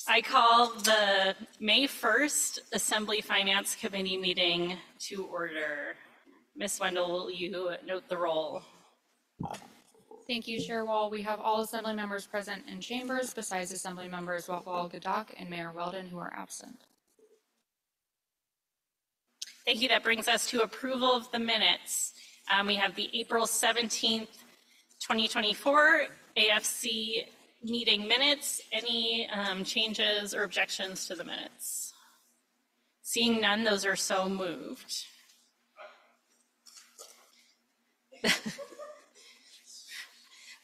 I call the May 1st Assembly Finance Committee meeting to order. Ms. Wendell, will you note the roll? Thank you, Chair Wall. We have all Assembly members present in chambers besides Assembly members Wafal Gadak and Mayor Weldon who are absent. Thank you. That brings us to approval of the minutes. We have the April 17th, 2024 AFC meeting minutes. Any changes or objections to the minutes? Seeing none, those are so moved.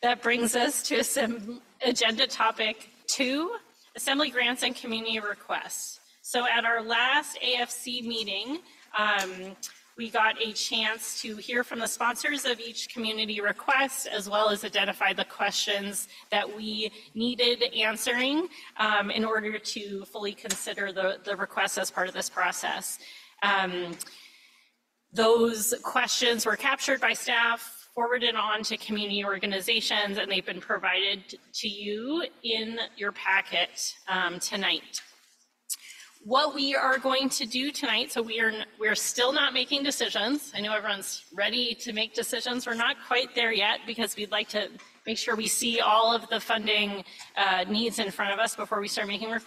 That brings us to agenda topic 2, Assembly Grants and Community Requests. So at our last AFC meeting, we got a chance to hear from the sponsors of each community request, as well as identify the questions that we needed answering in order to fully consider the request as part of this process. Those questions were captured by staff, forwarded on to community organizations, and they've been provided to you in your packet tonight. What we are going to do tonight, so we're still not making decisions. I know everyone's ready to make decisions. We're not quite there yet because we'd like to make sure we see all of the funding needs in front of us before we start making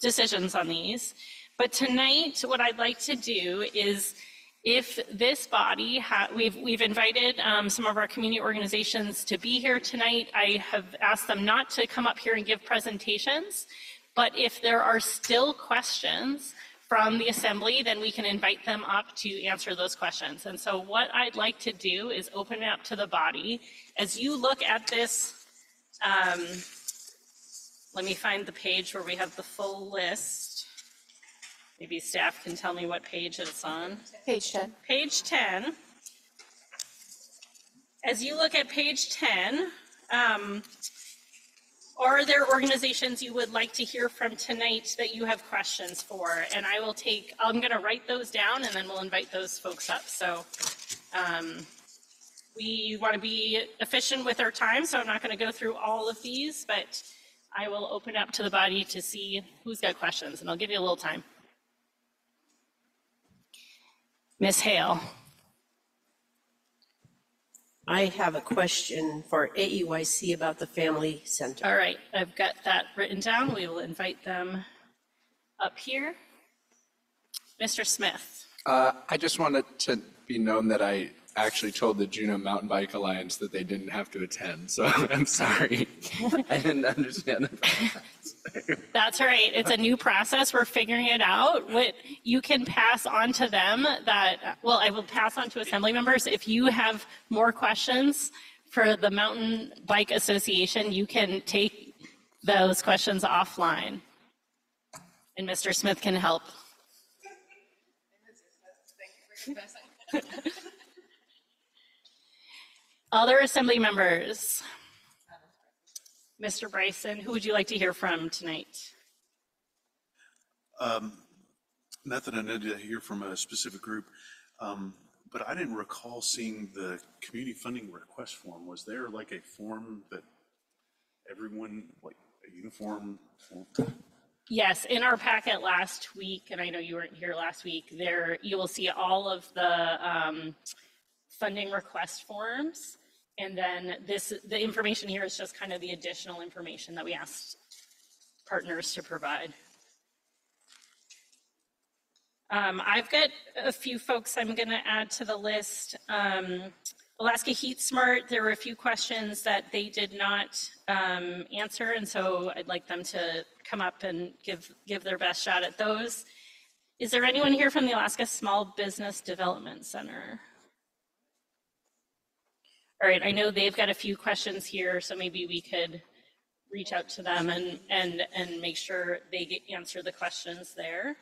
decisions on these. But tonight, what I'd like to do is, if this body, we've invited some of our community organizations to be here tonight. I have asked them not to come up here and give presentations, but if there are still questions from the assembly, then we can invite them up to answer those questions. And so what I'd like to do is open it up to the body. As you look at this, let me find the page where we have the full list. Maybe staff can tell me what page it's on. Page 10. Page 10. As you look at page 10, are there organizations you would like to hear from tonight that you have questions for? And I'm going to write those down and then we'll invite those folks up. So we want to be efficient with our time, so I'm not going to go through all of these, but I will open up to the body to see who's got questions, and I'll give you a little time. Ms. Hale. I have a question for AEYC about the Family Center. All right, I've got that written down. We will invite them up here. Mr. Smith. I just wanted to be known that I actually told the Juneau Mountain Bike Alliance that they didn't have to attend, so I'm sorry. I didn't understand that. That's all right. It's a new process. We're figuring it out. What you can pass on to them I will pass on to assembly members. If you have more questions for the Mountain Bike Association, you can take those questions offline. And Mr. Smith can help. Other assembly members. Mr. Bryson, who would you like to hear from tonight? Not that I need to hear from a specific group, but I didn't recall seeing the community funding request form. Was there like a form that everyone, like a uniform form? Yes, in our packet last week, and I know you weren't here last week, there you will see all of the funding request forms. And then the information here is just kind of the additional information that we asked partners to provide. I've got a few folks I'm going to add to the list. Alaska Heat Smart, there were a few questions that they did not answer, and so I'd like them to come up and give their best shot at those. Is there anyone here from the Alaska Small Business Development Center? All right, I know they've got a few questions here, so maybe we could reach out to them and make sure they answer the questions there.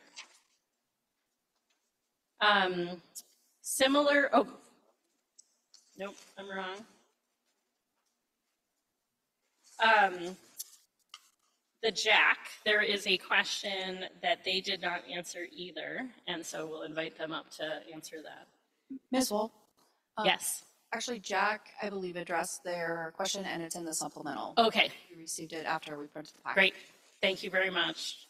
Nope, I'm wrong. The JAC, there is a question that they did not answer either, and so we'll invite them up to answer that. Ms. Wolf? Yes. Actually, Jack, I believe, addressed their question, and it's in the supplemental. Okay. We received it after we printed the packet. Great. Thank you very much.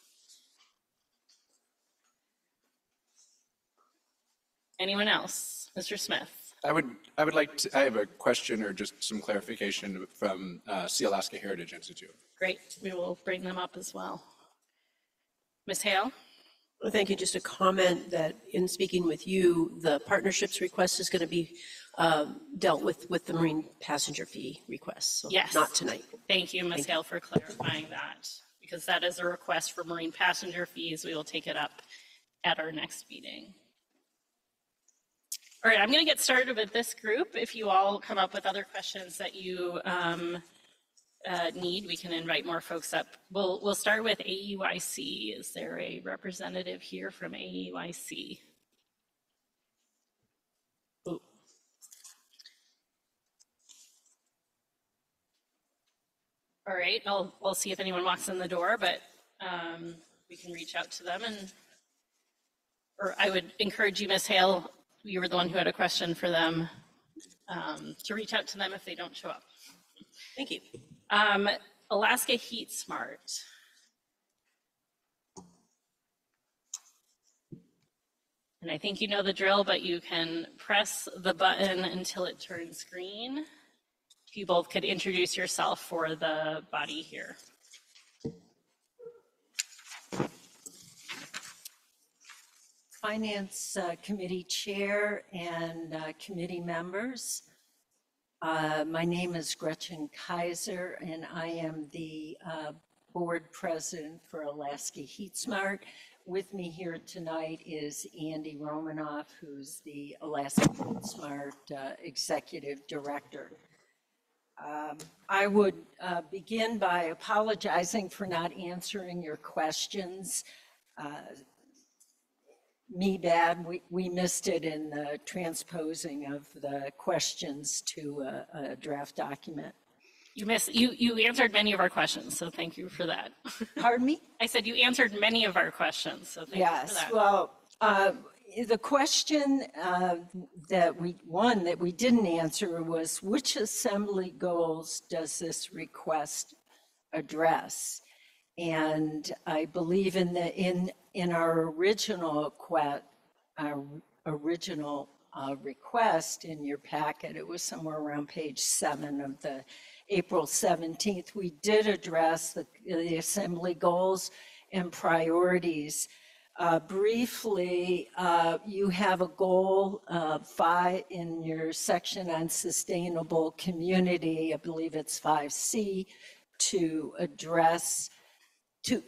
Anyone else? Mr. Smith? I would like to, I have a question or just some clarification from Sealaska Heritage Institute. Great, we will bring them up as well. Ms. Hale? Well, thank you. Just a comment that in speaking with you, the partnerships request is going to be dealt with the marine passenger fee request. So Yes. not tonight. Thank you, Ms. Hale, for clarifying that, because that is a request for marine passenger fees. We will take it up at our next meeting. All right, I'm going to get started with this group. If you all come up with other questions that you need, we can invite more folks up. We'll start with AEYC. Is there a representative here from AEYC? Ooh. All right, we'll see if anyone walks in the door, but we can reach out to them or I would encourage you, Ms. Hale, you were the one who had a question for them, to reach out to them if they don't show up. Thank you. Alaska Heat Smart. And I think you know the drill, but you can press the button until it turns green. If you both could introduce yourself for the body here. Finance Committee Chair and committee members. My name is Gretchen Kaiser, and I am the board president for Alaska Heat Smart. With me here tonight is Andy Romanoff, who's the Alaska Heat Smart executive director. I would begin by apologizing for not answering your questions. Me bad, we missed it in the transposing of the questions to a draft document. You answered many of our questions, so thank you for that. Pardon me? I said you answered many of our questions, so thank you for Yes, that. well, the question that we didn't answer was, which assembly goals does this request address? And I believe in our original request in your packet, it was somewhere around page 7 of the April 17th, we did address the assembly goals and priorities. Briefly, you have a goal 5 in your section on sustainable community, I believe it's 5C, to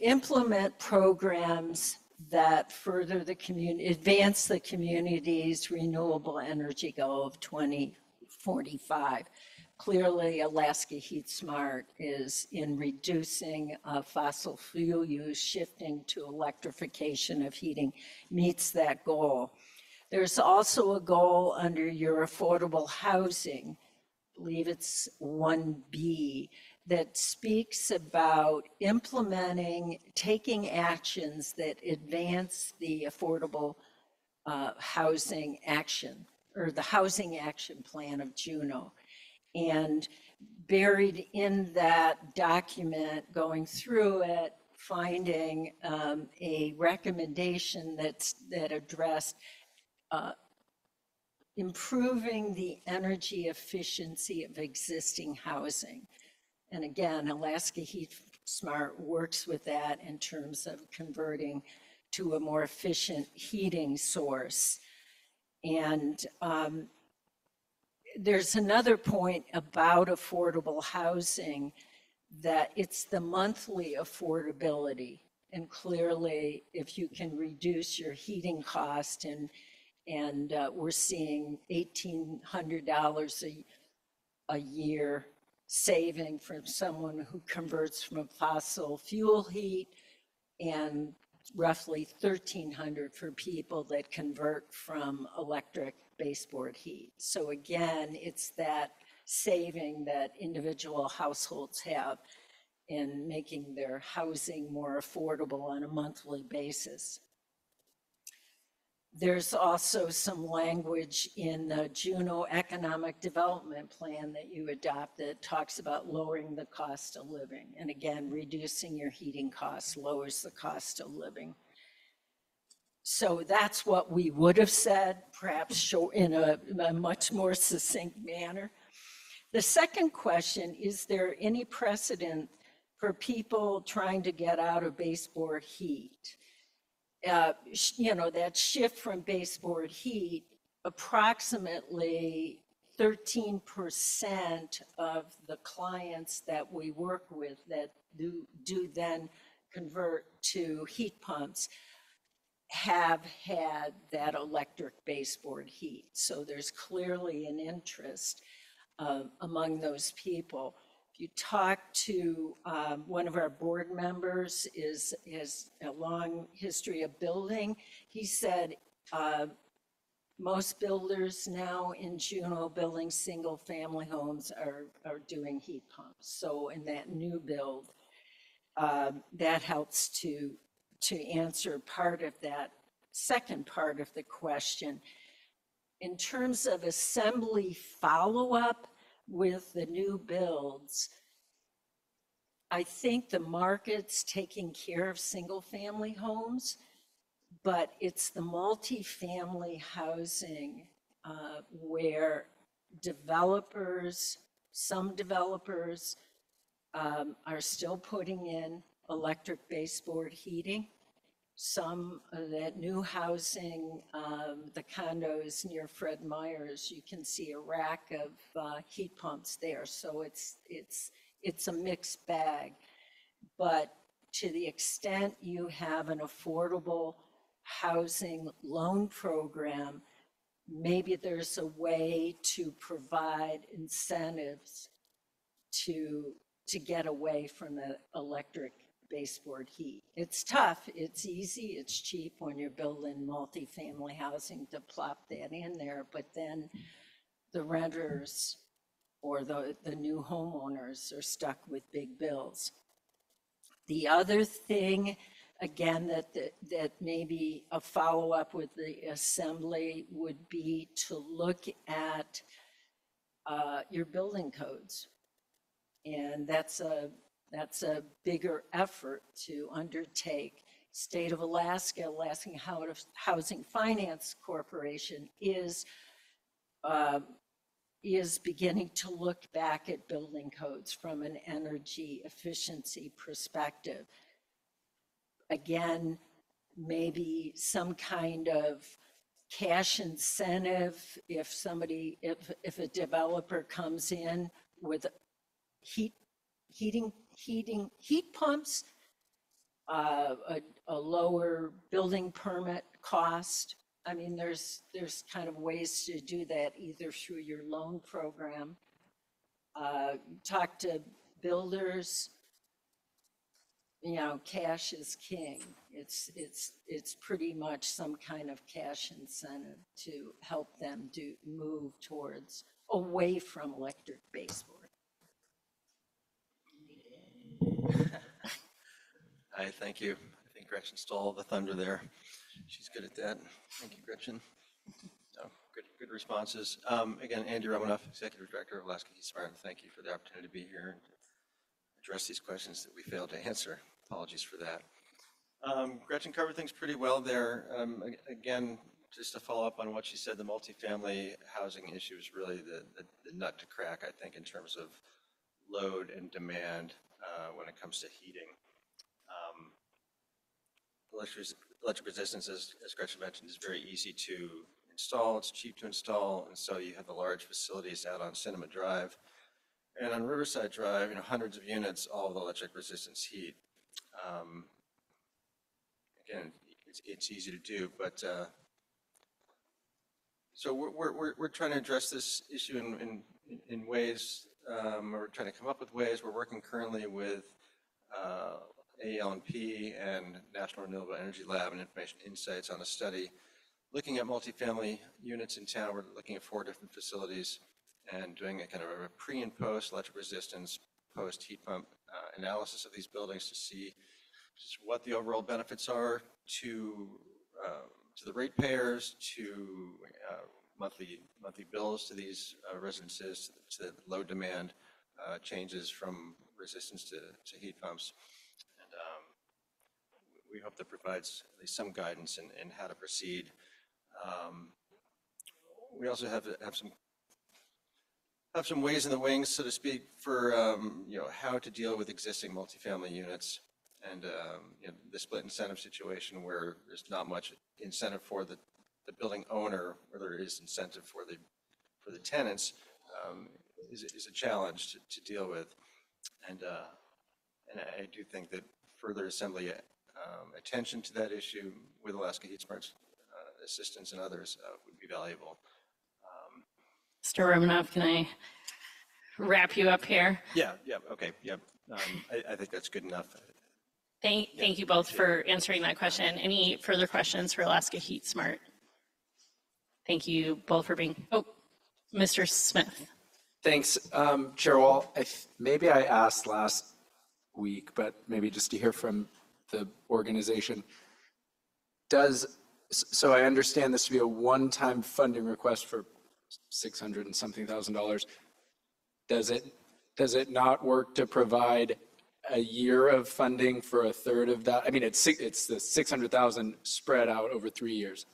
implement programs that further advance the community's renewable energy goal of 2045. Clearly, Alaska Heat Smart is in reducing fossil fuel use, shifting to electrification of heating, meets that goal. There's also a goal under your affordable housing, I believe it's 1B, that speaks about taking actions that advance the affordable housing action, or the housing action plan of Juneau. And buried in that document, going through it, finding a recommendation that addressed improving the energy efficiency of existing housing. And again, Alaska Heat Smart works with that in terms of converting to a more efficient heating source. And there's another point about affordable housing, that it's the monthly affordability. And clearly, if you can reduce your heating cost, and we're seeing $1,800 a year saving from someone who converts from fossil fuel heat, and roughly $1,300 for people that convert from electric baseboard heat. So again, it's that saving that individual households have in making their housing more affordable on a monthly basis. There's also some language in the Juneau Economic Development Plan that you adopt that talks about lowering the cost of living. And again, reducing your heating costs lowers the cost of living. So that's what we would have said, perhaps show in a much more succinct manner. The second question, is there any precedent for people trying to get out of baseboard heat? You know, that shift from baseboard heat, approximately 13% of the clients that we work with that do then convert to heat pumps have had that electric baseboard heat. So there's clearly an interest among those people. If you talk to one of our board members has a long history of building, he said most builders now in Juneau building single-family homes are doing heat pumps. So in that new build, that helps to answer part of that second part of the question. In terms of assembly follow-up with the new builds, I think the market's taking care of single-family homes, but it's the multifamily housing where some developers are still putting in electric baseboard heating. Some of that new housing, the condos near Fred Meyer's, you can see a rack of heat pumps there. So it's a mixed bag. But to the extent you have an affordable housing loan program, maybe there's a way to provide incentives to get away from the electric baseboard heat. It's tough, it's easy, it's cheap when you're building multifamily housing to plop that in there, but then the renters or the new homeowners are stuck with big bills. The other thing, again, that maybe a follow-up with the assembly would be to look at your building codes. And that's a bigger effort to undertake. State of Alaska, Alaska Housing Finance Corporation is beginning to look back at building codes from an energy efficiency perspective. Again, maybe some kind of cash incentive if a developer comes in with heat pumps, a lower building permit cost. I mean, there's kind of ways to do that either through your loan program. Talk to builders, you know, cash is king. It's pretty much some kind of cash incentive to help them move towards away from electric baseboard. Hi, thank you. I think Gretchen stole the thunder there. She's good at that. Thank you, Gretchen. No, good responses. Again, Andy Romanoff, Executive Director of Alaska Heat Smart. Thank you for the opportunity to be here and address these questions that we failed to answer. Apologies for that. Gretchen covered things pretty well there. Again, just to follow up on what she said, the multifamily housing issue is really the nut to crack, I think, in terms of load and demand when it comes to heating. Electric resistance, as Gretchen mentioned, is very easy to install. It's cheap to install, and so you have the large facilities out on Cinema Drive and on Riverside Drive. You know, hundreds of units, all with electric resistance heat. Again, it's easy to do, but so we're trying to address this issue in ways. We're trying to come up with ways. We're working currently with AEL&P and National Renewable Energy Lab and Information Insights on a study looking at multifamily units in town. We're looking at 4 different facilities and doing a kind of a pre and post electric resistance, post heat pump analysis of these buildings to see just what the overall benefits are to the ratepayers, to monthly bills to these residences, to the load demand changes from resistance to heat pumps. And we hope that provides at least some guidance in how to proceed. We also have some ways in the wings, so to speak, for how to deal with existing multifamily units and the split incentive situation where there's not much incentive for the building owner, where there is incentive for the tenants, is a challenge to deal with. And I do think that further assembly attention to that issue with Alaska Heat Smart's assistance and others would be valuable. Mr. Romanoff, can I wrap you up here? Yeah, okay, I think that's good enough. Thank you both for answering that question. Any further questions for Alaska Heat Smart? Thank you both for being, Mr. Smith. Thanks, Chair Wall. Maybe I asked last week, but maybe just to hear from the organization. So I understand this to be a one-time funding request for $600 and something thousand. Does it not work to provide a year of funding for a third of that? I mean, it's the 600,000 spread out over 3 years.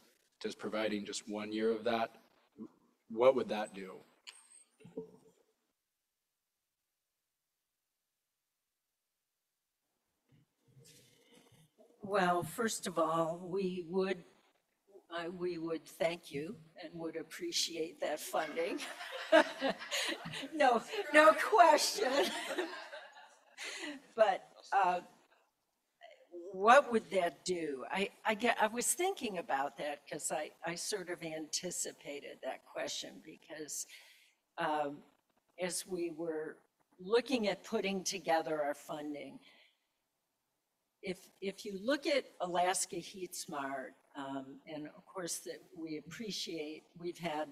Does providing just 1 year of that, what would that do? Well, first of all, we would thank you and would appreciate that funding. No question. But what would that do? I was thinking about that because I sort of anticipated that question because as we were looking at putting together our funding, if you look at Alaska Heat Smart, and of course that we appreciate, we've had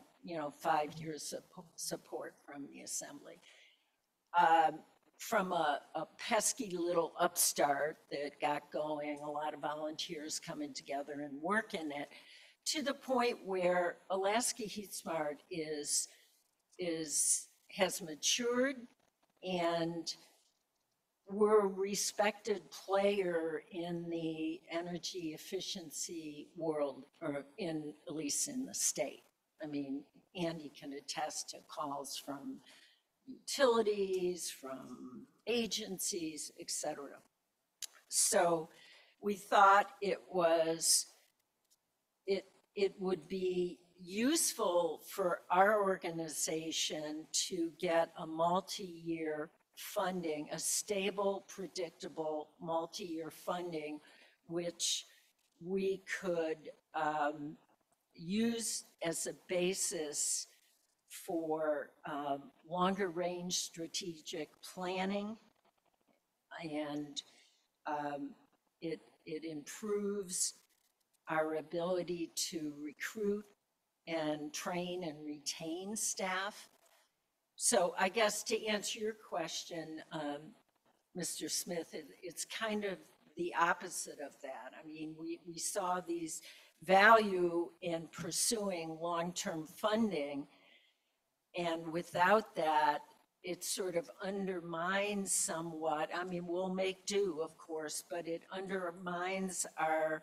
5 years of support from the Assembly. From a pesky little upstart that got going, a lot of volunteers coming together and working it, to the point where Alaska Heat Smart has matured, and we're a respected player in the energy efficiency world, or at least in the state. I mean, Andy can attest to calls from utilities, from agencies, et cetera. So we thought it would be useful for our organization to get a multi-year funding, a stable, predictable multi-year funding, which we could use as a basis for longer range strategic planning, and it improves our ability to recruit and train and retain staff. So I guess to answer your question, Mr. Smith, it's kind of the opposite of that. I mean, we saw these value in pursuing long-term funding, and without that, it sort of undermines somewhat. I mean, we'll make do, of course, but it undermines our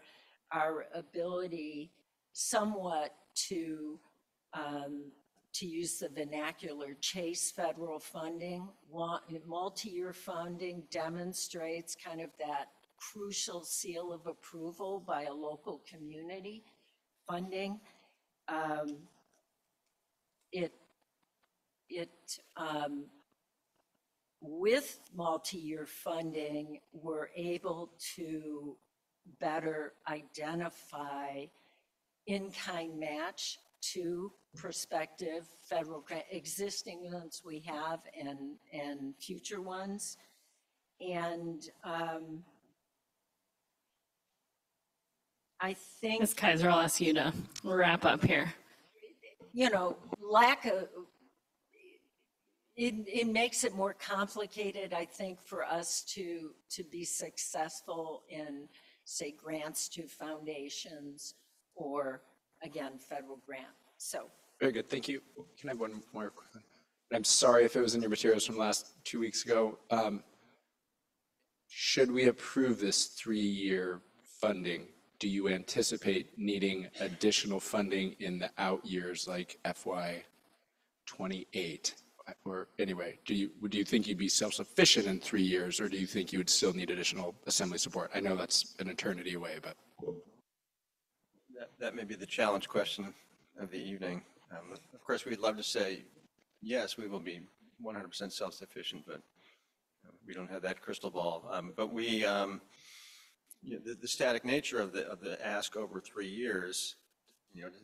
ability somewhat to use the vernacular, chase federal funding. Multi-year funding demonstrates kind of that crucial seal of approval by a local community funding. With multi-year funding, we're able to better identify in-kind match to prospective federal grant, existing ones we have and future ones. And I think, Ms. Kaiser, I'll ask you to wrap up here. lack of, it makes it more complicated, I think, for us to be successful in, say, grants to foundations or, again, federal grant. So Very good, thank you. Can I have one more quick one? I'm sorry if it was in your materials from last 2 weeks ago. Should we approve this 3-year funding, do you anticipate needing additional funding in the out years like FY '28? Or anyway, do you think you'd be self-sufficient in 3 years, or do you think you would still need additional assembly support? I know that's an eternity away, but. That may be the challenge question of the evening. Of course, we'd love to say, yes, we will be 100% self-sufficient, but we don't have that crystal ball. But we, the static nature of the ask over 3 years,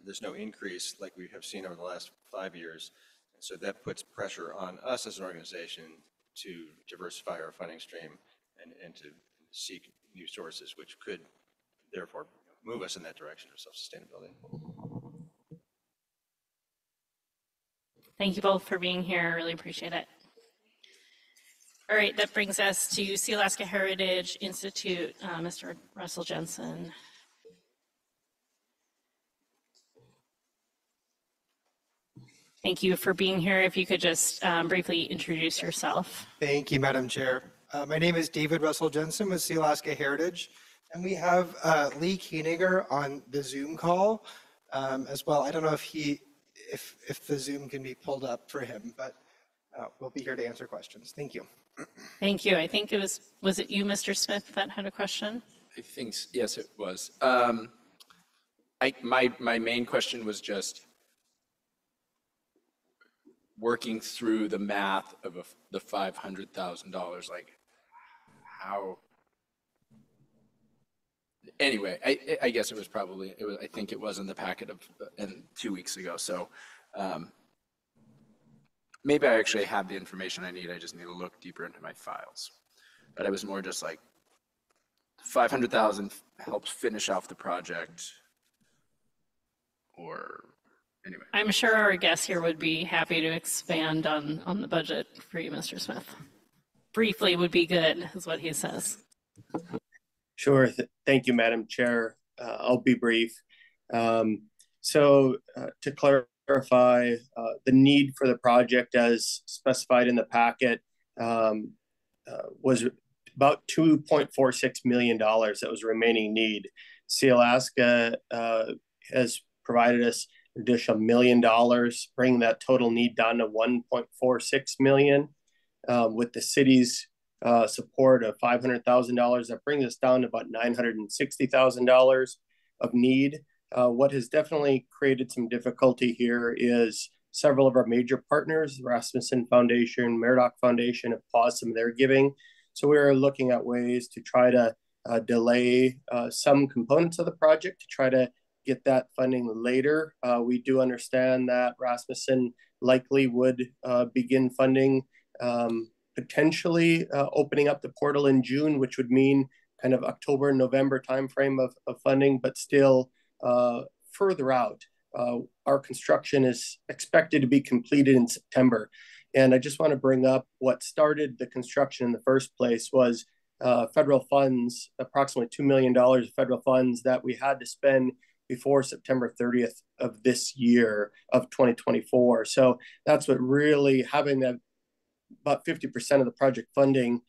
there's no increase like we have seen over the last 5 years. And so that puts pressure on us as an organization to diversify our funding stream and to seek new sources, which could therefore move us in that direction of self-sustainability. Thank you both for being here. I really appreciate it. All right, that brings us to Sealaska Heritage Institute, Mr. Russell Jensen. Thank you for being here. If you could just briefly introduce yourself. Thank you, Madam Chair. My name is David Russell Jensen with Sealaska Heritage, and we have Lee Koeniger on the Zoom call as well. I don't know if the Zoom can be pulled up for him, but we'll be here to answer questions. Thank you. Thank you. I think was it you, Mr. Smith, that had a question? I think, yes, it was. My main question was just working through the math of the $500,000, like how, anyway, I guess it was probably, I think it was in the packet and 2 weeks ago. So maybe I actually have the information I need. I just need to look deeper into my files. But I was more just like, 500,000 helps finish off the project, or anyway. I'm sure our guest here would be happy to expand on the budget for you, Mr. Smith. Briefly would be good, is what he says. Sure. Thank you, Madam Chair. I'll be brief. So to clarify, the need for the project as specified in the packet was about $2.46 million. That was remaining need. Sealaska has provided us an additional $1 million, bringing that total need down to $1.46 million. With the city's support of $500,000, that brings us down to about $960,000 of need. What has definitely created some difficulty here is several of our major partners, the Rasmussen Foundation, Meridoc Foundation, have paused some of their giving. So we're looking at ways to try to delay some components of the project to try to get that funding later. We do understand that Rasmussen likely would begin funding potentially opening up the portal in June, which would mean kind of October, November timeframe of funding, but still further out. Our construction is expected to be completed in September. And I just want to bring up what started the construction in the first place was federal funds, approximately $2 million of federal funds that we had to spend before September 30th of this year of 2024. So that's what really having that about 50% of the project funding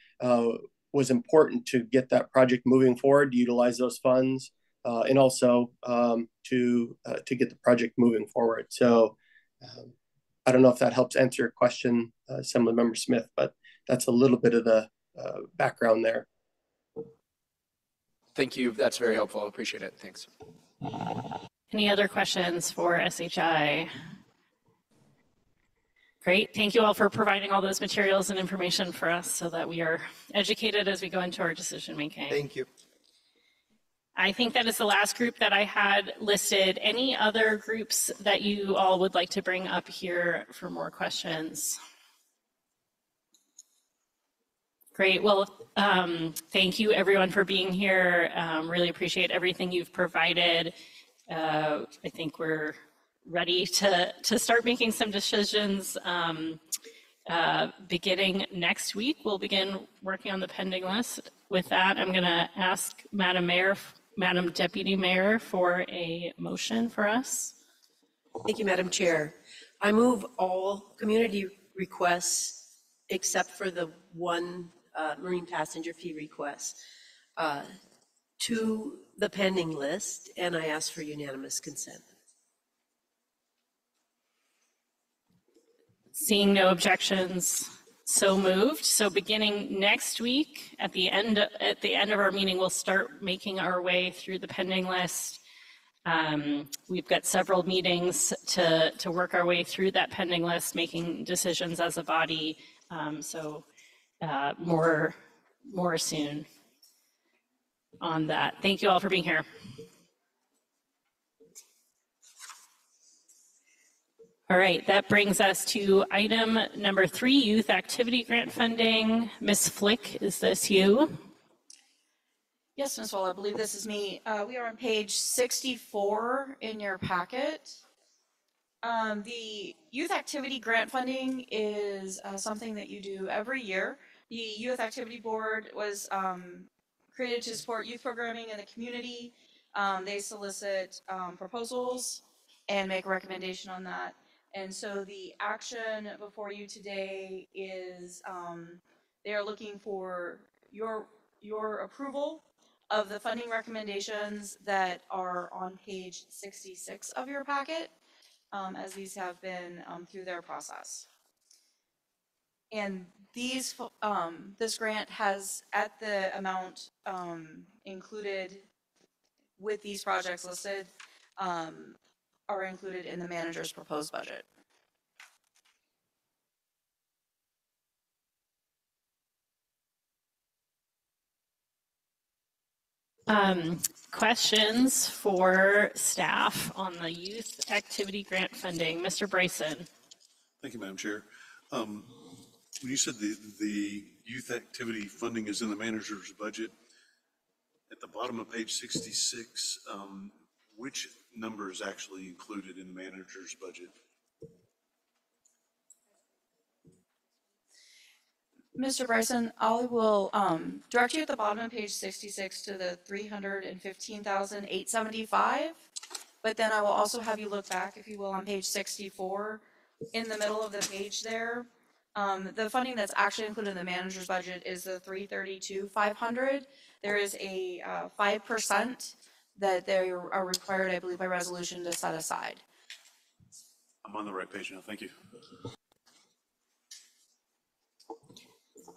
was important to get that project moving forward, to utilize those funds, and also to get the project moving forward. So I don't know if that helps answer your question, Assemblymember Smith, but that's a little bit of the background there. Thank you. That's very helpful. I appreciate it. Thanks. Any other questions for SHI? Great. Thank you all for providing all those materials and information for us so that we are educated as we go into our decision making. Thank you. I think that is the last group that I had listed. Any other groups that you all would like to bring up here for more questions? Great. Well, thank you everyone for being here. Really appreciate everything you've provided. I think we're ready to start making some decisions. Beginning next week, we'll begin working on the pending list. With that, I'm going to ask Madam Mayor Madam Deputy Mayor for a motion for us. Thank you, Madam Chair. I move all community requests except for the one marine passenger fee request to the pending list, and I ask for unanimous consent. Seeing no objections, so moved. So beginning next week, at the end of our meeting, we'll start making our way through the pending list. We've got several meetings to work our way through that pending list, making decisions as a body. More soon on that. Thank you all for being here. All right, that brings us to item number 3, youth activity grant funding. Ms. Flick, is this you? Yes, Ms. Wall, I believe this is me. We are on page 64 in your packet. The youth activity grant funding is something that you do every year. The Youth Activity Board was created to support youth programming in the community. They solicit proposals and make a recommendation on that. And so the action before you today is they are looking for your approval of the funding recommendations that are on page 66 of your packet, as these have been through their process. And these, this grant has, at the amount included with these projects listed, are included in the manager's proposed budget. Questions for staff on the youth activity grant funding? Mr. Bryson. Thank you, Madam Chair. When you said the youth activity funding is in the manager's budget, at the bottom of page 66, which number is actually included in the manager's budget? Mr. Bryson, I will direct you at the bottom of page 66 to the $315,875, but then I will also have you look back, if you will, on page 64. In the middle of the page there, the funding that's actually included in the manager's budget is the $332,500. There is a 5% that they are required, I believe, by resolution to set aside. I'm on the right page now, thank you.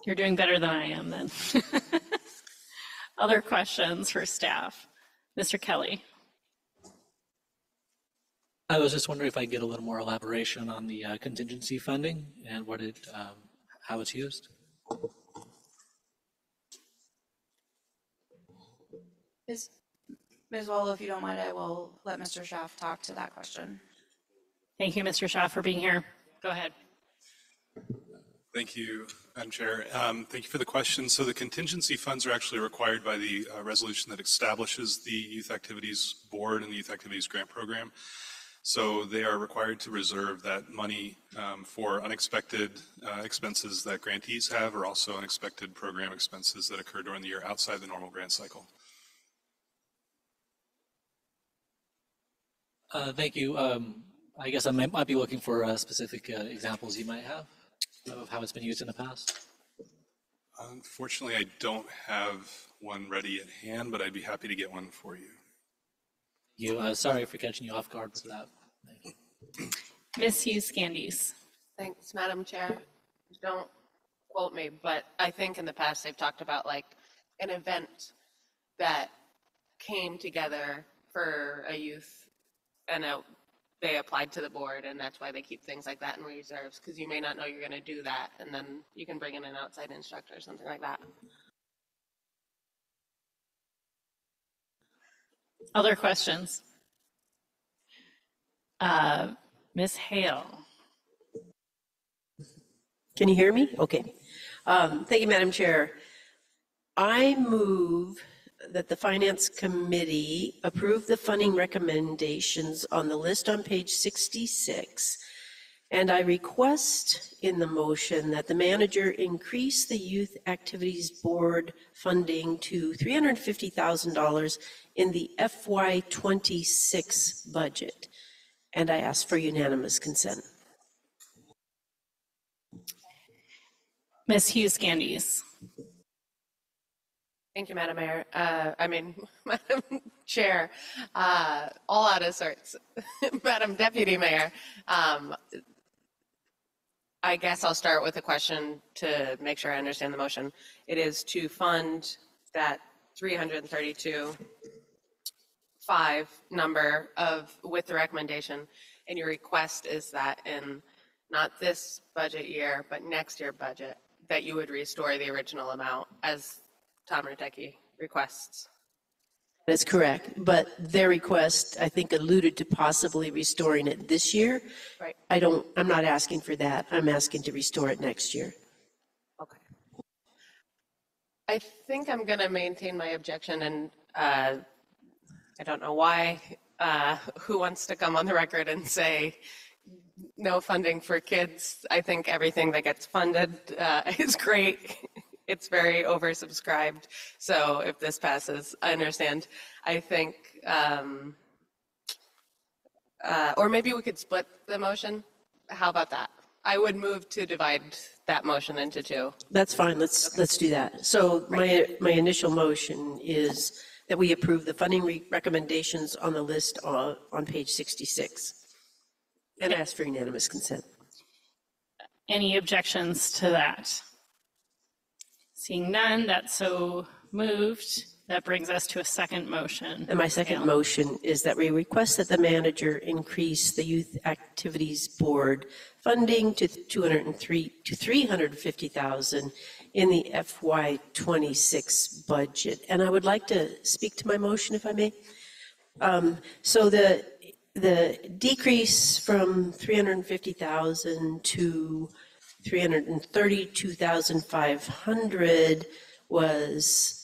You're doing better than I am then. Other questions for staff? Mr. Kelly. I was just wondering if I could get a little more elaboration on the contingency funding and what it, how it's used. Ms. Wallow, if you don't mind, I will let Mr. Schaaf talk to that question. Thank you, Mr. Schaaf, for being here. Go ahead. Thank you, Madam Chair. Thank you for the question. So the contingency funds are actually required by the resolution that establishes the Youth Activities Board and the Youth Activities Grant Program. So they are required to reserve that money for unexpected expenses that grantees have, or also unexpected program expenses that occur during the year outside the normal grant cycle. Thank you. I guess I might be looking for specific examples you might have of how it's been used in the past. Unfortunately, I don't have one ready at hand, but I'd be happy to get one for you. Sorry for catching you off guard with that. Thank you. Ms. Hughes-Candies. Thanks, Madam Chair. Don't quote me, but I think in the past they've talked about like an event that came together for a youth and they applied to the board, and that's why they keep things like that in reserves, because you may not know you're going to do that, and then you can bring in an outside instructor or something like that. Other questions? Ms. Hale. Can you hear me? Okay. Thank you, Madam Chair. I move that the Finance Committee approve the funding recommendations on the list on page 66 And I request in the motion that the manager increase the Youth Activities Board funding to $350,000 in the FY26 budget. And I ask for unanimous consent. Ms. Hughes Candies. Thank you, Madam Mayor. Madam Chair, all out of sorts. Madam Deputy Mayor, I guess I'll start with a question to make sure I understand the motion. It is to fund that 332.5 number with the recommendation, and your request is that in not this budget year, but next year budget, that you would restore the original amount as Tom Rutecki requests. That's correct, but their request, I think, alluded to possibly restoring it this year. Right. I'm not asking for that. I'm asking to restore it next year. Okay. I think I'm going to maintain my objection, and I don't know why. Who wants to come on the record and say no funding for kids? I think everything that gets funded is great. It's very oversubscribed. So if this passes, I understand. I think, or maybe we could split the motion. How about that? I would move to divide that motion into two. That's fine. Let's do that. So my initial motion is that we approve the funding recommendations on the list on page 66 and ask for unanimous consent. Any objections to that? Seeing none, that's so moved. That brings us to a second motion. And my second motion is that we request that the manager increase the Youth Activities Board funding to $350,000 in the FY26 budget. And I would like to speak to my motion, if I may. So the decrease from $350,000 to $332,500 was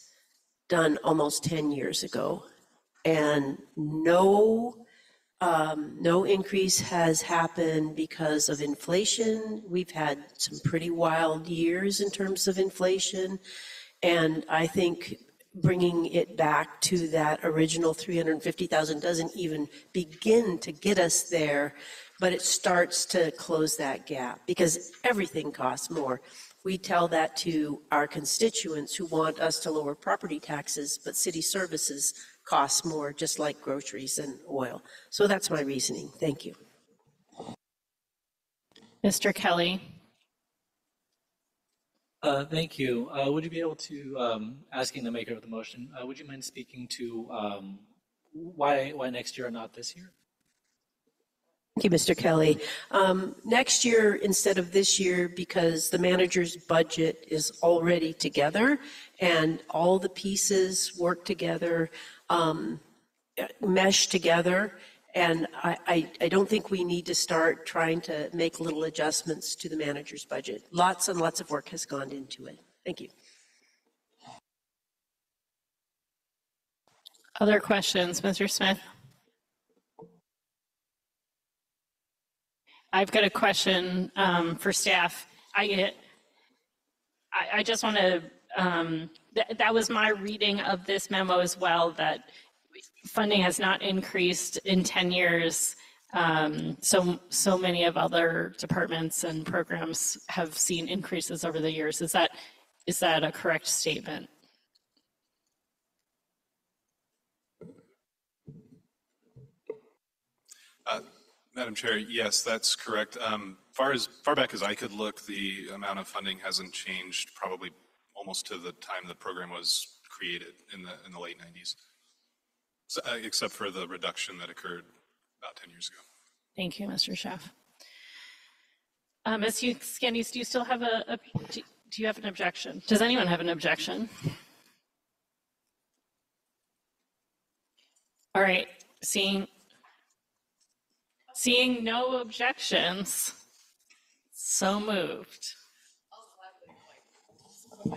done almost 10 years ago, and no increase has happened because of inflation. We've had some pretty wild years in terms of inflation, and I think bringing it back to that original $350,000 doesn't even begin to get us there, but it starts to close that gap because everything costs more. We tell that to our constituents who want us to lower property taxes, but city services cost more, just like groceries and oil. So that's my reasoning. Thank you. Mr. Kelly. Thank you. Would you be able to, asking the maker of the motion, would you mind speaking to why next year and not this year? Thank you, Mr. Kelly. Next year instead of this year, because the manager's budget is already together and all the pieces work together, mesh together, and I don't think we need to start trying to make little adjustments to the manager's budget. Lots and lots of work has gone into it. Thank you. Other questions, Mr. Smith? I've got a question for staff. I just want to, that was my reading of this memo as well, that funding has not increased in 10 years. So many of other departments and programs have seen increases over the years. Is that a correct statement? Madam Chair, yes, that's correct. Far back as I could look, the amount of funding hasn't changed probably almost to the time the program was created in the late 90s, so, except for the reduction that occurred about 10 years ago. Thank you, Mr. Schaaf. Ms. Hughes Candies, do you still have do you have an objection? Does anyone have an objection? All right, seeing no objections, so moved. I'm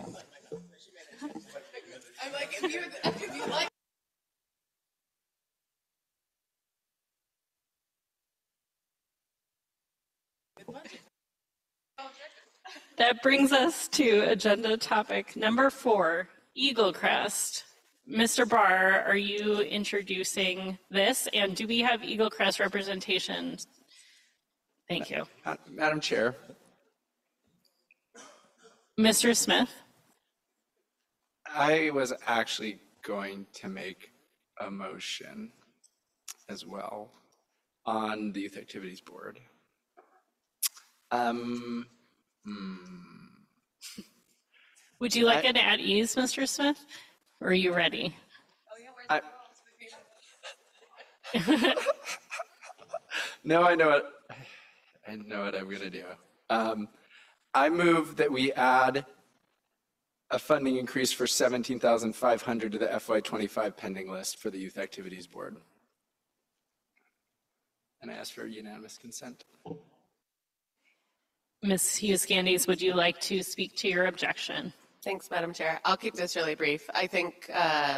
like, if you like. that brings us to agenda topic number 4, Eagle Crest. Mr. Barr, are you introducing this? And do we have Eagle Crest representation? Thank you. Madam Chair. Mr. Smith? I was actually going to make a motion as well on the Youth Activities Board. Would you like it at ease, Mr. Smith? Or are you ready? No, I know what I'm going to do. I move that we add a funding increase for $17,500 to the FY25 pending list for the Youth Activities Board. And I ask for unanimous consent. Ms. Hughes-Gandes, would you like to speak to your objection? Thanks, Madam Chair. I'll keep this really brief. I think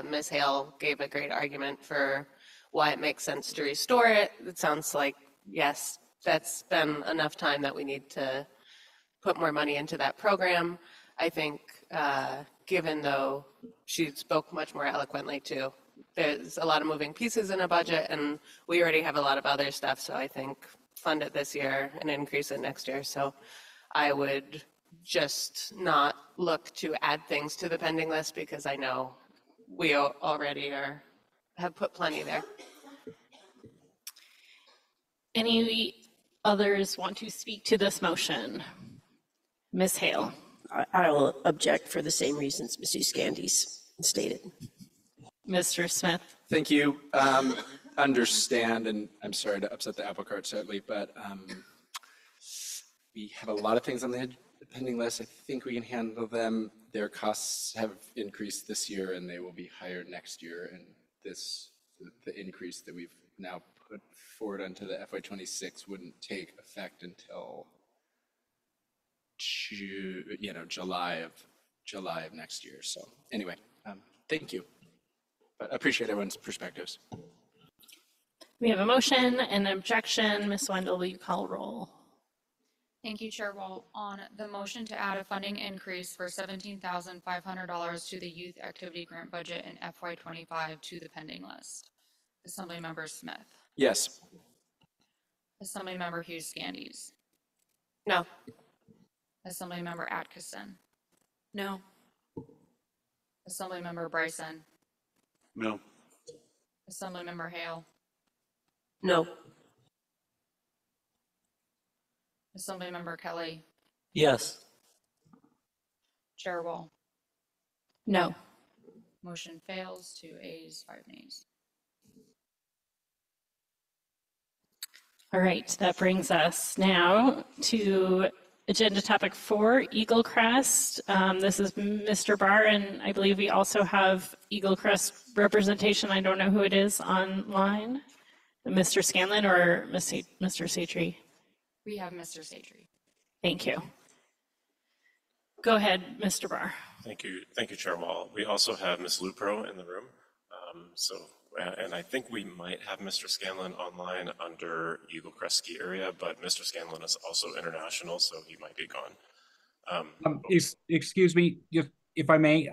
Ms. Hale gave a great argument for why it makes sense to restore it. It sounds like, yes, that's been enough time that we need to put more money into that program. I think, given though she spoke much more eloquently too, there's a lot of moving pieces in a budget and we already have a lot of other stuff. So I think fund it this year and increase it next year. So I would just not look to add things to the pending list because I know we already have put plenty there. Any others want to speak to this motion? Ms. Hale. I will object for the same reasons Ms. Hughes-Gandes stated. Mr. Smith. Thank you. Understand, and I'm sorry to upset the apple cart certainly, but we have a lot of things on the pending list. I think we can handle them. Their costs have increased this year and they will be higher next year. And the increase that we've now put forward onto the FY26 wouldn't take effect until July of next year. So anyway, thank you. But I appreciate everyone's perspectives. We have a motion and an objection. Ms. Wendell, will you call roll? Thank you, Chair Wall. On the motion to add a funding increase for $17,500 to the youth activity grant budget in FY25 to the pending list. Assemblymember Smith. Yes. Assemblymember Hughes-Gandes. No. Assemblymember Atkinson. No. Assemblymember Bryson. No. Assemblymember Hale. No. Assemblymember Kelly. Yes. Chair Wall. No. Motion fails, 2 ayes, 5 nays. All right, that brings us now to agenda topic 4, Eagle Crest. This is Mr. Barr, and I believe we also have Eagle Crest representation. I don't know who it is online. Mr. Scanlon or Mr. Satry? We have Mr. Satry. Thank you. Go ahead, Mr. Barr. Thank you, Chair Wall. We also have Ms. Lupro in the room. And I think we might have Mr. Scanlon online under Eagle Crest Ski Area, but Mr. Scanlon is also international, so he might be gone. Excuse me, if I may,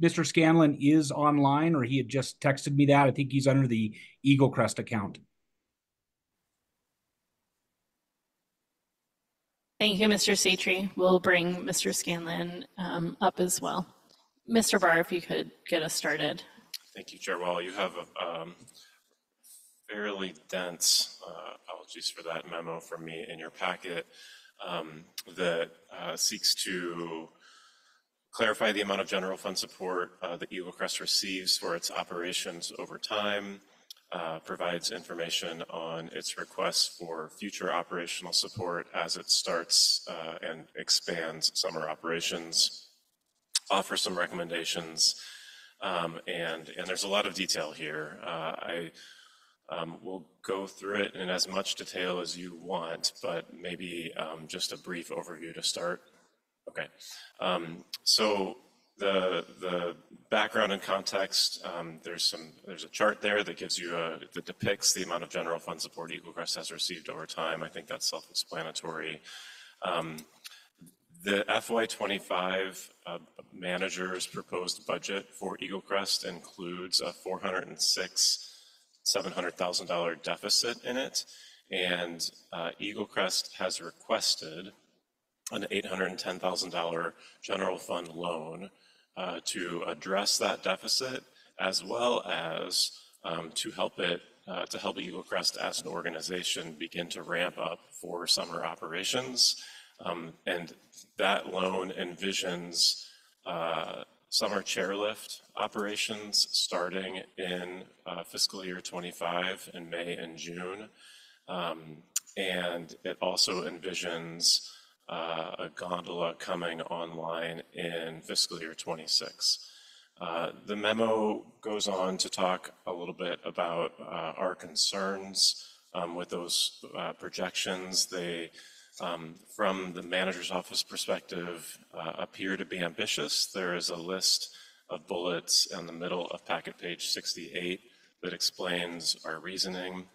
Mr. Scanlon is online, or he had just texted me that. I think he's under the Eagle Crest account. Thank you, Mr. Satry. We'll bring Mr. Scanlon up as well. Mr. Barr, if you could get us started. Thank you, Chair Wall. You have a fairly dense, apologies for that memo from me in your packet, that seeks to clarify the amount of general fund support that Eagle Crest receives for its operations over time, provides information on its requests for future operational support as it starts and expands summer operations, offers some recommendations, and there's a lot of detail here. I will go through it in as much detail as you want, but maybe just a brief overview to start. Okay, so the background and context, there's a chart there that gives you that depicts the amount of general fund support Eagle Crest has received over time. I think that's self-explanatory. The FY25 manager's proposed budget for Eagle Crest includes a $406,700,000 deficit in it, and Eagle Crest has requested an $810,000 general fund loan to address that deficit, as well as to help Eagle Crest as an organization begin to ramp up for summer operations. And that loan envisions summer chairlift operations starting in fiscal year 25 in May and June. And it also envisions a gondola coming online in fiscal year 26. The memo goes on to talk a little bit about our concerns with those projections. They, from the manager's office perspective, appear to be ambitious. There is a list of bullets in the middle of packet page 68 that explains our reasoning.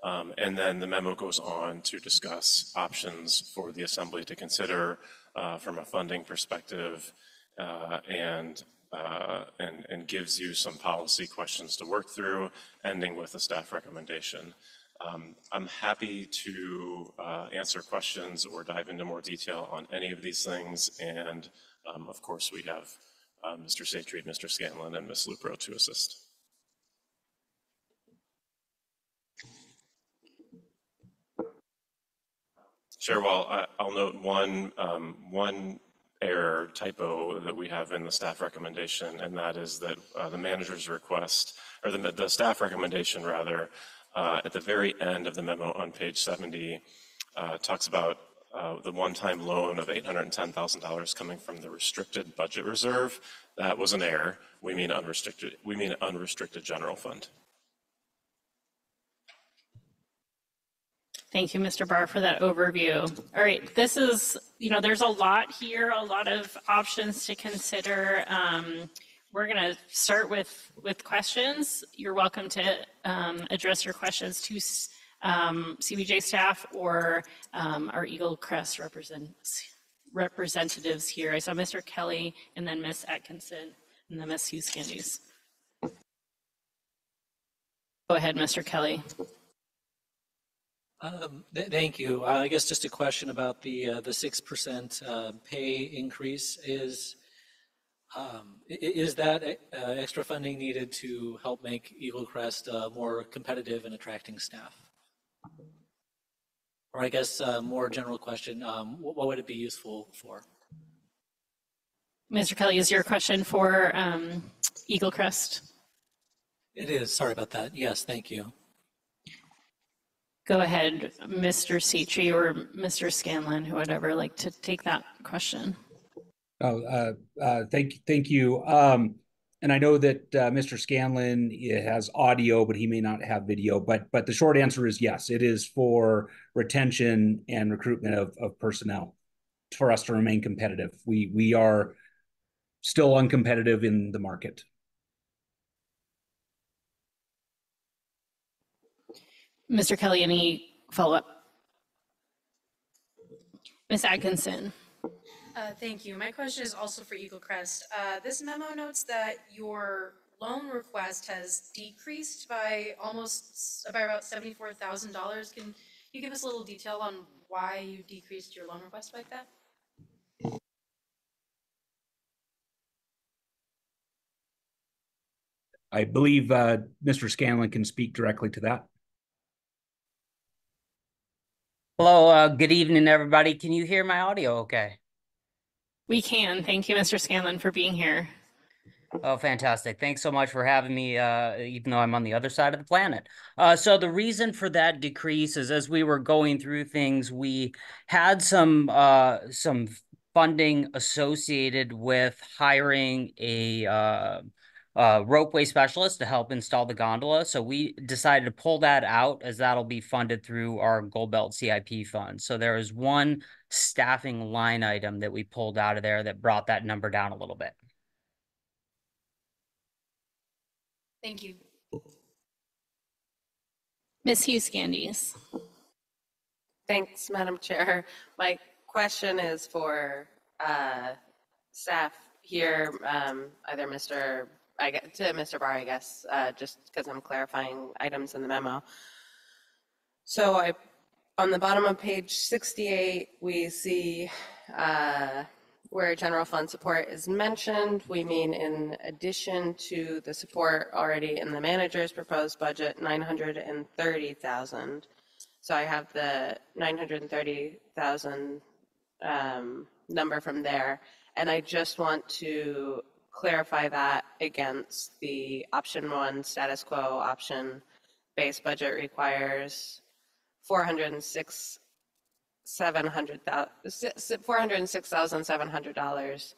And then the memo goes on to discuss options for the assembly to consider from a funding perspective, and gives you some policy questions to work through, ending with a staff recommendation. I'm happy to answer questions or dive into more detail on any of these things. And of course, we have Mr. Satry, Mr. Scanlon, and Ms. Lupro to assist. Chair, well, I'll note one error typo that we have in the staff recommendation, and that is that the manager's request, or the staff recommendation rather, at the very end of the memo on page 70, talks about the one-time loan of $810,000 coming from the restricted budget reserve. That was an error. We mean unrestricted general fund. Thank you, Mr. Barr, for that overview. All right, this is, there's a lot here, a lot of options to consider. We're going to start with questions. You're welcome to address your questions to CBJ staff or our Eagle Crest representatives here. I saw Mr. Kelly and then Ms. Atkinson and then Ms. Hughes-Candies. Go ahead, Mr. Kelly. Thank you. I guess just a question about the 6% pay increase. Is that extra funding needed to help make Eagle Crest more competitive in attracting staff? Or I guess more general question, what would it be useful for? Mr. Kelly, is your question for Eagle Crest? It is. Sorry about that. Yes, thank you. Go ahead, Mr. Satry or Mr. Scanlon, who would ever like to take that question. Thank you. And I know that Mr. Scanlon has audio, but he may not have video. But the short answer is yes, it is for retention and recruitment of personnel for us to remain competitive. We are still uncompetitive in the market. Mr. Kelly, any follow-up? Ms. Atkinson. Thank you. My question is also for Eagle Crest. This memo notes that your loan request has decreased by about $74,000. Can you give us a little detail on why you decreased your loan request like that? I believe Mr. Scanlon can speak directly to that. Hello, good evening, everybody. Can you hear my audio okay? We can. Thank you, Mr. Scanlon, for being here. Oh, fantastic. Thanks so much for having me, even though I'm on the other side of the planet. So the reason for that decrease is as we were going through things, we had some funding associated with hiring a ropeway specialist to help install the gondola. So we decided to pull that out as that'll be funded through our Gold Belt CIP fund. So there is one staffing line item that we pulled out of there that brought that number down a little bit. Thank you. Ms. Hughes-Candies. Thanks, Madam Chair. My question is for staff here, either to Mr. Barr, I guess, just because I'm clarifying items in the memo. So on the bottom of page 68, we see where general fund support is mentioned. We mean in addition to the support already in the manager's proposed budget, 930,000. So I have the 930,000 number from there. And I just want to clarify that against the option 1 status quo option. Base budget requires $406,700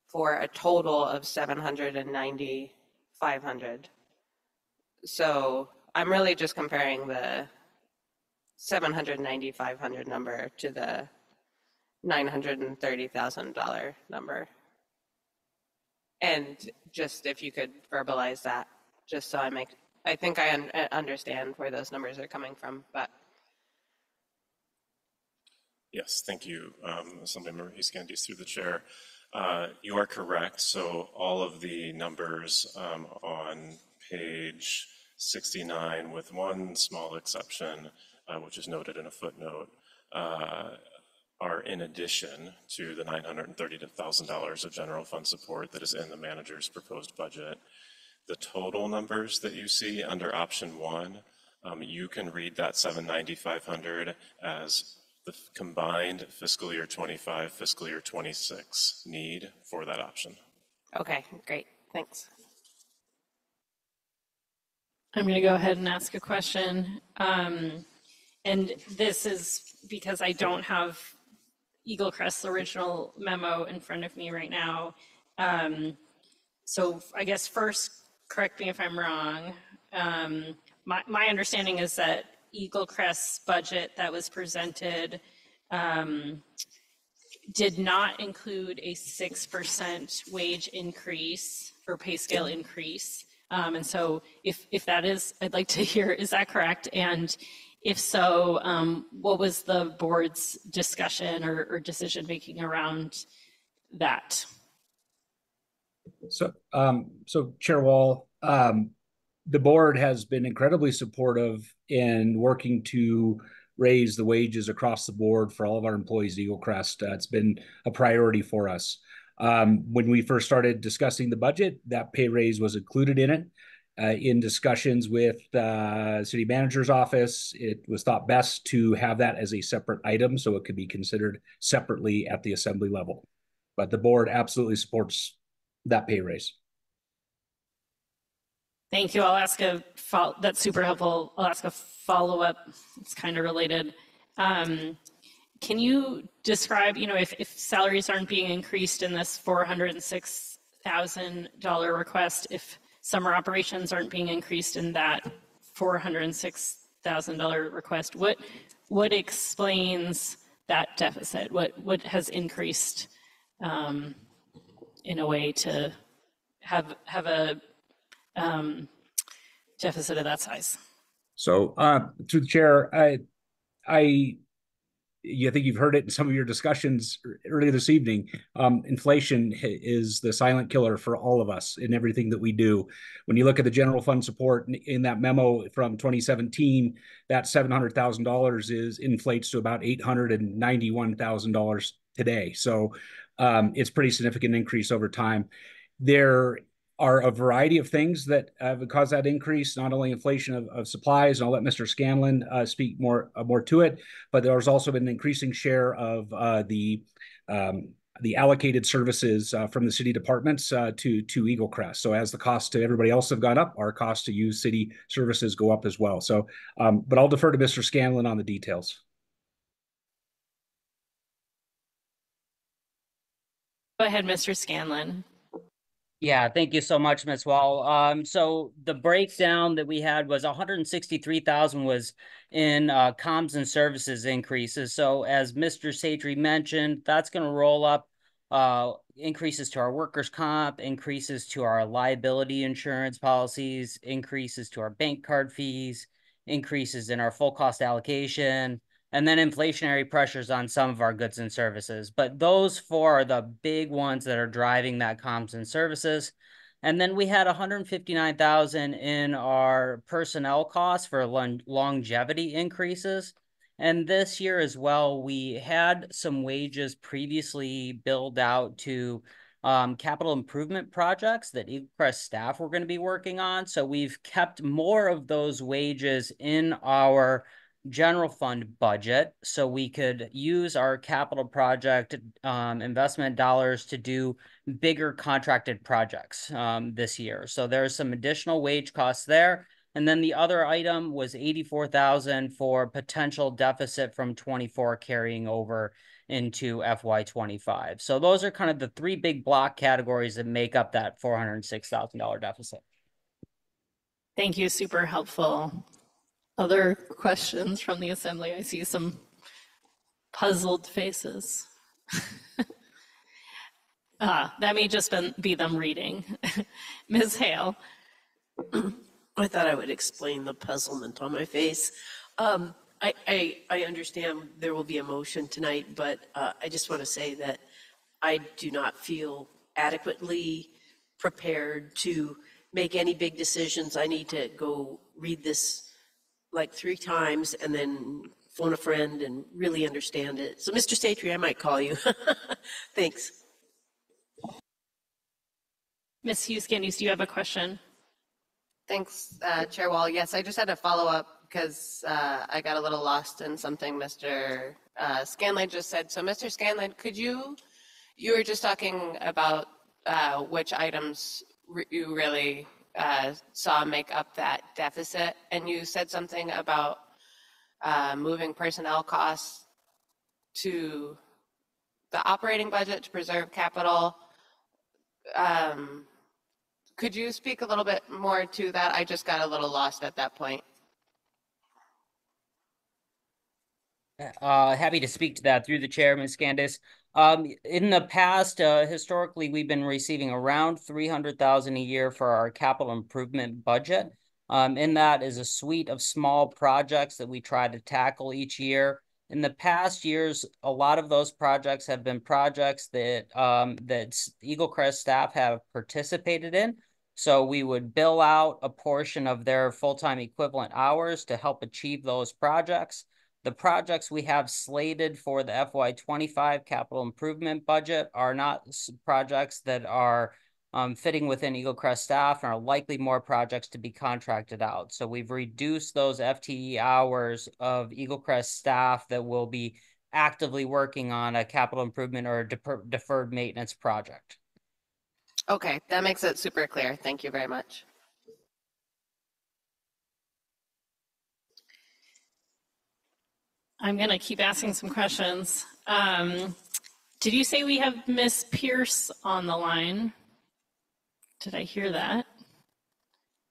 for a total of $790,500. So I'm really just comparing the $790,500 number to the $930,000 number. And just if you could verbalize that, just so I think I understand where those numbers are coming from, but. Yes, thank you, Assemblymember Hiscandies through the chair. You are correct. So all of the numbers on page 69, with one small exception, which is noted in a footnote, are in addition to the $930,000 of general fund support that is in the manager's proposed budget. The total numbers that you see under option 1, you can read that $790,500 as the combined fiscal year 25, fiscal year 26 need for that option. Okay, great, thanks. I'm going to go ahead and ask a question. And this is because I don't have Eagle Crest's original memo in front of me right now. So I guess first, correct me if I'm wrong. My understanding is that Eagle Crest's budget that was presented did not include a 6% wage increase or pay scale increase. And so if that is, I'd like to hear, is that correct? And if so, what was the board's discussion or decision-making around that? So Chair Wall, the board has been incredibly supportive in working to raise the wages across the board for all of our employees at Eagle Crest. It's been a priority for us. When we first started discussing the budget, that pay raise was included in it. In discussions with the city manager's office, it was thought best to have that as a separate item so it could be considered separately at the assembly level. But the board absolutely supports that pay raise. Thank you. I'll ask that's super helpful. I'll ask a follow-up. It's kind of related. Can you describe, if salaries aren't being increased in this $406,000 request, if summer operations aren't being increased in that $406,000 request, what explains that deficit? What has increased in a way to have a deficit of that size? So through the chair, I think you've heard it in some of your discussions earlier this evening. Inflation is the silent killer for all of us in everything that we do. When you look at the general fund support in that memo from 2017, that $700,000 inflates to about $891,000 today. So it's pretty significant increase over time. There are a variety of things that have caused that increase, not only inflation of supplies, and I'll let Mr. Scanlon speak more to it, but there's also been an increasing share of the allocated services from the city departments to Eagle Crest. So as the cost to everybody else have gone up, our cost to use city services go up as well. So, but I'll defer to Mr. Scanlon on the details. Go ahead, Mr. Scanlon. Yeah, thank you so much, Ms. Wall. So the breakdown that we had was 163,000 was in comms and services increases. So as Mr. Satry mentioned, that's going to roll up increases to our workers' comp, increases to our liability insurance policies, increases to our bank card fees, increases in our full cost allocation, and then inflationary pressures on some of our goods and services. But those four are the big ones that are driving that comms and services. And then we had 159,000 in our personnel costs for longevity increases. And this year as well, we had some wages previously billed out to capital improvement projects that Eagle Crest staff were going to be working on. So we've kept more of those wages in our general fund budget so we could use our capital project investment dollars to do bigger contracted projects this year. So there's some additional wage costs there. And then the other item was 84,000 for potential deficit from 24 carrying over into FY25. So those are kind of the three big block categories that make up that $406,000 deficit. Thank you, super helpful. Other questions from the assembly? I see some puzzled faces. That may just be them reading. Ms. Hale. I thought I would explain the puzzlement on my face. I understand there will be a motion tonight, but I just want to say that I do not feel adequately prepared to make any big decisions. I need to go read this like 3 times and then phone a friend and really understand it. So Mr. Satry, I might call you. Thanks. Ms. Hughes-Gandy, do you have a question? Thanks, Chair Wall. Yes, I just had a follow-up because I got a little lost in something Mr. Scanlon just said. So Mr. Scanlon, you were just talking about which items you really saw make up that deficit, and you said something about moving personnel costs to the operating budget to preserve capital. Could you speak a little bit more to that? I just got a little lost at that point. Happy to speak to that through the chair, Ms. Candace. In the past, historically, we've been receiving around $300,000 a year for our capital improvement budget. In that is a suite of small projects that we try to tackle each year. In the past years, a lot of those projects have been projects that that Eagle Crest staff have participated in. So we would bill out a portion of their full-time equivalent hours to help achieve those projects. The projects we have slated for the FY25 capital improvement budget are not projects that are fitting within Eagle Crest staff and are likely more projects to be contracted out. So we've reduced those FTE hours of Eagle Crest staff that will be actively working on a capital improvement or a deferred maintenance project. Okay, that makes it super clear. Thank you very much. I'm going to keep asking some questions. Did you say we have Ms. Pierce on the line? Did I hear that?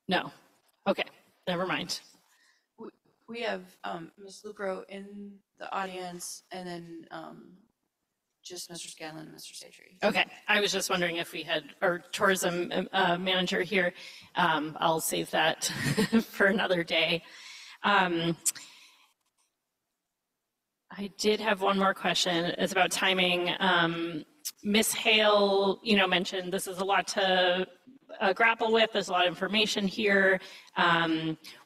No. Okay, never mind. We have Ms. Lupro in the audience, and then just Mr. Scanlon and Mr. Satry. Okay, I was just wondering if we had our tourism manager here. I'll save that for another day. I did have one more question. It's about timing. Ms. Hale, mentioned this is a lot to grapple with. There's a lot of information here.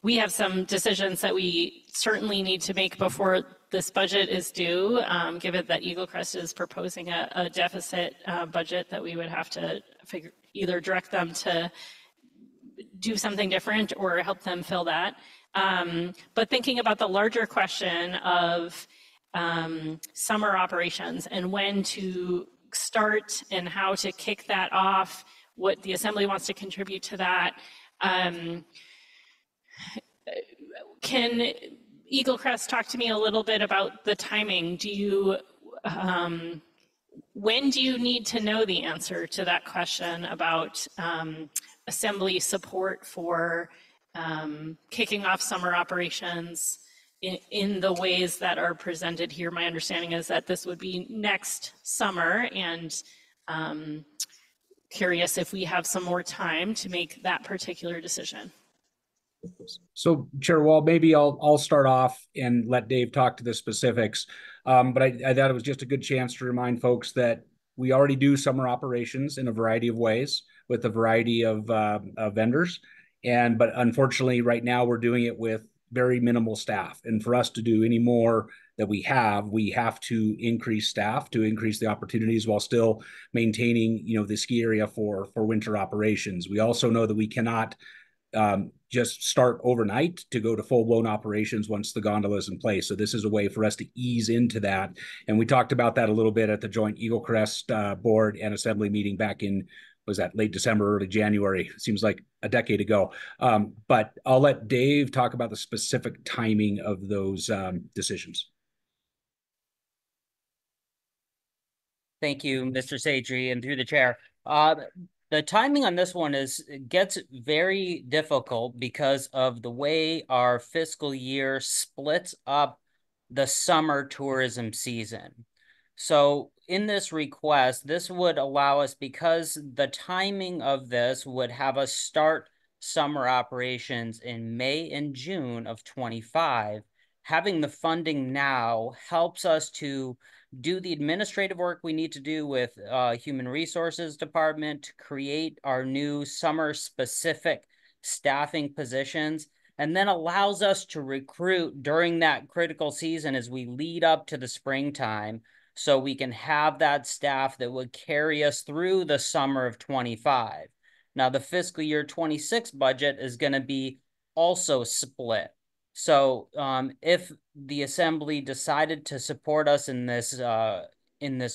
We have some decisions that we certainly need to make before this budget is due, given that Eagle Crest is proposing a deficit budget that we would have to either direct them to do something different or help them fill that. But thinking about the larger question of summer operations and when to start and how to kick that off, what the Assembly wants to contribute to that. Can Eagle Crest talk to me a little bit about the timing? When do you need to know the answer to that question about Assembly support for kicking off summer operations in the ways that are presented here? My understanding is that this would be next summer, and curious if we have some more time to make that particular decision. So Chair Wall, maybe I'll start off and let Dave talk to the specifics. But I thought it was just a good chance to remind folks that we already do summer operations in a variety of ways with a variety of vendors. But unfortunately, right now we're doing it with very minimal staff. And for us to do any more that we have to increase staff to increase the opportunities while still maintaining, the ski area for winter operations. We also know that we cannot just start overnight to go to full-blown operations once the gondola is in place. So this is a way for us to ease into that. And we talked about that a little bit at the joint Eagle Crest board and assembly meeting back in, was that late December, early January? It seems like a decade ago. But I'll let Dave talk about the specific timing of those decisions. Thank you, Mr. Satry, and through the chair. The timing on this one gets very difficult because of the way our fiscal year splits up the summer tourism season. So in this request, this would allow us, because the timing of this would have us start summer operations in May and June of 25. Having the funding now helps us to do the administrative work we need to do with Human Resources Department to create our new summer-specific staffing positions, and then allows us to recruit during that critical season as we lead up to the springtime, so we can have that staff that would carry us through the summer of 25. Now, the fiscal year 26 budget is going to be also split. So if the assembly decided to support us in this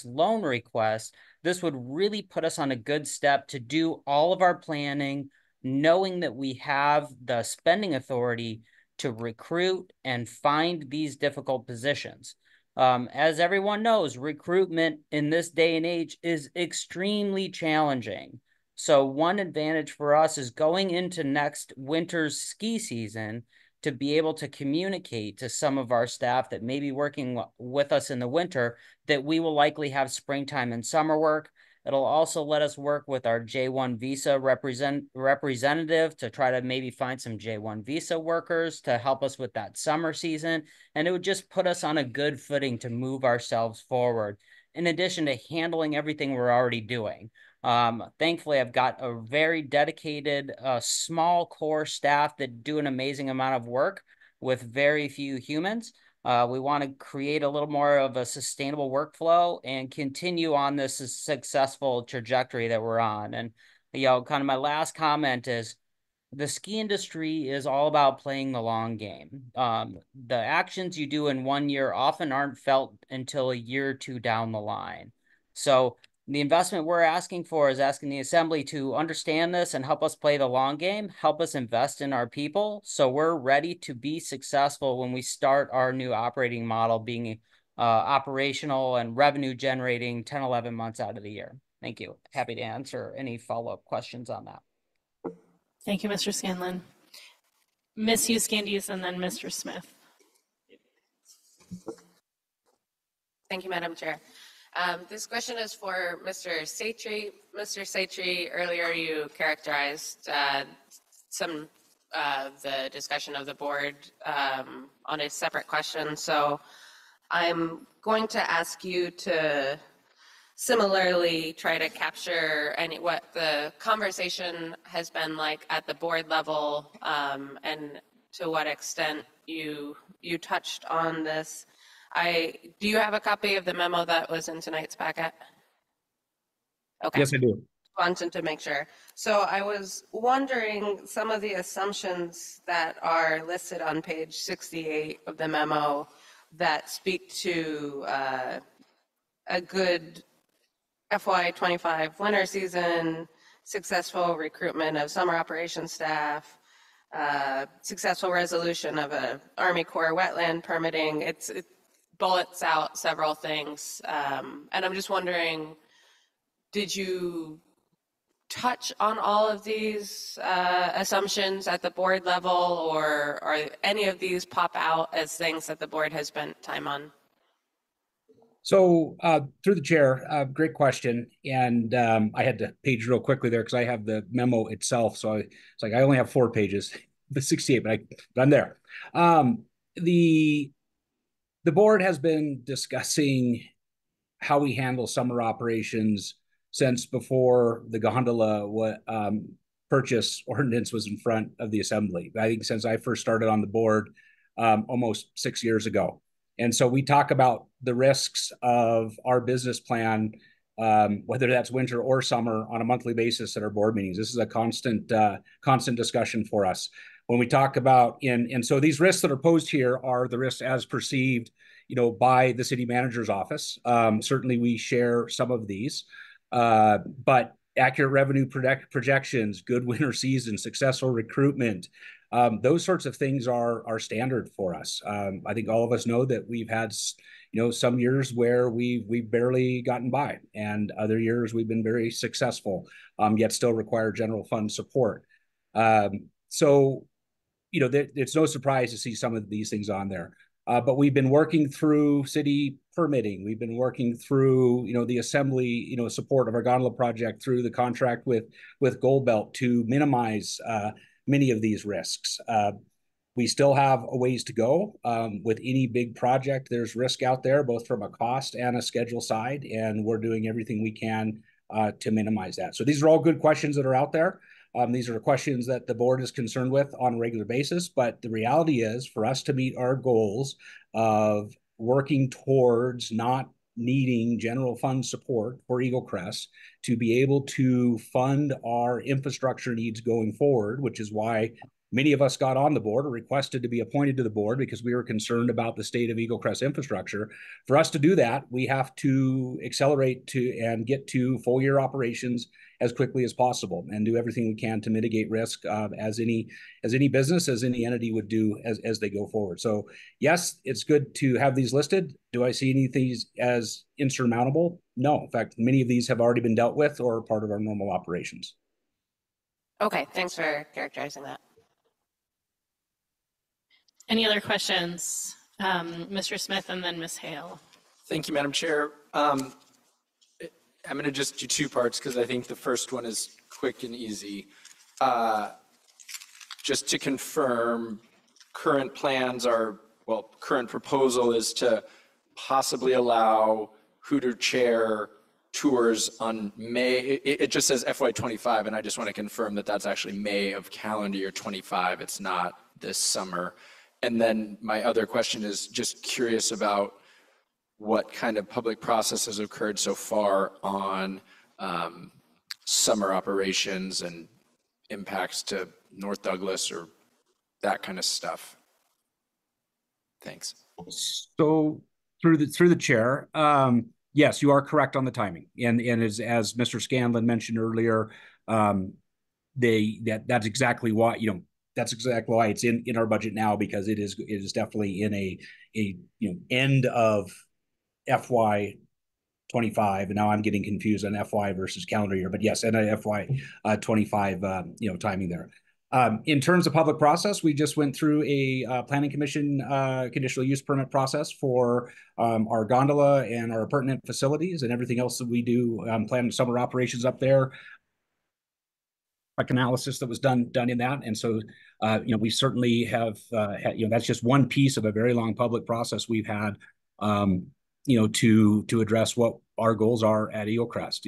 loan request, this would really put us on a good step to do all of our planning, knowing that we have the spending authority to recruit and find these difficult positions. As everyone knows, recruitment in this day and age is extremely challenging. So one advantage for us is going into next winter's ski season to be able to communicate to some of our staff that may be working with us in the winter that we will likely have springtime and summer work. It'll also let us work with our J1 visa representative to try to maybe find some J1 visa workers to help us with that summer season. And it would just put us on a good footing to move ourselves forward, in addition to handling everything we're already doing. Thankfully, I've got a very dedicated, small core staff that do an amazing amount of work with very few humans. We want to create a little more of a sustainable workflow and continue on this successful trajectory that we're on. And, kind of my last comment is the ski industry is all about playing the long game. The actions you do in 1 year often aren't felt until a year or two down the line. So the investment we're asking for is asking the assembly to understand this and help us play the long game, help us invest in our people, so we're ready to be successful when we start our new operating model being operational and revenue generating 10, 11 months out of the year. Thank you. Happy to answer any follow-up questions on that. Thank you, Mr. Scanlon. Ms. Hughes-Candies and then Mr. Smith. Thank you, Madam Chair. This question is for Mr. Satry. Mr. Satry, earlier you characterized some of the discussion of the board on a separate question. So I'm going to ask you to similarly try to capture what the conversation has been like at the board level and to what extent you touched on this. Do you have a copy of the memo that was in tonight's packet? Okay. Yes, I do. Wanted to make sure. So I was wondering some of the assumptions that are listed on page 68 of the memo that speak to a good FY25 winter season, successful recruitment of summer operations staff, successful resolution of a Army Corps wetland permitting. It bullets out several things. And I'm just wondering, did you touch on all of these assumptions at the board level, or are any of these pop out as things that the board has spent time on? So through the chair, great question. And I had to page real quickly there because I have the memo itself. So it's like I only have 4 pages. the 68, but I'm there. The board has been discussing how we handle summer operations since before the gondola purchase ordinance was in front of the assembly. I think since I first started on the board almost 6 years ago. And so we talk about the risks of our business plan, whether that's winter or summer, on a monthly basis at our board meetings. This is a constant discussion for us. When we talk about, and so these risks that are posed here are the risks as perceived, by the city manager's office. Certainly we share some of these, but accurate revenue projections, good winter season, successful recruitment, those sorts of things are standard for us. I think all of us know that we've had, some years where we've barely gotten by, and other years we've been very successful, yet still require general fund support. So, it's no surprise to see some of these things on there. But we've been working through city permitting. We've been working through, the assembly, support of our gondola project through the contract with Gold Belt to minimize many of these risks. We still have a ways to go. With any big project, there's risk out there, both from a cost and a schedule side, and we're doing everything we can to minimize that. So these are all good questions that are out there. These are questions that the board is concerned with on a regular basis, but the reality is, for us to meet our goals of working towards not needing general fund support for Eagle Crest, to be able to fund our infrastructure needs going forward, which is why many of us got on the board or requested to be appointed to the board, because we were concerned about the state of Eagle Crest infrastructure. For us to do that, we have to accelerate to and get to full year operations as quickly as possible, and do everything we can to mitigate risk, as any business, as any entity would do as they go forward. So yes, it's good to have these listed. Do I see any of these as insurmountable? No. In fact, many of these have already been dealt with or are part of our normal operations. Okay, thanks for characterizing that. Any other questions? Mr. Smith and then Ms. Hale. Thank you, Madam Chair. I'm going to just do two parts because I think the first one is quick and easy. Just to confirm, current proposal is to possibly allow Hooter Chair tours on May. It just says FY25, and I just want to confirm that that's actually May of calendar year 25. It's not this summer. And then my other question is just curious about what kind of public process has occurred so far on summer operations and impacts to North Douglas or that kind of stuff. Thanks. So through the chair, yes, you are correct on the timing, and as Mr. Scanlon mentioned earlier, that's exactly why that's exactly why it's in our budget now, because it is definitely in a end of FY 25, and now I'm getting confused on FY versus calendar year, but yes, and FY 25 timing there. In terms of public process, we just went through a planning commission conditional use permit process for our gondola and our pertinent facilities and everything else that we do, planned summer operations up there. Analysis that was done in that, and so we certainly have that's just one piece of a very long public process we've had to address what our goals are at Eagle Crest.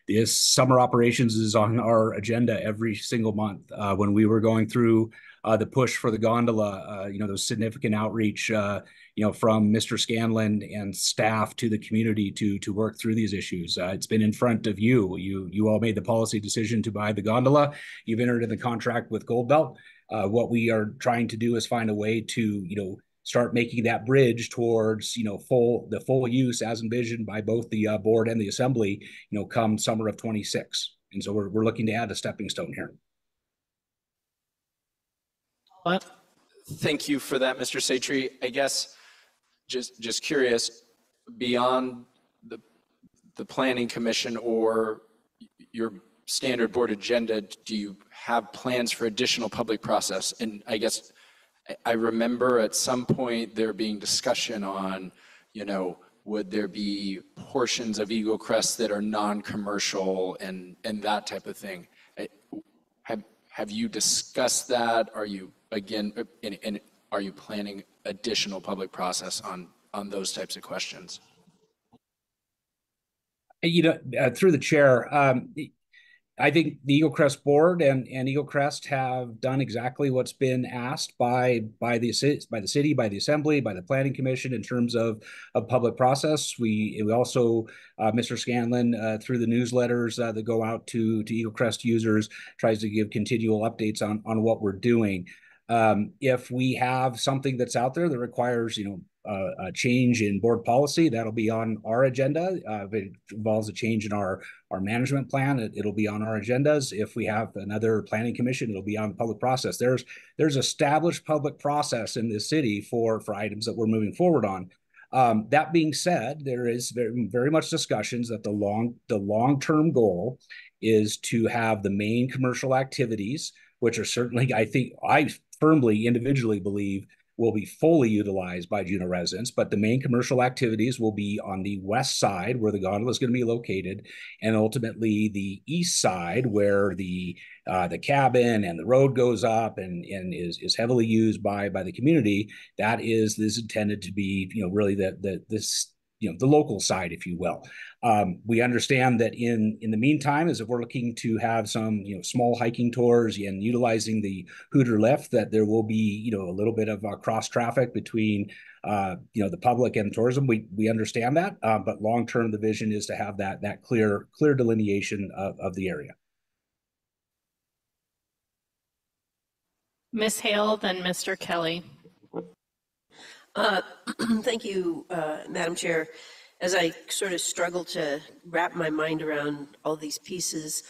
This summer operations is on our agenda every single month. When we were going through the push for the gondola, there was significant outreach from Mr. Scanlon and staff to the community to work through these issues. It's been in front of you. You all made the policy decision to buy the gondola. You've entered in the contract with Gold Belt. What we are trying to do is find a way to start making that bridge towards the full use as envisioned by both the board and the assembly come summer of 26. And so we're looking to add a stepping stone here. Thank you for that, Mr. Satry. I guess just curious, beyond the planning commission or your standard board agenda, do you have plans for additional public process? And I guess I remember at some point there being discussion on, would there be portions of Eagle Crest that are non-commercial and that type of thing? have you discussed that? Are you, again, and are you planning additional public process on those types of questions? Through the chair, I think the Eagle Crest board and Eagle Crest have done exactly what's been asked by the city, by the assembly, by the planning commission in terms of public process. We also, Mr. Scanlon, through the newsletters that go out to Eagle Crest users, tries to give continual updates on what we're doing. If we have something that's out there that requires, a change in board policy, that'll be on our agenda. If it involves a change in our management plan, it'll be on our agendas. If we have another planning commission, it'll be on the public process. There's established public process in this city for items that we're moving forward on. That being said, there is very much discussions that the long-term goal is to have the main commercial activities, which are certainly, I firmly individually believe, will be fully utilized by Juneau residents, but the main commercial activities will be on the west side where the gondola is going to be located, and ultimately the east side where the cabin and the road goes up and is heavily used by the community. That is intended to be, really the local side, if you will. We understand that in the meantime, as if we're looking to have some, small hiking tours and utilizing the Hooter lift, that there will be, a little bit of cross traffic between, the public and tourism. We understand that, but long-term, the vision is to have that clear delineation of the area. Ms. Hale, then Mr. Kelly. Thank you, Madam Chair. As I sort of struggle to wrap my mind around all these pieces,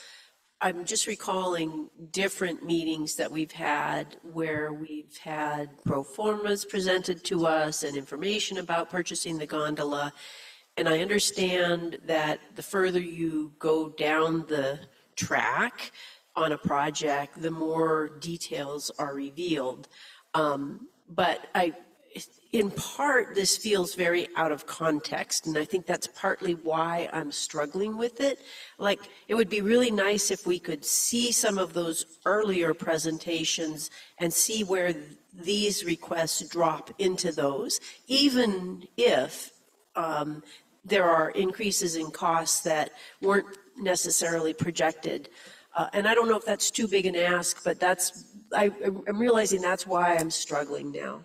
I'm just recalling different meetings that we've had where we've had pro formas presented to us and information about purchasing the gondola. And I understand that the further you go down the track on a project, the more details are revealed. But in part, this feels very out of context, and I think that's partly why I'm struggling with it. Like, it would be really nice if we could see some of those earlier presentations and see where these requests drop into those, even if there are increases in costs that weren't necessarily projected. And I don't know if that's too big an ask, but I'm realizing that's why I'm struggling now.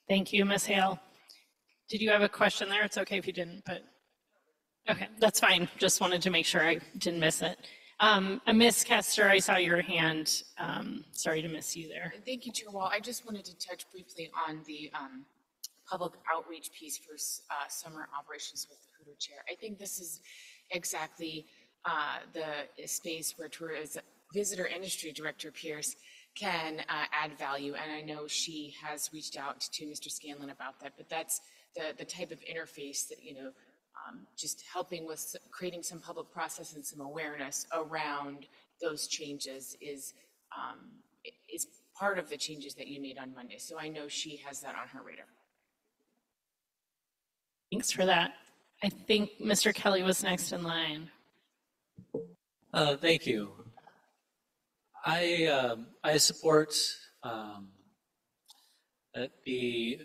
Thank you, Ms. Hale. Did you have a question there? It's okay if you didn't, but okay, that's fine. Just wanted to make sure I didn't miss it. Ms. Kester, I saw your hand. Sorry to miss you there. Thank you, Chair Wall. I just wanted to touch briefly on the public outreach piece for summer operations with the Hooter Chair. I think this is exactly the space where Visitor Industry Director Pierce can add value, and I know she has reached out to Mr. Scanlon about that, but that's the type of interface that, just helping with creating some public process and some awareness around those changes is part of the changes that you made on Monday. So I know she has that on her radar. Thanks for that. I think Mr. Kelly was next in line. Thank you. I support that the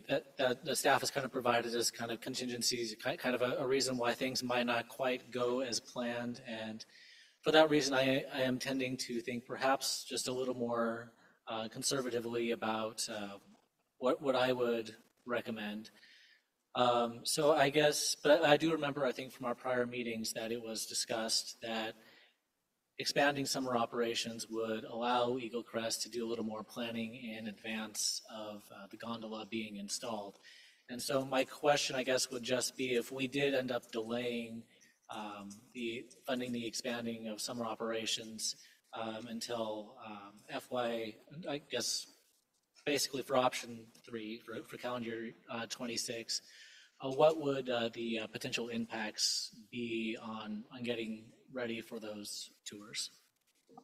staff has kind of provided us kind of contingencies, kind of a reason why things might not quite go as planned, and for that reason, I am tending to think perhaps just a little more conservatively about what I would recommend. So I guess, but I do remember, I think from our prior meetings, that it was discussed that expanding summer operations would allow Eagle Crest to do a little more planning in advance of the gondola being installed. And so my question, I guess, would just be if we did end up delaying funding the expanding of summer operations until FY, I guess, basically for option 3 for calendar year 26, what would the potential impacts be on getting ready for those tours? I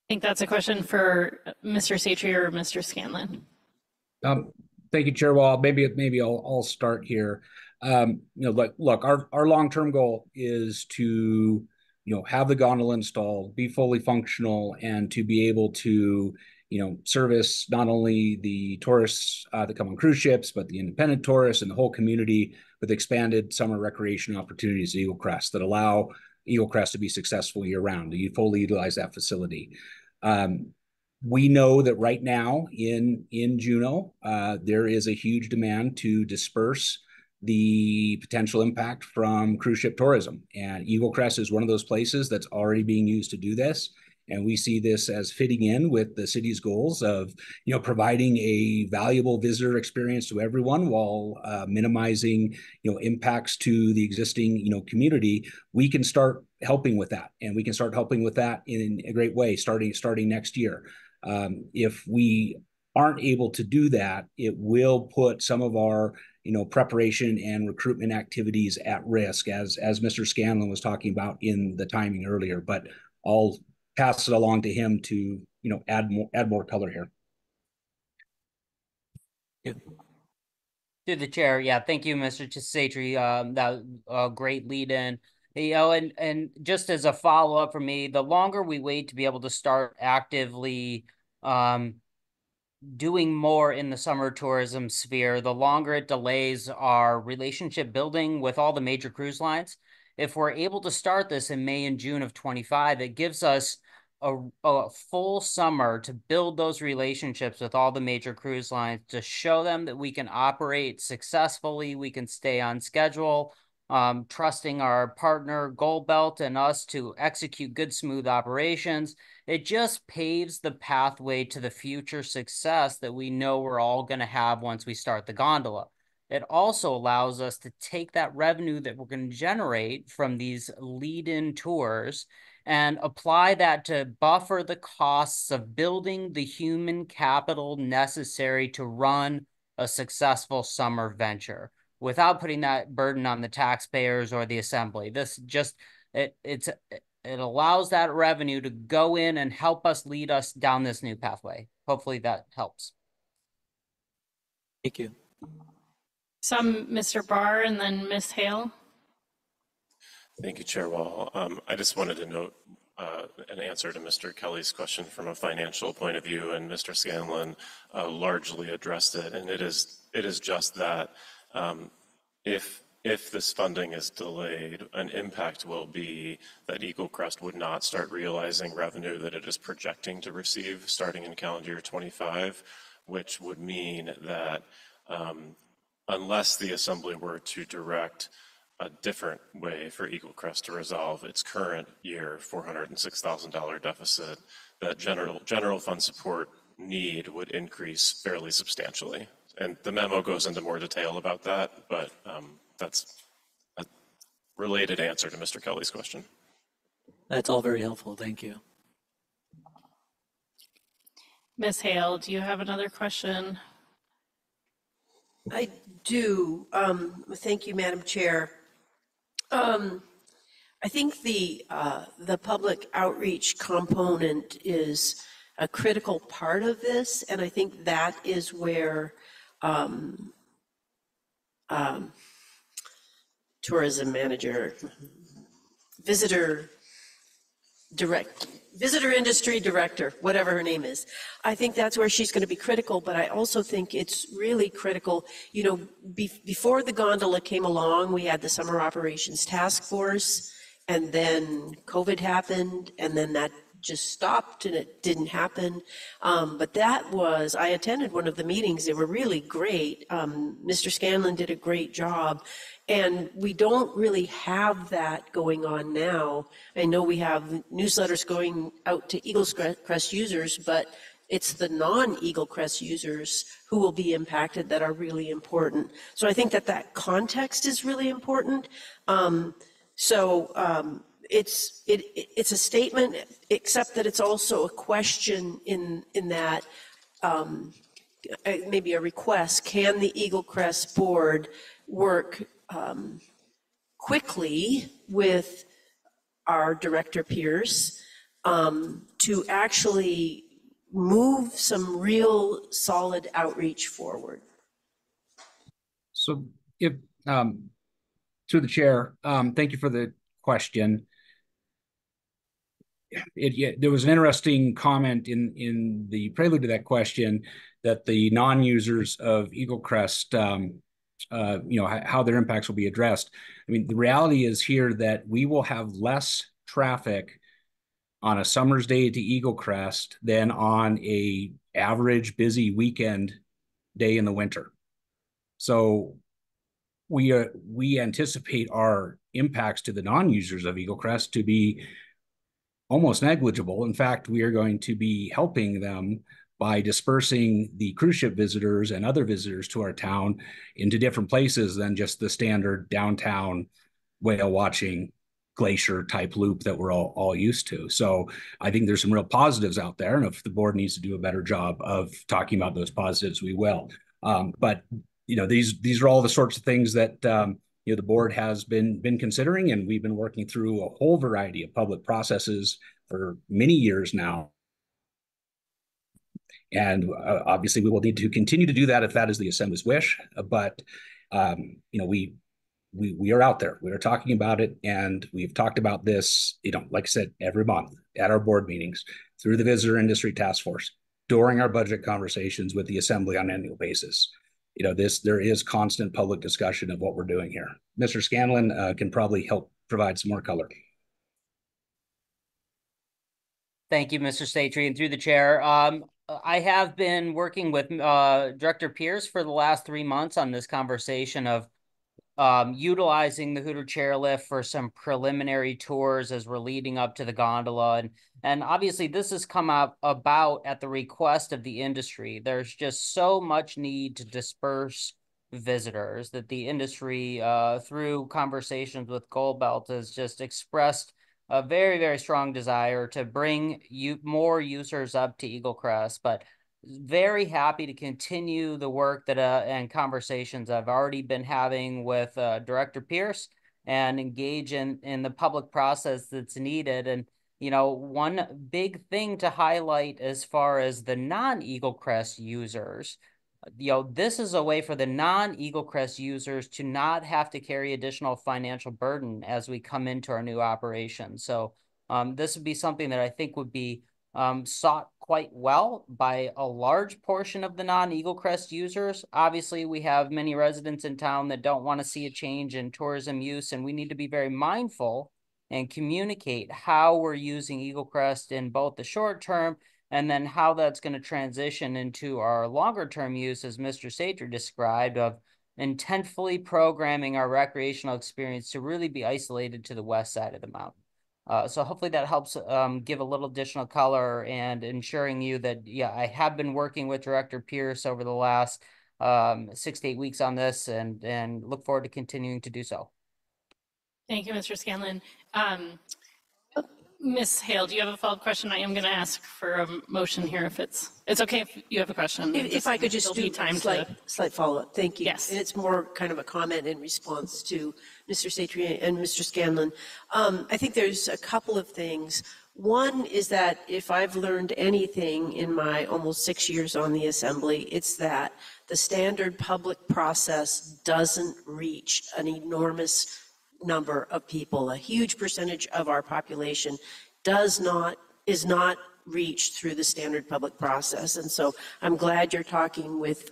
think that's a question for Mr. Satry or Mr. Scanlon. Thank you, Chair Wall. Maybe I'll start here. Look, our long-term goal is to, have the gondola installed, be fully functional, and to be able to, service not only the tourists that come on cruise ships, but the independent tourists and the whole community with expanded summer recreation opportunities at Eagle Crest that allow Eagle Crest to be successful year-round. You fully utilize that facility. We know that right now in Juneau, there is a huge demand to disperse the potential impact from cruise ship tourism. And Eagle Crest is one of those places that's already being used to do this. And we see this as fitting in with the city's goals of, providing a valuable visitor experience to everyone while minimizing, impacts to the existing, community. We can start helping with that, and we can start helping with that in a great way starting next year. If we aren't able to do that, it will put some of our preparation and recruitment activities at risk, as Mr. Scanlon was talking about in the timing earlier. But I'll pass it along to him to add more color here. To the chair, yeah, thank you, Mr. Chisatri. That was a great lead in. And just as a follow up for me, the longer we wait to be able to start actively doing more in the summer tourism sphere, the longer it delays our relationship building with all the major cruise lines. If we're able to start this in May and June of 25, it gives us a full summer to build those relationships with all the major cruise lines, to show them that we can operate successfully, we can stay on schedule, trusting our partner Gold Belt and us to execute good, smooth operations. It just paves the pathway to the future success that we know we're all going to have once we start the gondola. It also allows us to take that revenue that we're going to generate from these lead-in tours and apply that to buffer the costs of building the human capital necessary to run a successful summer venture without putting that burden on the taxpayers or the assembly. This just, it allows that revenue to go in and help us lead us down this new pathway. Hopefully that helps. Thank you. Mr. Barr and then Ms. Hale. Thank you, Chair Wall. I just wanted to note an answer to Mr. Kelly's question from a financial point of view, and Mr. Scanlon largely addressed it, and it is just that. If this funding is delayed, an impact will be that Eagle Crest would not start realizing revenue that it is projecting to receive starting in calendar year 25, which would mean that unless the Assembly were to direct a different way for Eagle Crest to resolve its current year $406,000 deficit, that general fund support need would increase fairly substantially. And the memo goes into more detail about that, but that's a related answer to Mr. Kelly's question. That's all very helpful. Thank you. Ms. Hale, do you have another question? I do. Thank you, Madam Chair. I think the public outreach component is a critical part of this, and I think that is where tourism manager, visitor industry director, whatever her name is. I think that's where she's going to be critical, but I also think it's really critical, before the gondola came along, we had the Summer Operations Task Force, and then COVID happened, and then that just stopped and it didn't happen. But I attended one of the meetings. They were really great. Mr. Scanlon did a great job. And we don't really have that going on now. I know we have newsletters going out to Eagle Crest users, but it's the non-Eagle Crest users who will be impacted that are really important. So I think that context is really important. It's a statement, except that it's also a question in that, maybe a request. Can the Eagle Crest board work quickly with our director peers to actually move some real solid outreach forward? So if Through the chair, thank you for the question. There was an interesting comment in the prelude to that question that the non-users of Eagle Crest, how their impacts will be addressed. I mean, the reality is here that we will have less traffic on a summer's day to Eagle Crest than on a average busy weekend day in the winter. So we anticipate our impacts to the non-users of Eagle Crest to be almost negligible. In fact, we are going to be helping them by dispersing the cruise ship visitors and other visitors to our town into different places than just the standard downtown whale watching glacier type loop that we're all used to. So I think there's some real positives out there. And if the board needs to do a better job of talking about those positives, we will. But these are all the sorts of things that the board has been considering, and we've been working through a whole variety of public processes for many years now. And obviously, we will need to continue to do that if that is the Assembly's wish. But we are out there. We are talking about it, and we've talked about this, like I said, every month at our board meetings, through the Visitor Industry Task Force, during our budget conversations with the Assembly on an annual basis. There is constant public discussion of what we're doing here. Mr. Scanlon can probably help provide some more color. Thank you, Mr. Satry, and through the chair. I have been working with Director Pierce for the last 3 months on this conversation of utilizing the Hooter chairlift for some preliminary tours as we're leading up to the gondola. And obviously this has come up about at the request of the industry. There's just so much need to disperse visitors that the industry, through conversations with Goldbelt, has just expressed a very, very strong desire to bring more users up to Eagle Crest, but very happy to continue the work that and conversations I've already been having with Director Pierce and engage in the public process that's needed. And, one big thing to highlight as far as the non-Eagle Crest users, this is a way for the non-Eagle Crest users to not have to carry additional financial burden as we come into our new operation. So this would be something that I think would be sought quite well by a large portion of the non-Eagle Crest users. Obviously, we have many residents in town that don't want to see a change in tourism use, and we need to be very mindful and communicate how we're using Eagle Crest in both the short term and then how that's going to transition into our longer term use, as Mr. Satry described, of intentfully programming our recreational experience to really be isolated to the west side of the mountain. So hopefully that helps give a little additional color and ensuring you that, I have been working with Director Pierce over the last 6 to 8 weeks on this and look forward to continuing to do so. Thank you, Mr. Scanlon. Ms. Hale, do you have a follow-up question? I am going to ask for a motion here if it's okay if you have a question. If I could just do time a slight follow-up. Thank you. Yes. And it's more kind of a comment in response to Mr. Satry and Mr. Scanlon. I think there's a couple of things. One is that if I've learned anything in my almost 6 years on the Assembly, it's that the standard public process doesn't reach an enormous number of people. A huge percentage of our population is not reached through the standard public process. And so I'm glad you're talking with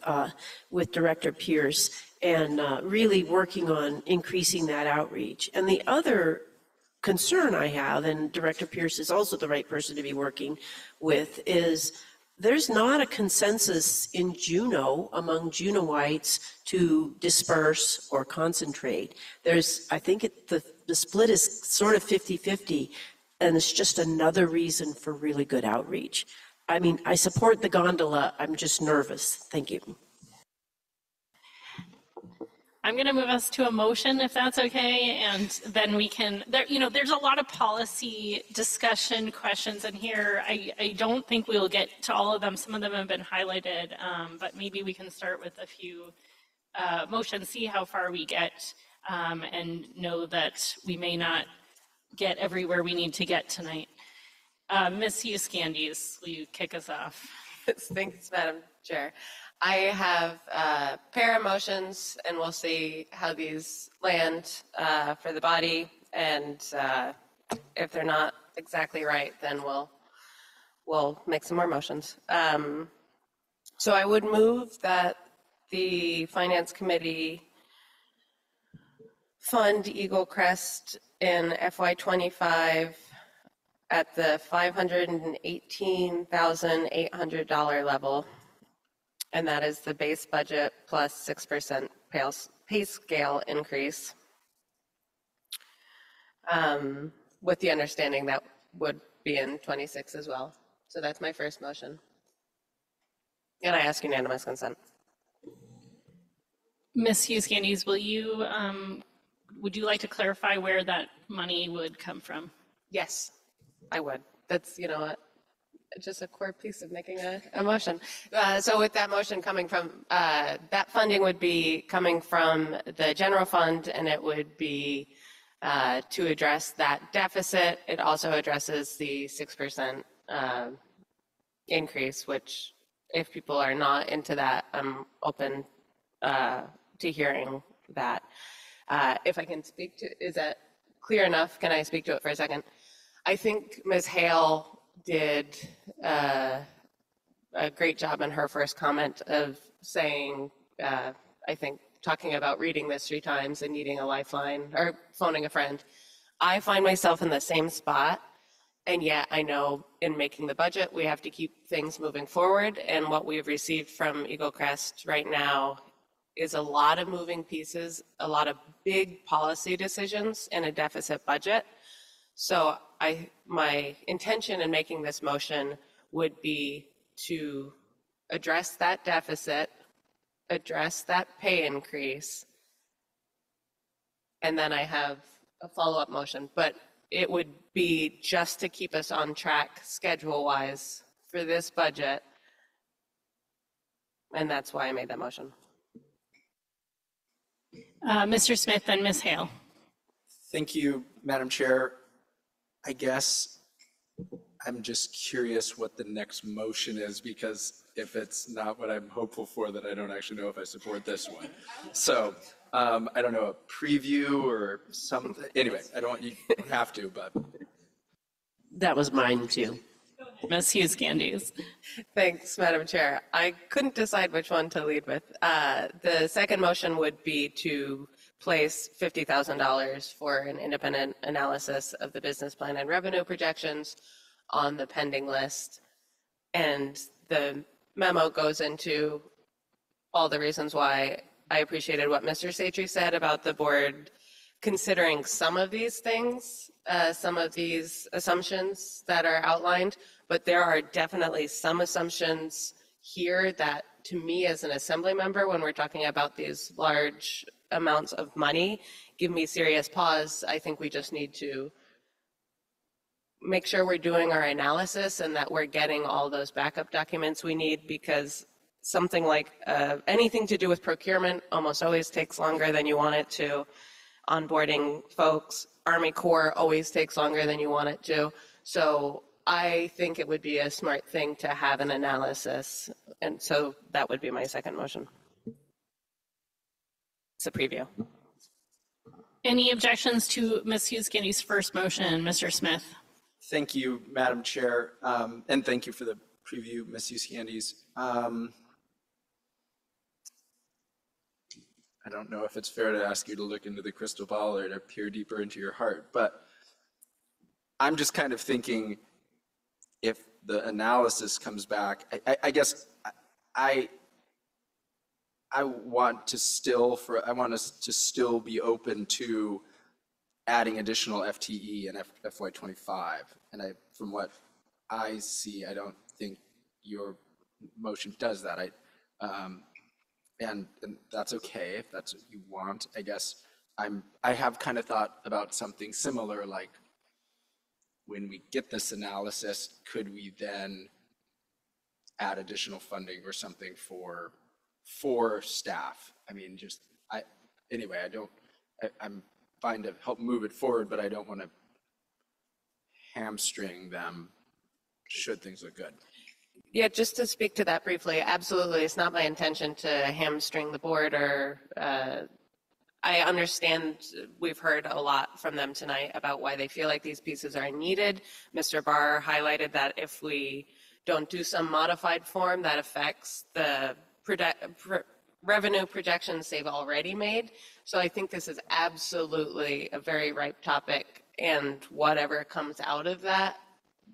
Director Pierce and really working on increasing that outreach. And the other concern I have, and Director Pierce is also the right person to be working with, is there's not a consensus in Juneau among Juneauites to disperse or concentrate. I think the split is sort of 50-50, and it's just another reason for really good outreach. I mean, I support the gondola. I'm just nervous. Thank you. I'm going to move us to a motion if that's okay, and then we can, there's a lot of policy discussion questions in here. I don't think we'll get to all of them. Some of them have been highlighted, but maybe we can start with a few motions, see how far we get, and know that we may not get everywhere we need to get tonight. Ms. Hughes-Candies, will you kick us off? Thanks, Madam Chair. I have a pair of motions, and we'll see how these land for the body. And if they're not exactly right, then we'll make some more motions. So I would move that the Finance Committee fund Eagle Crest in FY25 at the $518,800 level. And that is the base budget plus 6% pay scale increase. With the understanding that would be in 26 as well. So that's my first motion. And I ask unanimous consent. Ms. Hughes-Gandes, would you like to clarify where that money would come from? Yes, I would. That's, you know what, just a core piece of making a motion. So with that motion coming from, that funding would be coming from the general fund, and it would be to address that deficit. It also addresses the 6% increase, which if people are not into that, I'm open to hearing that. If I can speak to, is that clear enough? Can I speak to it for a second? I think Ms. Hale did a great job in her first comment of saying, I think, talking about reading this 3 times and needing a lifeline or phoning a friend. I find myself in the same spot. And yet I know in making the budget, we have to keep things moving forward. And what we've received from Eagle Crest right now is a lot of moving pieces, a lot of big policy decisions in a deficit budget. So my intention in making this motion would be to address that deficit, address that pay increase, and then I have a follow-up motion. But it would be just to keep us on track schedule-wise for this budget. And that's why I made that motion. Mr. Smith and Ms. Hale. Thank you, Madam Chair. I guess I'm just curious what the next motion is, because if it's not what I'm hopeful for, then I don't actually know if I support this one. So I don't know, a preview or something. Anyway, you don't have to, but. That was mine too. Ms. Hughes-Gandes. Thanks, Madam Chair. I couldn't decide which one to lead with. The second motion would be to place $50,000 for an independent analysis of the business plan and revenue projections on the pending list. And the memo goes into all the reasons why I appreciated what Mr. Satry said about the board considering some of these things, some of these assumptions that are outlined, but there are definitely some assumptions here that, to me as an assembly member, when we're talking about these large amounts of money, give me serious pause. I think we just need to make sure we're doing our analysis and that we're getting all those backup documents we need, because something like anything to do with procurement almost always takes longer than you want it to. Onboarding folks, Army Corps always takes longer than you want it to. So I think it would be a smart thing to have an analysis. And so that would be my second motion. It's a preview. Any objections to Ms. Hughes-Gandes' first motion, Mr. Smith? Thank you, Madam Chair, and thank you for the preview, Ms. Hughes-Gandes. I don't know if it's fair to ask you to look into the crystal ball or to peer deeper into your heart, but I'm just kind of thinking, if the analysis comes back, I guess I want us to still be open to adding additional FTE in FY25. And from what I see, I don't think your motion does that. And that's okay if that's what you want. I guess I have kind of thought about something similar, like when we get this analysis, could we then add additional funding or something for staff? I mean, I'm fine to help move it forward, but I don't want to hamstring them should things look good. Yeah, just to speak to that briefly, absolutely. It's not my intention to hamstring the board or I understand we've heard a lot from them tonight about why they feel like these pieces are needed. Mr. Barr highlighted that if we don't do some modified form, that affects the revenue projections they've already made. So I think this is absolutely a very ripe topic, and whatever comes out of that,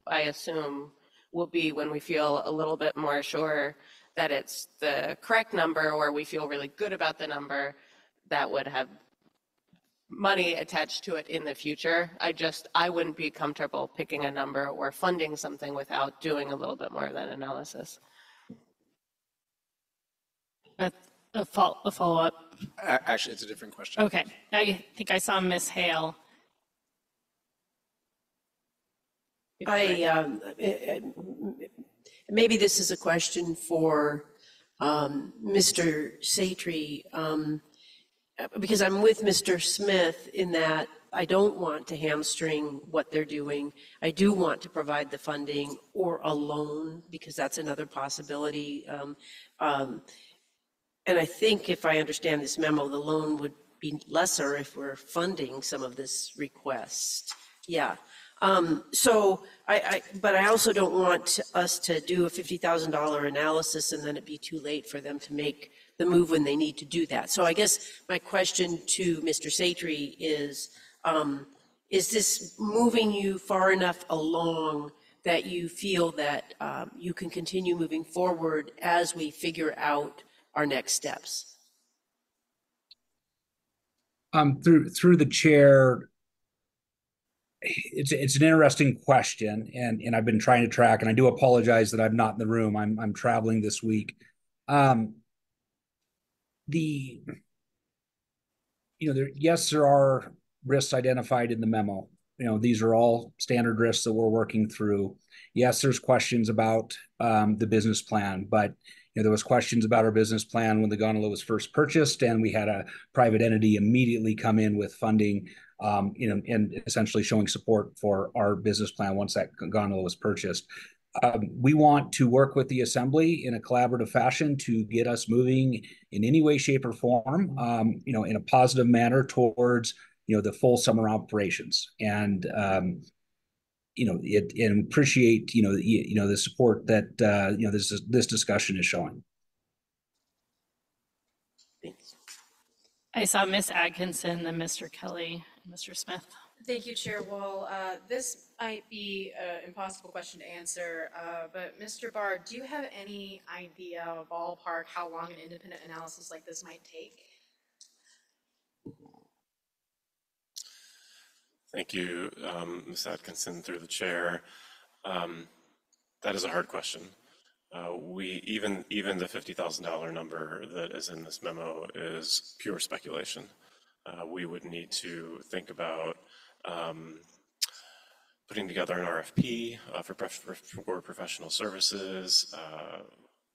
I assume, will be when we feel a little bit more sure that it's the correct number, or we feel really good about the number that would have money attached to it in the future. I wouldn't be comfortable picking a number or funding something without doing a little bit more of that analysis. A follow-up. Actually, it's a different question. Okay, I think I saw Miss Hale. Maybe this is a question for Mr. Satry, because I'm with Mr. Smith in that I don't want to hamstring what they're doing. I do want to provide the funding or a loan, because that's another possibility. And I think if I understand this memo, the loan would be lesser if we're funding some of this request. Yeah. But I also don't want us to do a $50,000 analysis and then it be too late for them to make the move when they need to do that. So I guess my question to Mr. Satry is this moving you far enough along that you feel that you can continue moving forward as we figure out our next steps? Through the chair, it's an interesting question, and I've been trying to track, and I do apologize that I'm not in the room. I'm traveling this week. Yes, there are risks identified in the memo. These are all standard risks that we're working through. Yes, there's questions about the business plan, but there was questions about our business plan when the gondola was first purchased, and we had a private entity immediately come in with funding, and essentially showing support for our business plan once that gondola was purchased. We want to work with the Assembly in a collaborative fashion to get us moving in any way, shape, or form, in a positive manner towards, the full summer operations. And and appreciate the support that this discussion is showing. Thanks. I saw Miss Atkinson, then Mr. Kelly, and Mr. Smith. Thank you, Chair. Well, this might be an impossible question to answer, but Mr. Barr, do you have any idea, ballpark, how long an independent analysis like this might take? Thank you, Ms. Atkinson, through the chair. That is a hard question. Even the $50,000 number that is in this memo is pure speculation. We would need to think about putting together an RFP for professional services.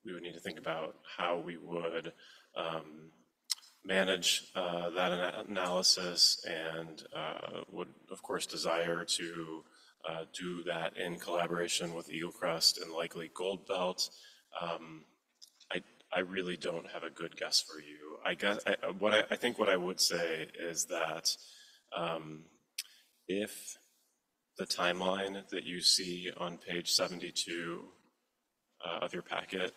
We would need to think about how we would manage that analysis, and would of course desire to do that in collaboration with Eagle Crest and likely Gold Belt. I really don't have a good guess for you. I think what I would say is that if the timeline that you see on page 72 of your packet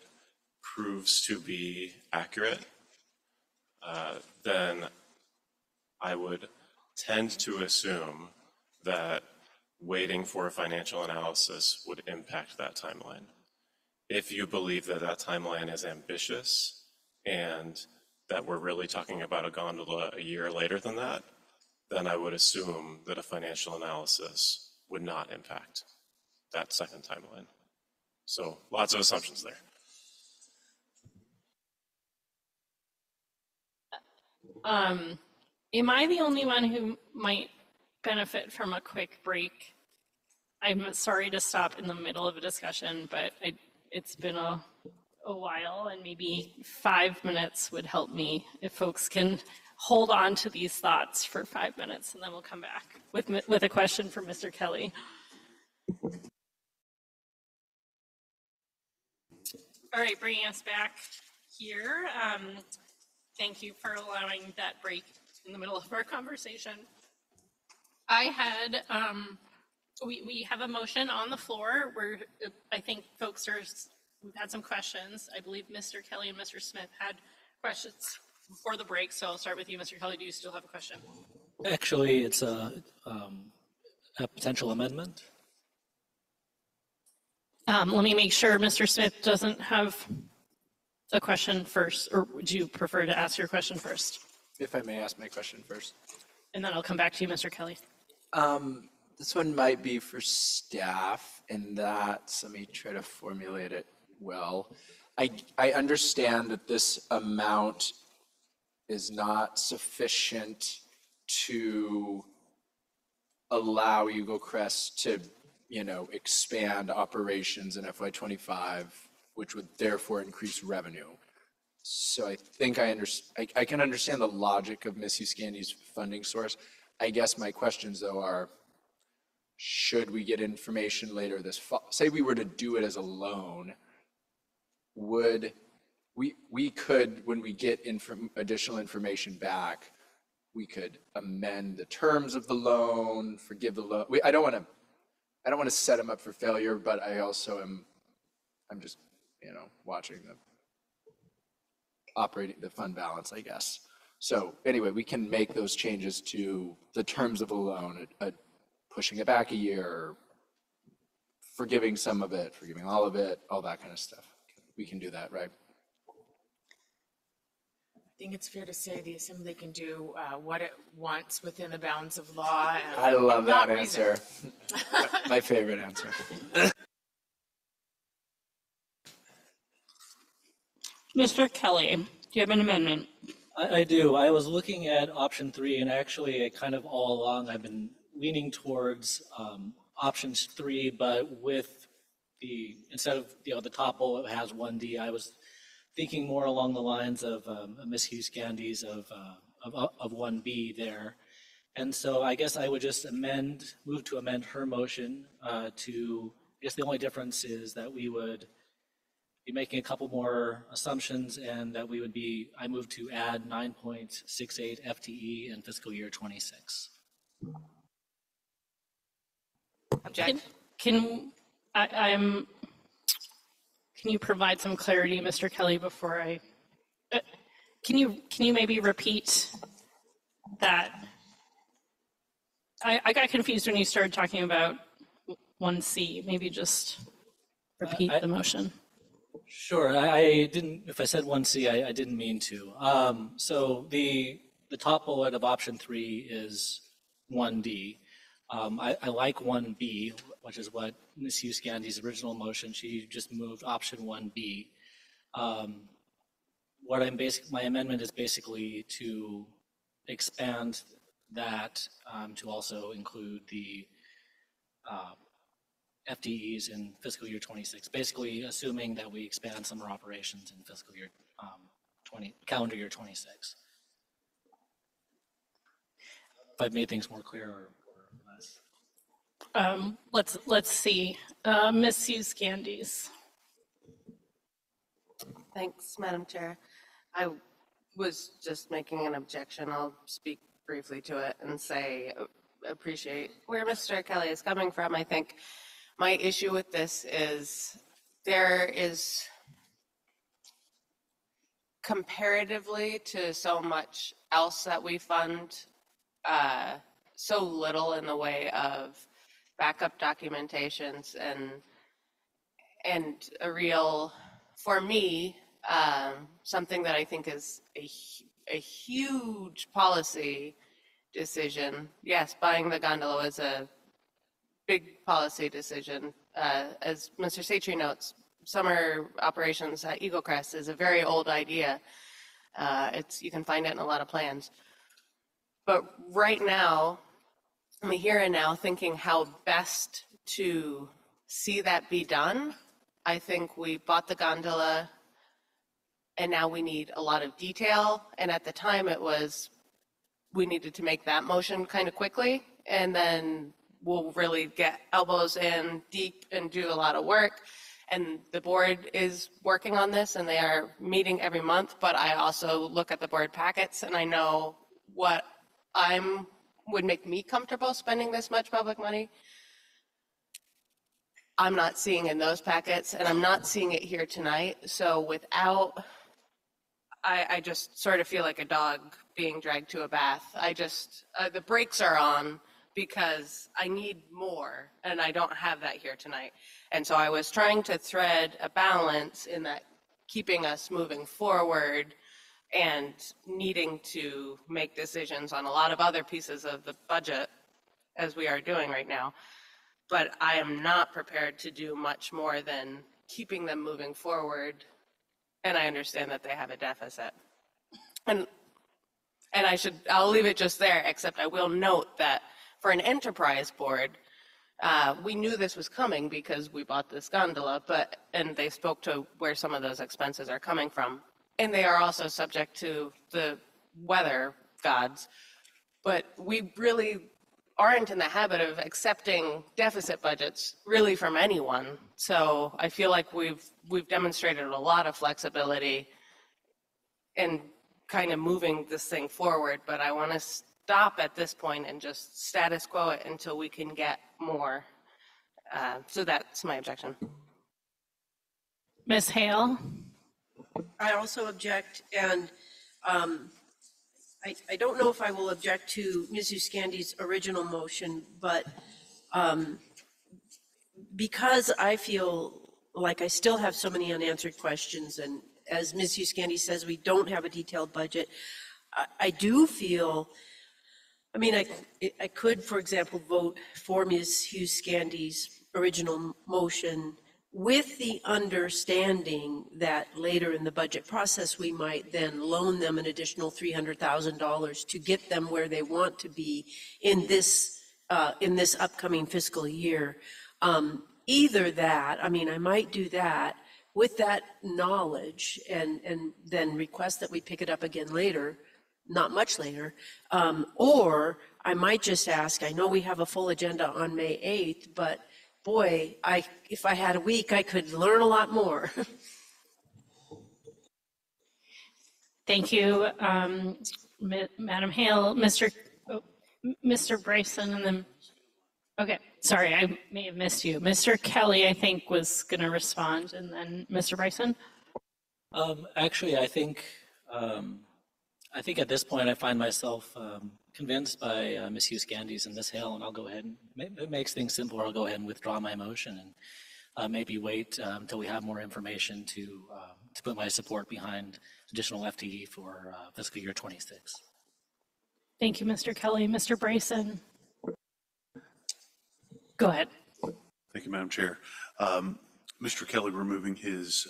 proves to be accurate, then I would tend to assume that waiting for a financial analysis would impact that timeline. If you believe that that timeline is ambitious and that we're really talking about a gondola a year later than that, then I would assume that a financial analysis would not impact that second timeline. So lots of assumptions there. Am I the only one who might benefit from a quick break? I'm sorry to stop in the middle of a discussion, but it's been a while, and maybe 5 minutes would help me if folks can hold on to these thoughts for 5 minutes, and then we'll come back with a question for Mr. Kelly. All right, bringing us back here. Thank you for allowing that break in the middle of our conversation. I had, we have a motion on the floor where I think folks we've had some questions. I believe Mr. Kelly and Mr. Smith had questions before the break, so I'll start with you, Mr. Kelly. Do you still have a question? Actually, it's a potential amendment. Let me make sure Mr. Smith doesn't have a question first, or would you prefer to ask your question first? If I may ask my question first. And then I'll come back to you, Mr. Kelly. This one might be for staff, and that's, let me try to formulate it well. I understand that this amount is not sufficient to allow Eagle Crest to, expand operations in FY25, which would therefore increase revenue. So I think I can understand the logic of Miss Uscandi's funding source. I guess my questions though are, should we get information later this fall? Say we were to do it as a loan, would we could, when we get additional information back, we could amend the terms of the loan, forgive the loan. I don't want to set them up for failure, but I also I'm just, watching the fund balance, I guess. So anyway, we can make those changes to the terms of the loan, pushing it back a year, forgiving some of it, forgiving all of it, all that kind of stuff. We can do that, right? I think it's fair to say the Assembly can do what it wants within the bounds of law. And I love that not answer. My favorite answer. Mr. Kelly, do you have an amendment? I do. I was looking at option 3, and actually, kind of all along, I've been leaning towards options 3, but with instead of the top bullet has 1D, I was thinking more along the lines of Ms. Hughes-Gandy's of 1B there. And so I guess I would just move to amend her motion to, I guess the only difference is that we would be making a couple more assumptions, and that I move to add 9.68 FTE in fiscal year 26. Object. Can you provide some clarity, Mr. Kelly, before can you maybe repeat that? I got confused when you started talking about 1C. Maybe just repeat the motion. Sure, I didn't, if I said 1C, I didn't mean to. So the top bullet of option 3 is 1D. I like 1B, which is what Ms. Hughes-Gandy's original motion, she just moved option 1B. My amendment is basically to expand that to also include the FTEs in fiscal year 26, basically assuming that we expand summer operations in fiscal year calendar year 26. If I've made things more clear or less. Let's see. Ms. Hughes-Gandy's. Thanks, Madam Chair. I was just making an objection. I'll speak briefly to it and say, appreciate where Mr. Kelly is coming from. I think my issue with this is there is, comparatively to so much else that we fund, so little in the way of backup documentations and a real, for me, something that I think is a huge policy decision. Yes, buying the gondola was a big policy decision. As Mr. Satry notes, summer operations at Eagle Crest is a very old idea. You can find it in a lot of plans. But right now, I'm here and now thinking how best to see that be done. I think we bought the gondola and now we need a lot of detail. And at the time we needed to make that motion kind of quickly, and then we'll really get elbows in deep and do a lot of work. And the board is working on this and they are meeting every month, but I also look at the board packets and I know what would make me comfortable spending this much public money. I'm not seeing in those packets and I'm not seeing it here tonight. So I just sort of feel like a dog being dragged to a bath. The brakes are on because I need more and I don't have that here tonight. And so I was trying to thread a balance in that keeping us moving forward and needing to make decisions on a lot of other pieces of the budget as we are doing right now. But I am not prepared to do much more than keeping them moving forward. And I understand that they have a deficit. And I'll leave it just there, except I will note that for an enterprise board, we knew this was coming because we bought this gondola, and they spoke to where some of those expenses are coming from. And they are also subject to the weather gods. But we really aren't in the habit of accepting deficit budgets really from anyone. So I feel like we've demonstrated a lot of flexibility in kind of moving this thing forward, but I want to stop at this point and just status quo it until we can get more. So that's my objection. Ms. Hale? I also object, and I don't know if I will object to Ms. Uscandi's original motion, but because I feel like I still have so many unanswered questions, and as Ms. Uscandi says, we don't have a detailed budget, I do feel, I mean, I could, for example, vote for Ms. Uscandi's original motion with the understanding that later in the budget process, we might then loan them an additional $300,000 to get them where they want to be in this upcoming fiscal year. Either that, I mean, I might do that with that knowledge and then request that we pick it up again later, not much later, or I might just ask, I know we have a full agenda on May 8th, but boy, if I had a week, I could learn a lot more. Thank you, Madam Hale. Mr. Bryson, and then, okay, sorry, I may have missed you. Mr. Kelly, I think, was going to respond, and then Mr. Bryson. Actually, I think at this point I find myself convinced by Ms. Uscandi's and Ms. Hale, and I'll go ahead and it makes things simpler. I'll go ahead and withdraw my motion and maybe wait until we have more information to put my support behind additional FTE for fiscal year 26. Thank you, Mr. Kelly. Mr. Bryson. Go ahead. Thank you, Madam Chair. Mr. Kelly removing his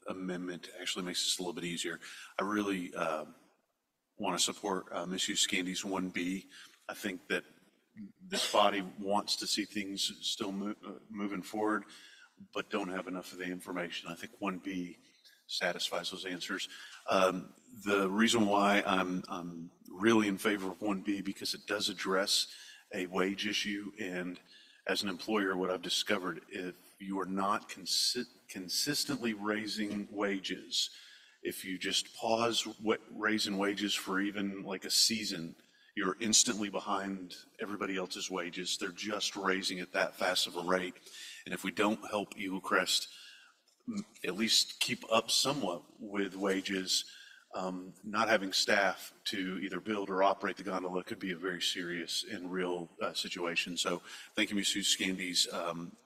amendment actually makes this a little bit easier. I really want to support Ms. Uscandi's 1B. I think that this body wants to see things still moving forward, but don't have enough of the information. I think 1B satisfies those answers. The reason why I'm really in favor of 1B because it does address a wage issue, and as an employer, what I've discovered, if you are not consistently raising wages, if you just pause raising wages for even like a season, you're instantly behind everybody else's wages. They're just raising at that fast of a rate. And if we don't help Eagle Crest at least keep up somewhat with wages, not having staff to either build or operate the gondola could be a very serious and real situation. So thank you, Ms. Uscandi's.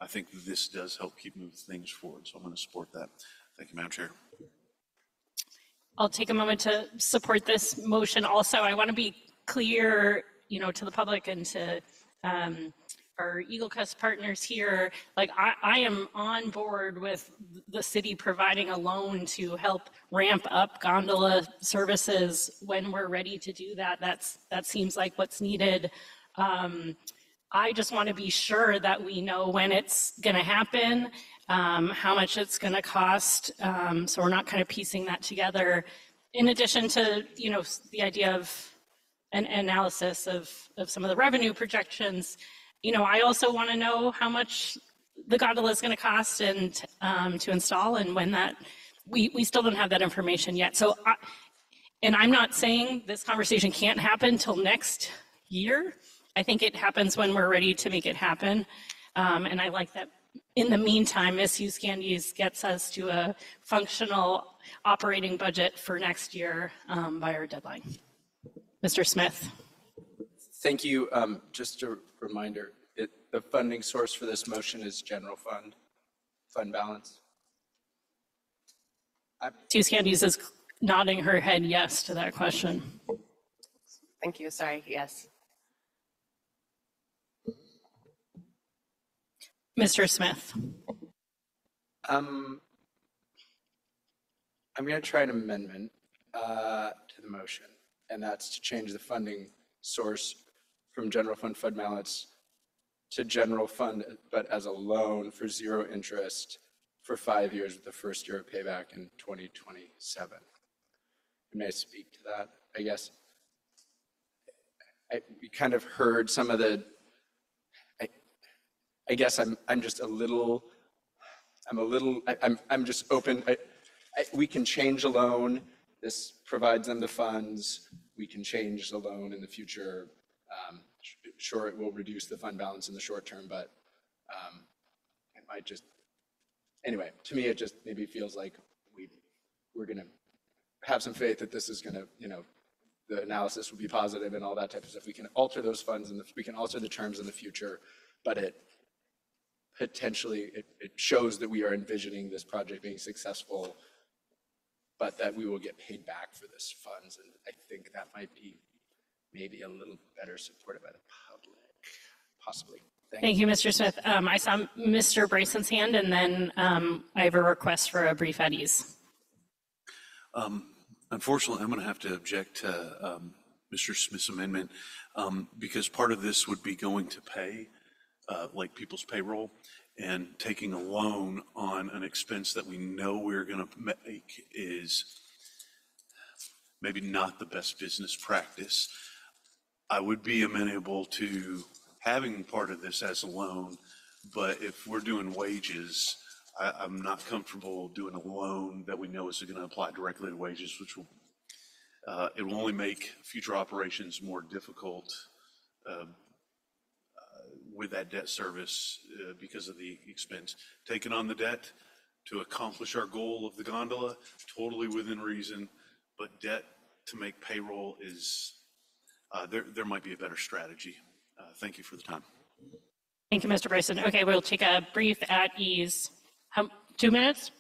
I think this does help keep moving things forward. So I'm going to support that. Thank you, Madam Chair. I'll take a moment to support this motion. Also, I want to be clear, to the public and to our Eagle Crest partners here. Like, I am on board with the city providing a loan to help ramp up gondola services when we're ready to do that. That seems like what's needed. I just want to be sure that we know when it's going to happen, how much it's going to cost, so we're not kind of piecing that together. In addition to, the idea of an analysis of some of the revenue projections, I also want to know how much the gondola is going to cost and to install, and when that, we still don't have that information yet. So, and I'm not saying this conversation can't happen till next year. I think it happens when we're ready to make it happen. And I like that in the meantime, Misuse Candies gets us to a functional operating budget for next year by our deadline. Mr. Smith. Thank you. Just a reminder, the funding source for this motion is general fund balance. Misuse Candies is nodding her head yes to that question. Thank you. Sorry. Yes. Mr. Smith. I'm going to try an amendment to the motion, and that's to change the funding source from general fund balance to general fund, but as a loan for 0 interest for 5 years with the first year of payback in 2027. May I speak to that? I guess we kind of heard some of the, I guess I'm just a little, I'm just open. We can change a loan. This provides them the funds. We can change the loan in the future. Sure, it will reduce the fund balance in the short term, but it might just, anyway, to me, it just maybe feels like we're going to have some faith that this is going to, the analysis will be positive and all that type of stuff. We can alter those funds and we can alter the terms in the future, but it potentially, it shows that we are envisioning this project being successful, but that we will get paid back for this funds. And I think that might be maybe a little better supported by the public, possibly. Thank you, Mr. Smith. I saw Mr. Bryson's hand, and then I have a request for a brief at ease. Unfortunately, I'm going to have to object to Mr. Smith's amendment because part of this would be going to pay, like people's payroll, and taking a loan on an expense that we know we're going to make is maybe not the best business practice. I would be amenable to having part of this as a loan, but if we're doing wages, I'm not comfortable doing a loan that we know is going to apply directly to wages, which will, it will only make future operations more difficult with that debt service because of the expense. Taking on the debt to accomplish our goal of the gondola, totally within reason, but debt to make payroll is, there might be a better strategy. Thank you for the time. Thank you, Mr. Bryson. Okay, we'll take a brief at ease. 2 minutes?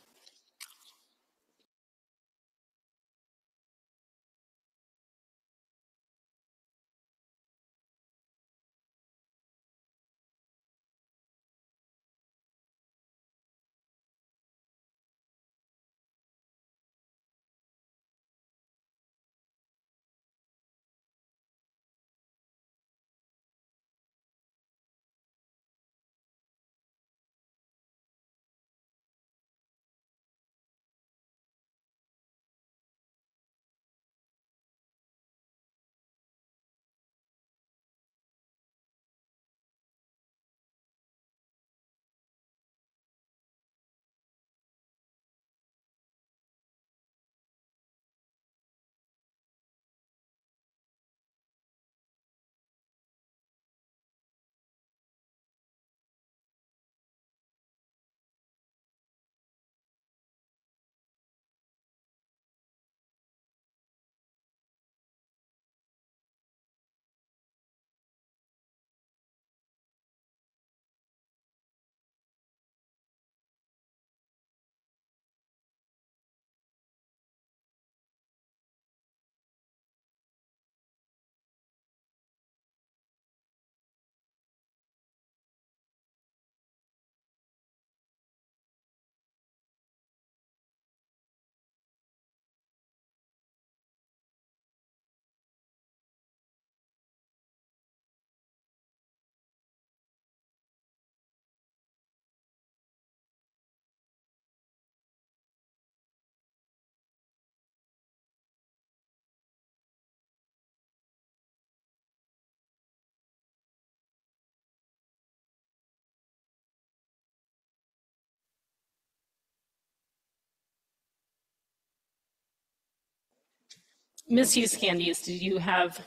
Ms. Hughes Candies, did you have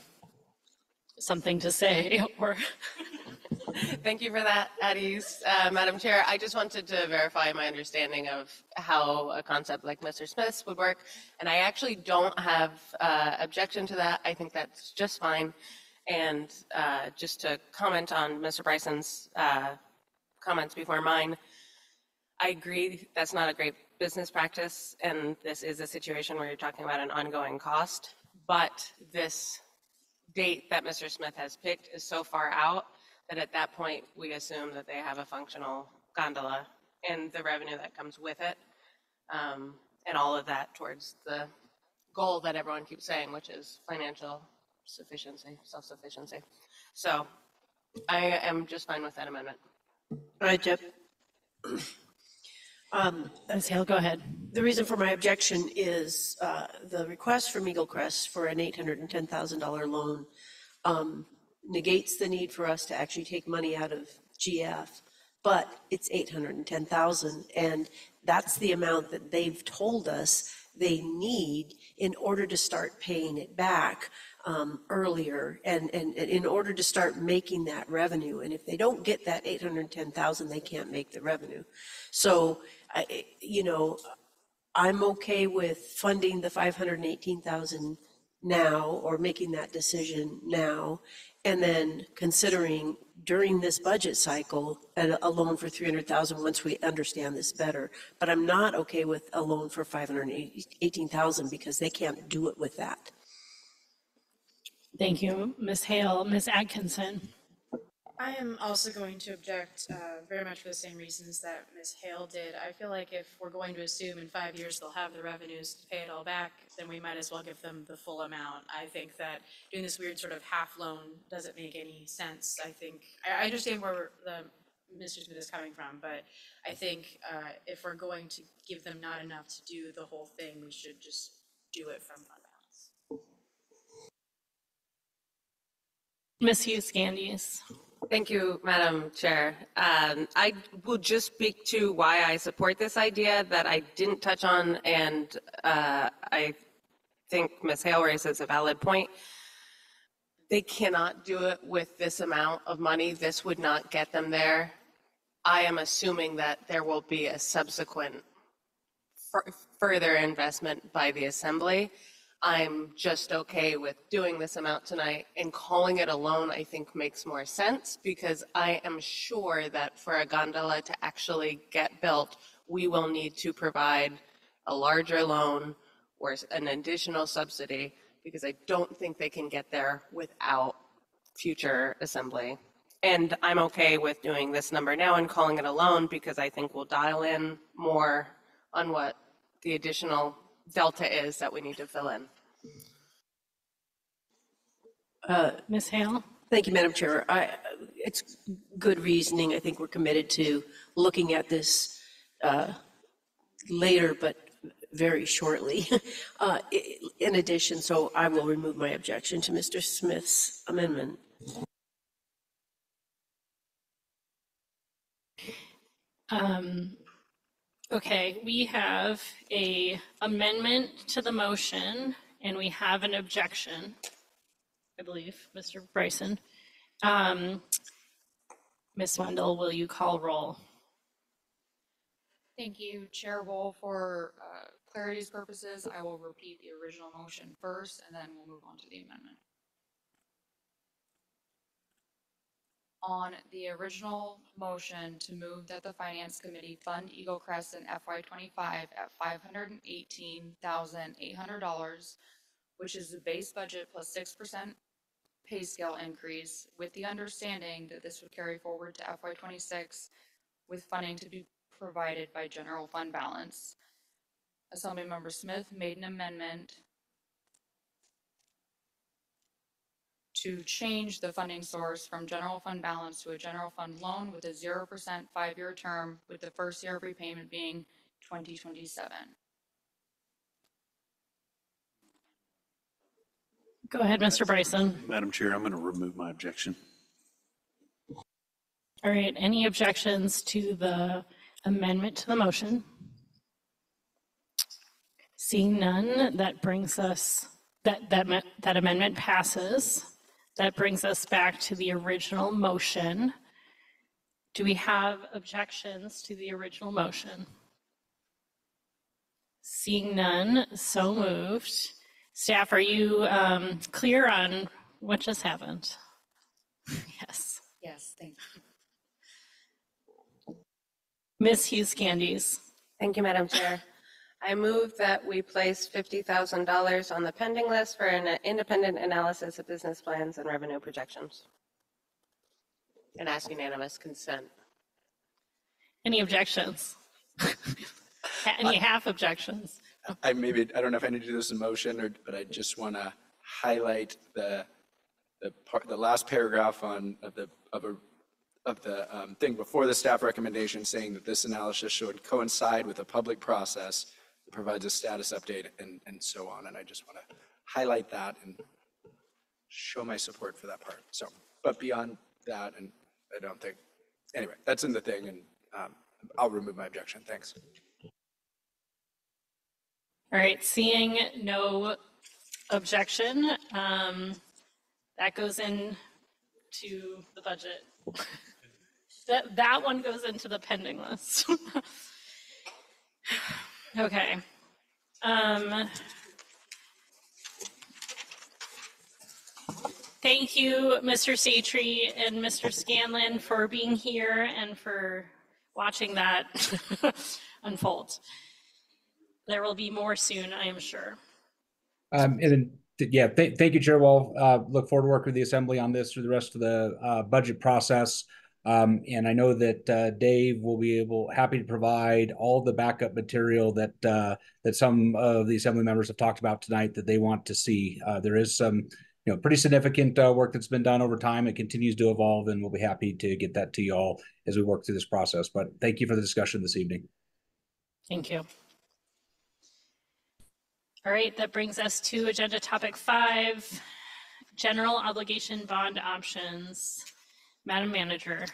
something to say or? Thank you for that, Addie's. Madam Chair, I just wanted to verify my understanding of how a concept like Mr. Smith's would work. And I actually don't have objection to that. I think that's just fine. And just to comment on Mr. Bryson's comments before mine, I agree that's not a great business practice. And this is a situation where you're talking about an ongoing cost. But this date that Mr. Smith has picked is so far out that at that point, we assume that they have a functional gondola and the revenue that comes with it, and all of that towards the goal that everyone keeps saying, which is financial sufficiency, self-sufficiency. So I am just fine with that amendment. All right, Jeff. Ms. Hale, go ahead. The reason for my objection is the request from Eagle Crest for an $810,000 loan negates the need for us to actually take money out of GF, but it's $810,000, and that's the amount that they've told us they need in order to start paying it back earlier, and in order to start making that revenue. And if they don't get that $810,000, they can't make the revenue. So, I'm okay with funding the $518,000 now, or making that decision now, and then considering during this budget cycle a loan for $300,000 once we understand this better. But I'm not okay with a loan for $518,000 because they can't do it with that. Thank you, Ms. Hale. Ms. Atkinson. I am also going to object very much for the same reasons that Ms. Hale did. I feel like if we're going to assume in 5 years they'll have the revenues to pay it all back, then we might as well give them the full amount. I think that doing this weird sort of half loan doesn't make any sense. I understand where Mr. Smith is coming from, but I think if we're going to give them not enough to do the whole thing, we should just do it from fund balance. Ms. Hughes Candies. Thank you, Madam Chair. I will just speak to why I support this idea that I didn't touch on, and I think Ms. Hale raises a valid point. They cannot do it with this amount of money. This would not get them there. I am assuming that there will be a subsequent further investment by the Assembly. I'm just okay with doing this amount tonight, and calling it a loan I think makes more sense, because I am sure that for a gondola to actually get built, we will need to provide a larger loan or an additional subsidy, because I don't think they can get there without future Assembly. And I'm okay with doing this number now and calling it a loan, because I think we'll dial in more on what the additional delta is that we need to fill in. Ms. Hale? Thank you, Madam Chair. It's good reasoning. I think we're committed to looking at this later, but very shortly. In addition, so I will remove my objection to Mr. Smith's amendment. Okay, we have a amendment to the motion, and we have an objection, I believe, Mr. Bryson. Ms. Wendell, will you call roll? Thank you, Chair Wool. For clarity's purposes, I will repeat the original motion first, and then we'll move on to the amendment. On the original motion to move that the Finance Committee fund Eagle Crest in FY25 at $518,800, which is the base budget plus 6% pay scale increase, with the understanding that this would carry forward to FY26 with funding to be provided by general fund balance. Assemblymember Smith made an amendment to change the funding source from general fund balance to a general fund loan with a 0% 5-year term, with the first year of repayment being 2027. Go ahead, Mr. Bryson. Madam Chair, I'm going to remove my objection. All right, any objections to the amendment to the motion? Seeing none, that brings us That amendment passes. That brings us back to the original motion. Do we have objections to the original motion? Seeing none, so moved. Staff, are you clear on what just happened? Yes. Yes, thank you. Ms. Hughes Candies. Thank you, Madam Chair. I move that we place $50,000 on the pending list for an independent analysis of business plans and revenue projections. And ask unanimous consent. Any objections? Any half objections? I don't know if I need to do this in motion, but I just want to highlight the last paragraph of the thing before the staff recommendation, saying that this analysis should coincide with a public process that provides a status update and so on. And I just want to highlight that and show my support for that part. So, but beyond that, and I don't think, anyway, that's in the thing, and I'll remove my objection. Thanks. All right, seeing no objection, that goes into the budget. That one goes into the pending list. Okay. Thank you, Mr. Satry and Mr. Scanlon, for being here and for watching that unfold. There will be more soon, I am sure. And then, yeah, thank you, Chair. We'll look forward to working with the Assembly on this through the rest of the budget process. And I know that Dave will be happy to provide all the backup material that some of the Assembly members have talked about tonight that they want to see. There is some pretty significant work that's been done over time. It continues to evolve, and we'll be happy to get that to you all as we work through this process. But thank you for the discussion this evening. Thank you. All right, that brings us to agenda topic 5, general obligation bond options. Madam Manager.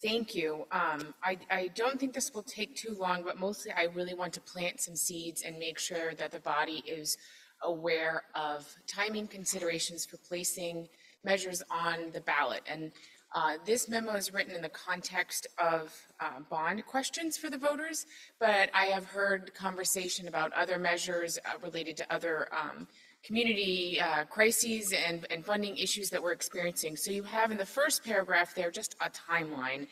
Thank you. I don't think this will take too long, but mostly I really want to plant some seeds and make sure that the body is aware of timing considerations for placing measures on the ballot. And this memo is written in the context of bond questions for the voters, but I have heard conversation about other measures related to other community crises and funding issues that we're experiencing. So you have in the first paragraph there just a timeline.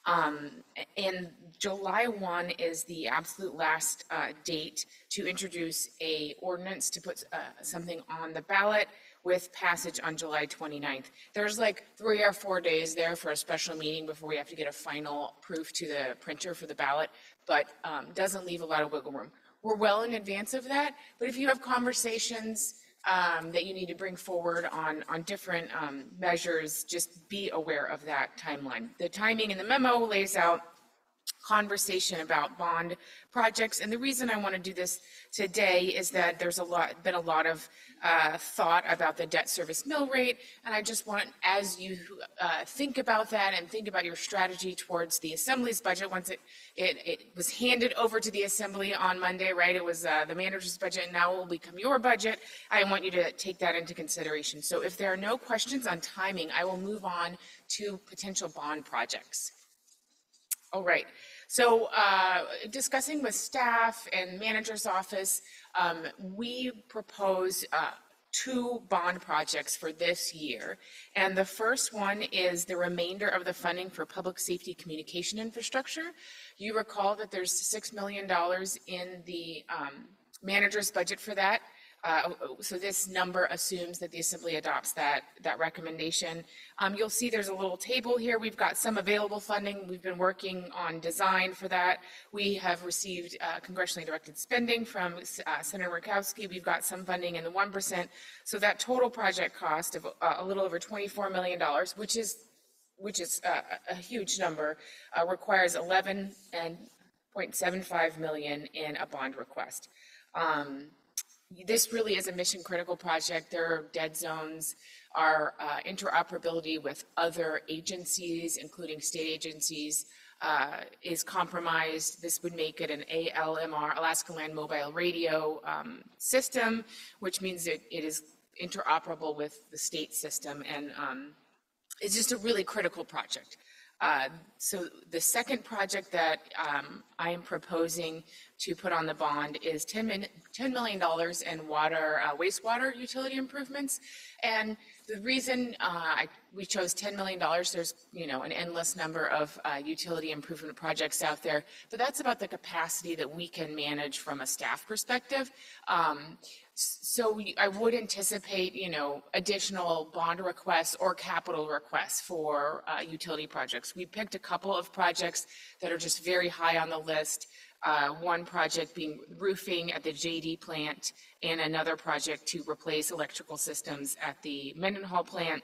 And July 1 is the absolute last date to introduce a ordinance to put something on the ballot with passage on July 29th. There's like 3 or 4 days there for a special meeting before we have to get a final proof to the printer for the ballot, but doesn't leave a lot of wiggle room. We're well in advance of that, but if you have conversations that you need to bring forward on different measures, just be aware of that timeline. The timing in the memo lays out conversation about bond projects, and the reason I want to do this today is that there's been a lot of thought about the debt service mill rate, and I just want, as you think about that and think about your strategy towards the Assembly's budget, once it was handed over to the Assembly on Monday, right? It was the manager's budget, and now it will become your budget. I want you to take that into consideration. So if there are no questions on timing, I will move on to potential bond projects. All right. So discussing with staff and manager's office, we propose 2 bond projects for this year. And the first one is the remainder of the funding for public safety communication infrastructure. You recall that there's $6 million in the manager's budget for that. So this number assumes that the Assembly adopts that recommendation. You'll see there's a little table here. We've got some available funding. We've been working on design for that. We have received congressionally directed spending from Senator Murkowski. We've got some funding in the 1%. So that total project cost of a little over $24 million, which is a huge number, requires $11.75 million in a bond request. This really is a mission critical project. There are dead zones. Our interoperability with other agencies, including state agencies, is compromised. This would make it an ALMR, Alaska Land Mobile Radio system, which means it is interoperable with the state system, and it's just a really critical project. So the second project that I am proposing to put on the bond is $10 million in water, wastewater utility improvements. And the reason we chose $10 million, there's, you know, an endless number of utility improvement projects out there, but that's about the capacity that we can manage from a staff perspective. So I would anticipate, you know, additional bond requests or capital requests for utility projects. We picked a couple of projects that are just very high on the list. One project being roofing at the JD plant, and another project to replace electrical systems at the Mendenhall plant.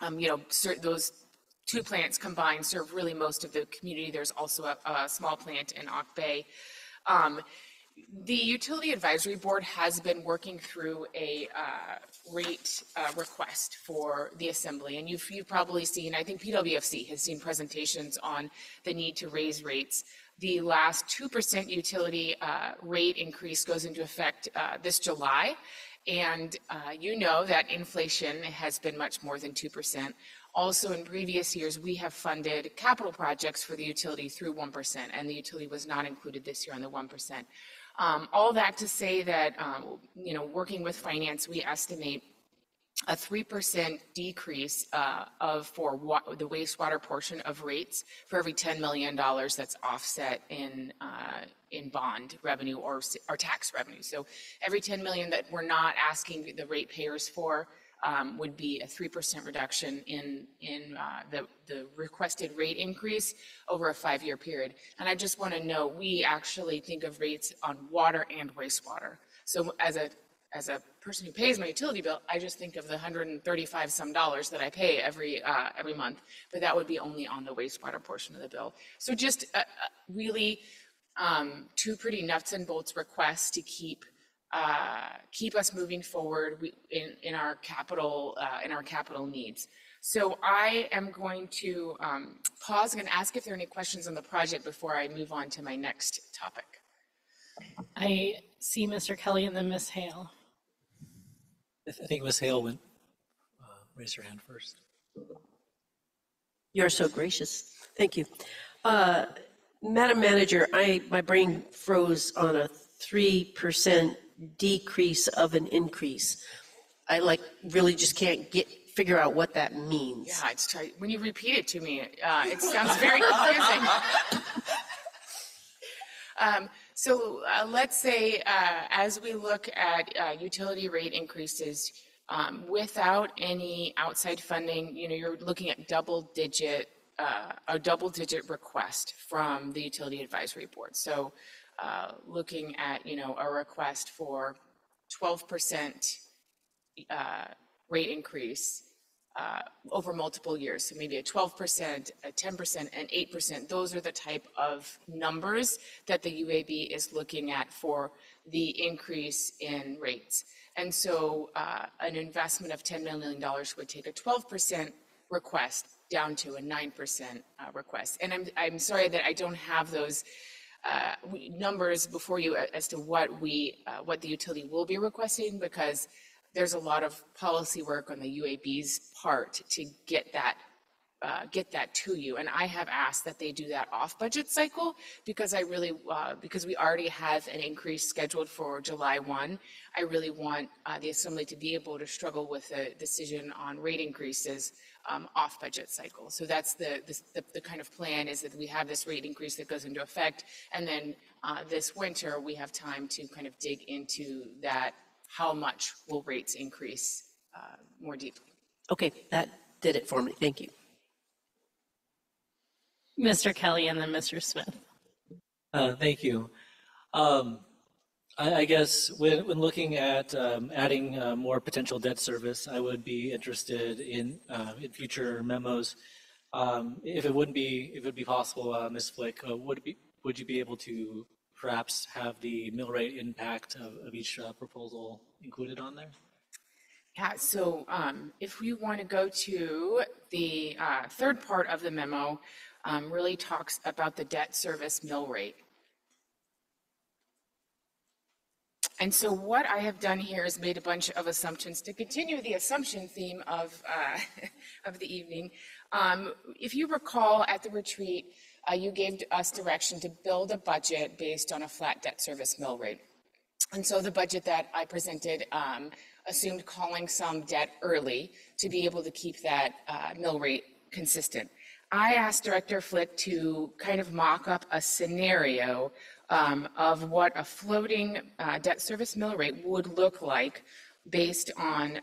You know, those two plants combined serve really most of the community. There's also a small plant in Auk Bay. The Utility Advisory Board has been working through a rate request for the Assembly, and you've probably seen, I think PWFC has seen presentations on the need to raise rates. The last 2% utility rate increase goes into effect this July, and you know that inflation has been much more than 2%. Also, in previous years, we have funded capital projects for the utility through 1%, and the utility was not included this year on the 1%. All that to say that, you know, working with finance, we estimate a 3% decrease for the wastewater portion of rates for every $10 million that's offset in bond revenue or tax revenue. So every 10 million that we're not asking the ratepayers for would be a 3% reduction in the requested rate increase over a 5-year period. And I just want to know, we actually think of rates on water and wastewater. So as a person who pays my utility bill, I just think of the $135 some that I pay every month, but that would be only on the wastewater portion of the bill. So just really two pretty nuts and bolts requests to keep us moving forward in our capital needs. So I am going to pause and ask if there are any questions on the project before I move on to my next topic. I see Mr. Kelly and then Ms. Hale. I think Ms. Hale went, raise her hand first. You're so gracious. Thank you. Madam Manager, my brain froze on a 3% decrease of an increase. I really just can't figure out what that means. Yeah, it's tight. When you repeat it to me, it sounds very confusing. So let's say as we look at utility rate increases without any outside funding, you know, you're looking at a double-digit request from the Utility Advisory Board. So looking at, you know, a request for 12% rate increase over multiple years. So maybe a 12%, a 10%, and 8%. Those are the type of numbers that the UAB is looking at for the increase in rates. And so an investment of $10 million would take a 12% request down to a 9% request. And I'm sorry that I don't have those numbers before you as to what the utility will be requesting, because there's a lot of policy work on the UAB's part to get that to you. And I have asked that they do that off budget cycle because because we already have an increase scheduled for July 1. I really want the Assembly to be able to struggle with a decision on rate increases off budget cycle. So that's the kind of plan, is that we have this rate increase that goes into effect, and then this winter we have time to kind of dig into that. How much will rates increase more deeply? Okay, that did it for me. Thank you. Mr. Kelly and then Mr. Smith. Thank you. I guess when looking at adding more potential debt service, I would be interested in future memos. If it would be possible, Ms. Flick, would you be able to perhaps have the mill rate impact of each proposal included on there? Yeah, so if we want to go to the third part of the memo, really talks about the debt service mill rate. And so what I have done here is made a bunch of assumptions to continue the assumption theme of, of the evening. If you recall at the retreat, you gave us direction to build a budget based on a flat debt service mill rate. And so the budget that I presented assumed calling some debt early to be able to keep that mill rate consistent. I asked Director Flick to kind of mock up a scenario of what a floating debt service mill rate would look like based on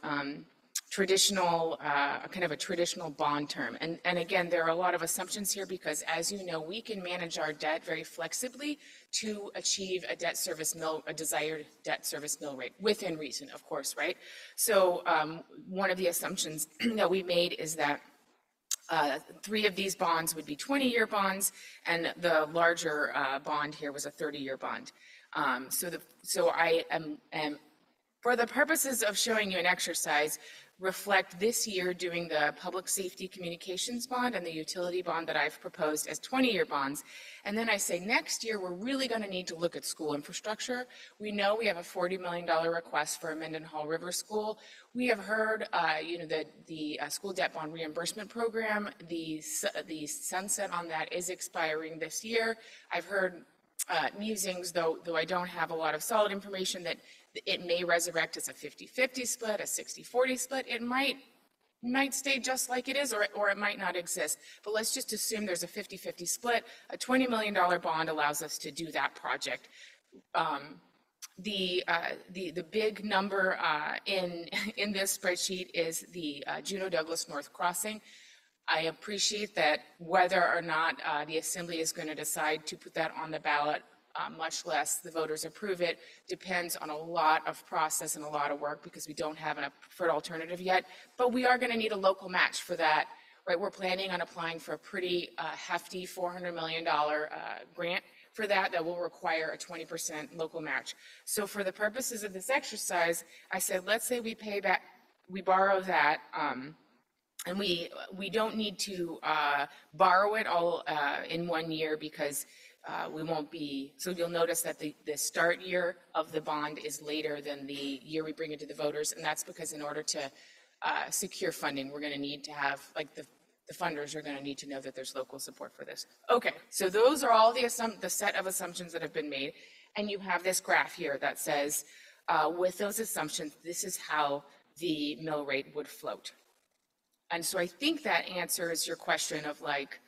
traditional, kind of a traditional bond term. And again, there are a lot of assumptions here because, as you know, we can manage our debt very flexibly to achieve a desired debt service mill rate, within reason, of course, right? So one of the assumptions that we made is that 3 of these bonds would be 20-year bonds, and the larger bond here was a 30-year bond. So I am, for the purposes of showing you an exercise, reflect this year doing the public safety communications bond and the utility bond that I've proposed as 20-year bonds. And then I say next year, we're really going to need to look at school infrastructure. We know we have a $40 million request for a Mendenhall River School. We have heard, that the school debt bond reimbursement program, the sunset on that is expiring this year. I've heard musings, though I don't have a lot of solid information, that it may resurrect as a 50-50 split, a 60-40 split. It might stay just like it is, or it might not exist. But let's just assume there's a 50-50 split. A $20 million bond allows us to do that project. The big number in this spreadsheet is the Juneau Douglas North Crossing. I appreciate that whether or not the Assembly is going to decide to put that on the ballot, much less the voters approve it, depends on a lot of process and a lot of work because we don't have an preferred alternative yet. But we are going to need a local match for that, right? We're planning on applying for a pretty hefty $400 million grant for that will require a 20% local match. So for the purposes of this exercise, I said, let's say we borrow that, and we don't need to borrow it all in 1 year because we won't be, so you'll notice that the start year of the bond is later than the year we bring it to the voters, and that's because in order to secure funding, we're going to need to have, like the funders are going to need to know that there's local support for this. Okay, so those are all the set of assumptions that have been made, and you have this graph here that says, with those assumptions, this is how the mill rate would float. And so I think that answers your question of like,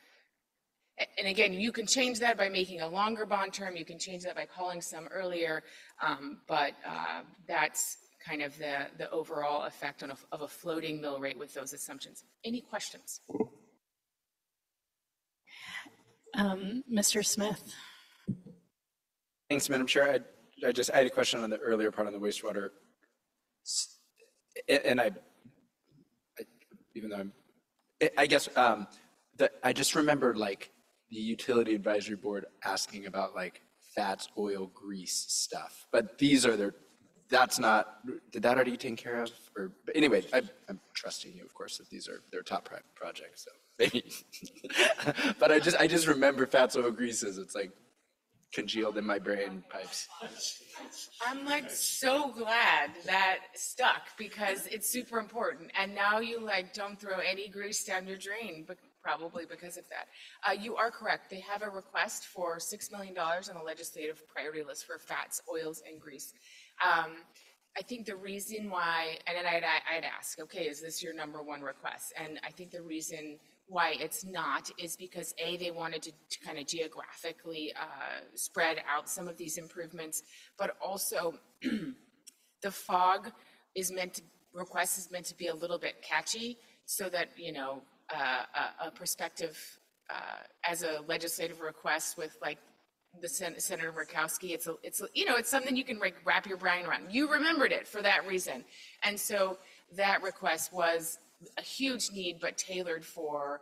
and again, you can change that by making a longer bond term. You can change that by calling some earlier, but that's kind of the overall effect of a floating mill rate with those assumptions. Any questions? Mr. Smith. Thanks, Madam Chair. I had a question on the earlier part on the wastewater. And even though I guess I just remember like the Utility Advisory Board asking about like fats, oil, grease stuff. But that's not, did that already taken care of? Or, but anyway, I'm trusting you, of course, that these are their top projects, so maybe. But I just remember fats, oil, greases. It's like congealed in my brain pipes. I'm like so glad that stuck because it's super important. And now you like don't throw any grease down your drain, but probably because of that. You are correct. They have a request for $6 million on the legislative priority list for fats, oils, and grease. I think the reason why, and then I'd ask, okay, is this your number one request? And I think the reason why it's not is because they wanted to kind of geographically spread out some of these improvements, but also the FOG request is meant to be a little bit catchy so that, a perspective as a legislative request with like the Senator Murkowski, it's something you can wrap your brain around. You remembered it for that reason. And so that request was a huge need, but tailored for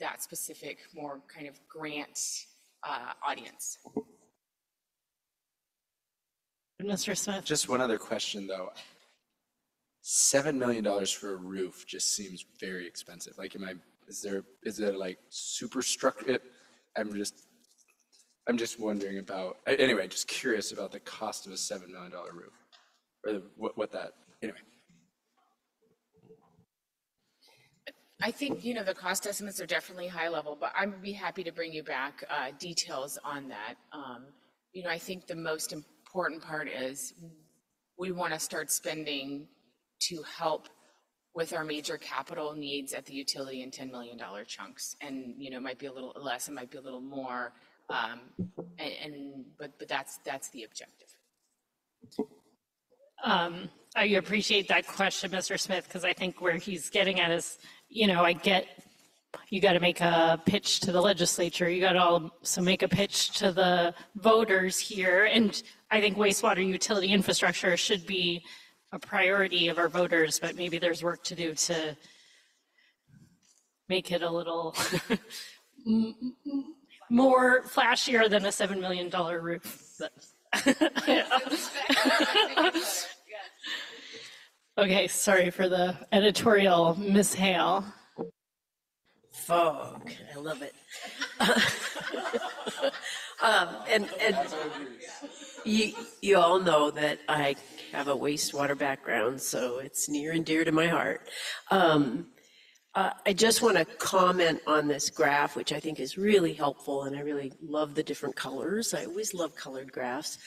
that specific, more kind of grant audience. Mr. Smith. Just one other question, though. $7 million for a roof just seems very expensive. Like, is it like super structured? I'm just wondering about, anyway, just curious about the cost of a $7 million roof, or what that, anyway. I think, the cost estimates are definitely high level, but I would be happy to bring you back details on that. I think the most important part is we want to start spending to help with our major capital needs at the utility in $10 million chunks. And, it might be a little less, it might be a little more, but that's the objective. I appreciate that question, Mr. Smith, because I think where he's getting at is, I get you got to make a pitch to the legislature. You got to also make a pitch to the voters here. And I think wastewater utility infrastructure should be a priority of our voters, but maybe there's work to do to make it a little more flashier than a $7 million roof. Okay, sorry for the editorial, Ms. Hale. Fog, I love it. And you all know that I have a wastewater background, so it's near and dear to my heart. I just want to comment on this graph, which I think is really helpful, and I really love the different colors. I always love colored graphs,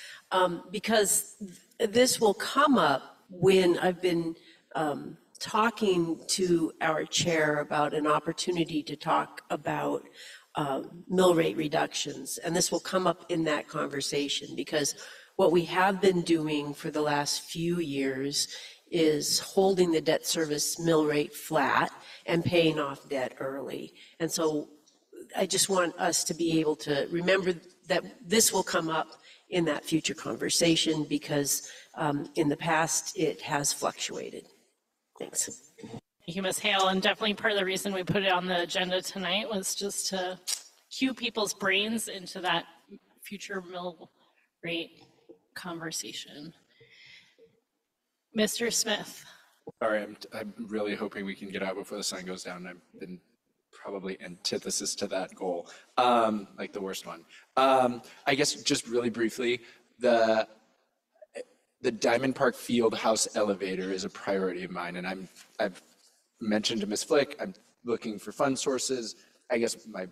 because this will come up when I've been talking to our chair about an opportunity to talk about mill rate reductions. And this will come up in that conversation, because what we have been doing for the last few years is holding the debt service mill rate flat and paying off debt early. And so I just want us to be able to remember that this will come up in that future conversation, because in the past it has fluctuated. Thanks. Thank you, Ms. Hale. And definitely part of the reason we put it on the agenda tonight was just to cue people's brains into that future mill rate conversation. Mr. Smith. Sorry, I'm really hoping we can get out before the sun goes down. I've been probably antithesis to that goal, like the worst one. I guess just really briefly, the Diamond Park Field House elevator is a priority of mine, and I've mentioned to Ms. Flick, I'm looking for fund sources. I guess the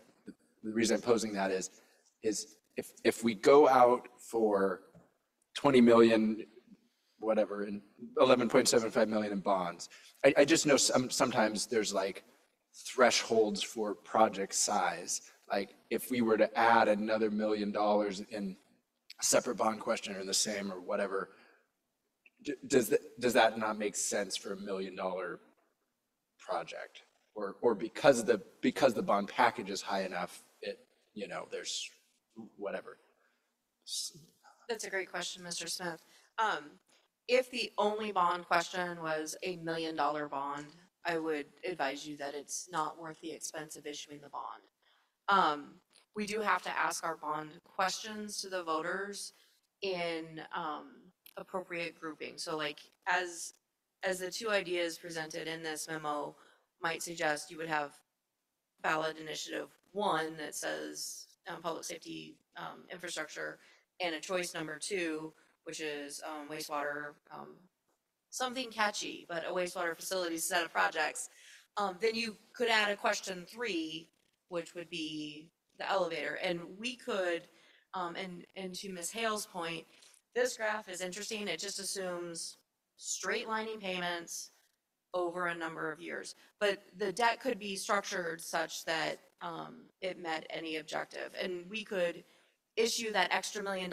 reason I'm posing that is if we go out for 20 million, whatever, and 11.75 million in bonds, I just know sometimes there's like thresholds for project size. Like if we were to add another $1 million in a separate bond question or in the same or whatever, does that not make sense for $1 million project? Or because the bond package is high enough, there's whatever. That's a great question, Mr. Smith. If the only bond question was $1 million bond, I would advise you that it's not worth the expense of issuing the bond. We do have to ask our bond questions to the voters in appropriate grouping. So like as the two ideas presented in this memo might suggest, you would have ballot initiative 1 that says public safety infrastructure, and a choice number 2, which is wastewater, something catchy, but a wastewater facility set of projects. Then you could add a question 3, which would be the elevator. And we could, and to Ms. Hale's point, this graph is interesting. It just assumes straight lining payments over a number of years. But the debt could be structured such that it met any objective. And we could issue that extra $1 million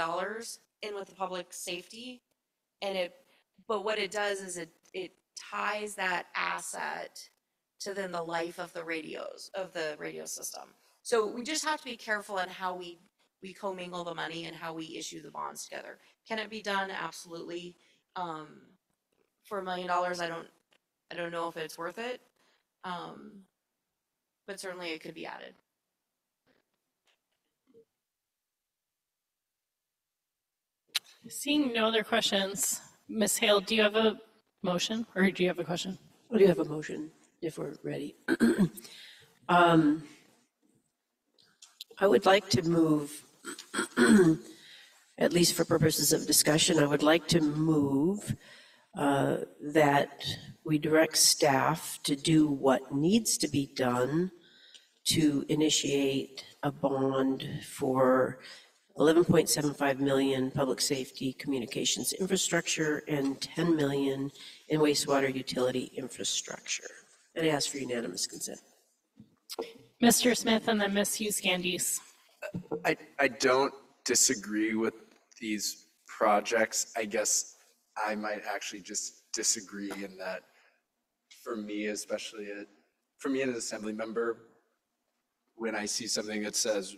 in with the public safety. But what it does is it ties that asset to then the life of the radio system. So we just have to be careful in how we commingle the money and how we issue the bonds together. Can it be done? Absolutely. For $1 million, I don't know if it's worth it, but certainly it could be added. Seeing no other questions, Ms. Hale, do you have a motion or do you have a question? I do have a motion if we're ready. I would like to move at least for purposes of discussion, I would like to move that we direct staff to do what needs to be done to initiate a bond for 11.75 million public safety communications infrastructure and 10 million in wastewater utility infrastructure. And I ask for unanimous consent. Mr. Smith and then Ms. Hughes Candies. I don't disagree with these projects. I guess I might actually just disagree in that for me, especially for me as an assembly member, when I see something that says,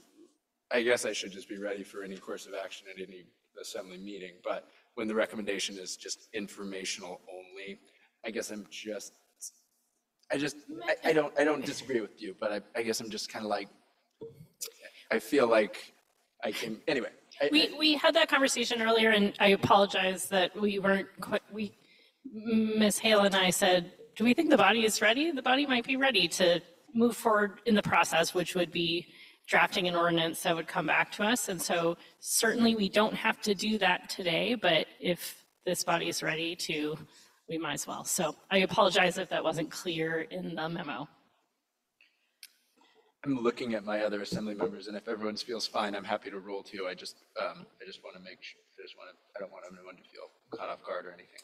I guess I should just be ready for any course of action at any assembly meeting, but when the recommendation is just informational only, I guess I don't disagree with you, but I guess I'm just kind of like, I feel like I can, anyway. We had that conversation earlier, and I apologize that we weren't quite, Ms. Hale and I said, do we think the body is ready? The body might be ready to move forward in the process, which would be drafting an ordinance that would come back to us. And so certainly we don't have to do that today, but if this body is ready to, we might as well. So I apologize if that wasn't clear in the memo. I'm looking at my other assembly members, and if everyone feels fine, I'm happy to roll too. I just want to make sure, I don't want anyone to feel caught off guard or anything.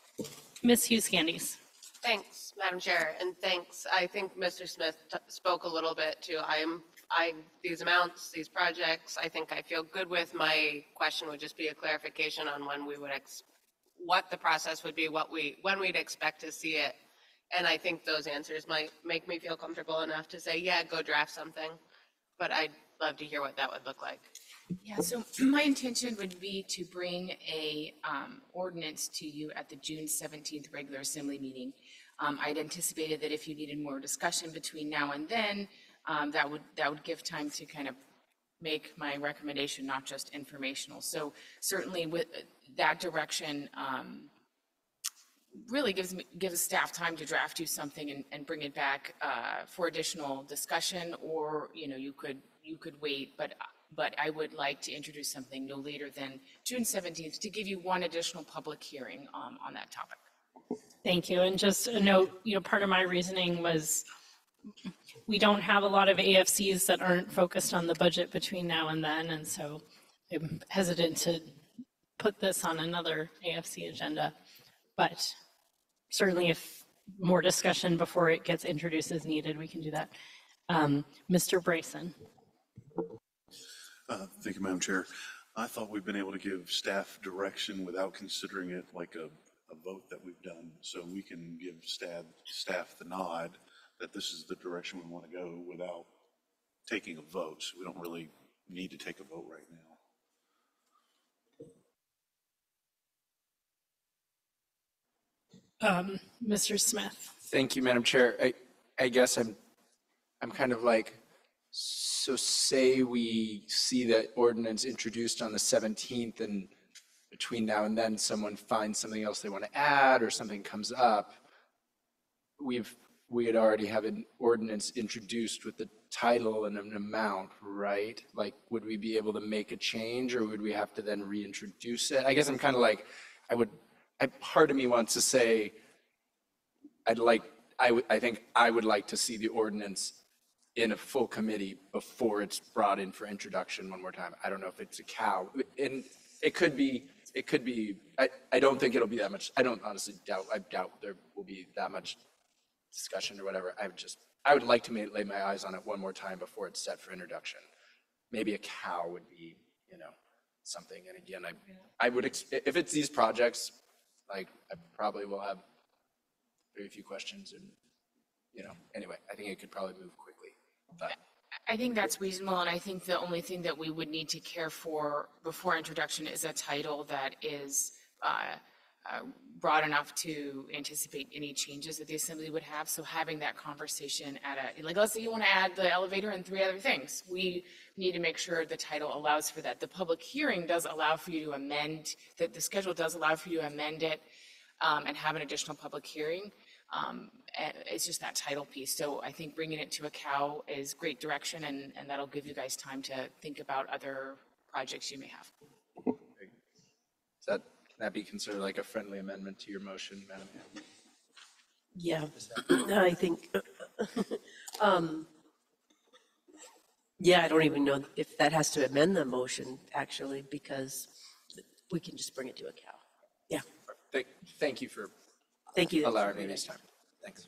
Ms. Hughes Candies. Thanks, Madam Chair, and thanks. I think Mr. Smith spoke a little bit too. These amounts, these projects, I think I feel good with. My question would just be a clarification on when we would, what the process would be, when we'd expect to see it. And I think those answers might make me feel comfortable enough to say, yeah, go draft something. But I'd love to hear what that would look like. Yeah, so my intention would be to bring a ordinance to you at the June 17th regular assembly meeting. I'd anticipated that if you needed more discussion between now and then, that would give time to kind of make my recommendation not just informational. So certainly with that direction, really gives staff time to draft you something and bring it back for additional discussion, or you could wait, but I would like to introduce something no later than June 17th to give you one additional public hearing on that topic. Thank you. And just a note, part of my reasoning was we don't have a lot of AFCs that aren't focused on the budget between now and then. And so I'm hesitant to put this on another AFC agenda. But certainly if more discussion before it gets introduced is needed, we can do that. Mr. Brayson. Thank you, Madam Chair. I thought we've been able to give staff direction without considering it like a vote that we've done. So we can give staff the nod that this is the direction we want to go without taking a vote. So we don't really need to take a vote right now. Mr. Smith. Thank you, Madam Chair. I guess I'm kind of like, so say we see that ordinance introduced on the 17th, and between now and then someone finds something else they want to add or something comes up, we'd already have an ordinance introduced with the title and an amount, right? Like, would we be able to make a change, or would we have to then reintroduce it? I guess I'm kind of like, part of me wants to say, I think I would like to see the ordinance in a full committee before it's brought in for introduction one more time. I don't know if it's a cow, and it could be, I don't think it'll be that much. I don't honestly doubt there will be that much discussion or whatever. I would like to lay my eyes on it one more time before it's set for introduction. Maybe a cow would be, something. And again, I would, if it's these projects, I probably will have very few questions, and anyway, I think it could probably move quickly. But I think that's reasonable, and I think the only thing that we would need to care for before introduction is a title that is broad enough to anticipate any changes that the assembly would have. So having that conversation let's say you want to add the elevator and 3 other things, we need to make sure the title allows for that. The public hearing does allow for you to amend, that the schedule does allow for you to amend it and have an additional public hearing. It's just that title piece. So I think bringing it to a cow is great direction, and that'll give you guys time to think about other projects you may have. Can that be considered like a friendly amendment to your motion, Madam Mayor? Yeah, I think, yeah, I don't even know if that has to amend the motion, actually, because we can just bring it to a cow. Yeah, Thank you for thank you. allowing me this time. Thanks.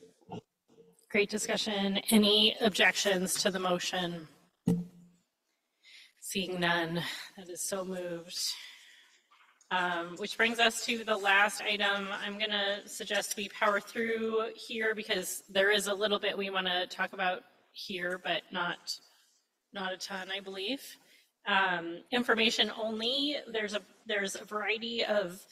Great discussion. Any objections to the motion? Seeing none, that is so moved. Which brings us to the last item. I'm going to suggest we power through here because there is a little bit we want to talk about here, but not a ton, I believe. Information only. There's a variety of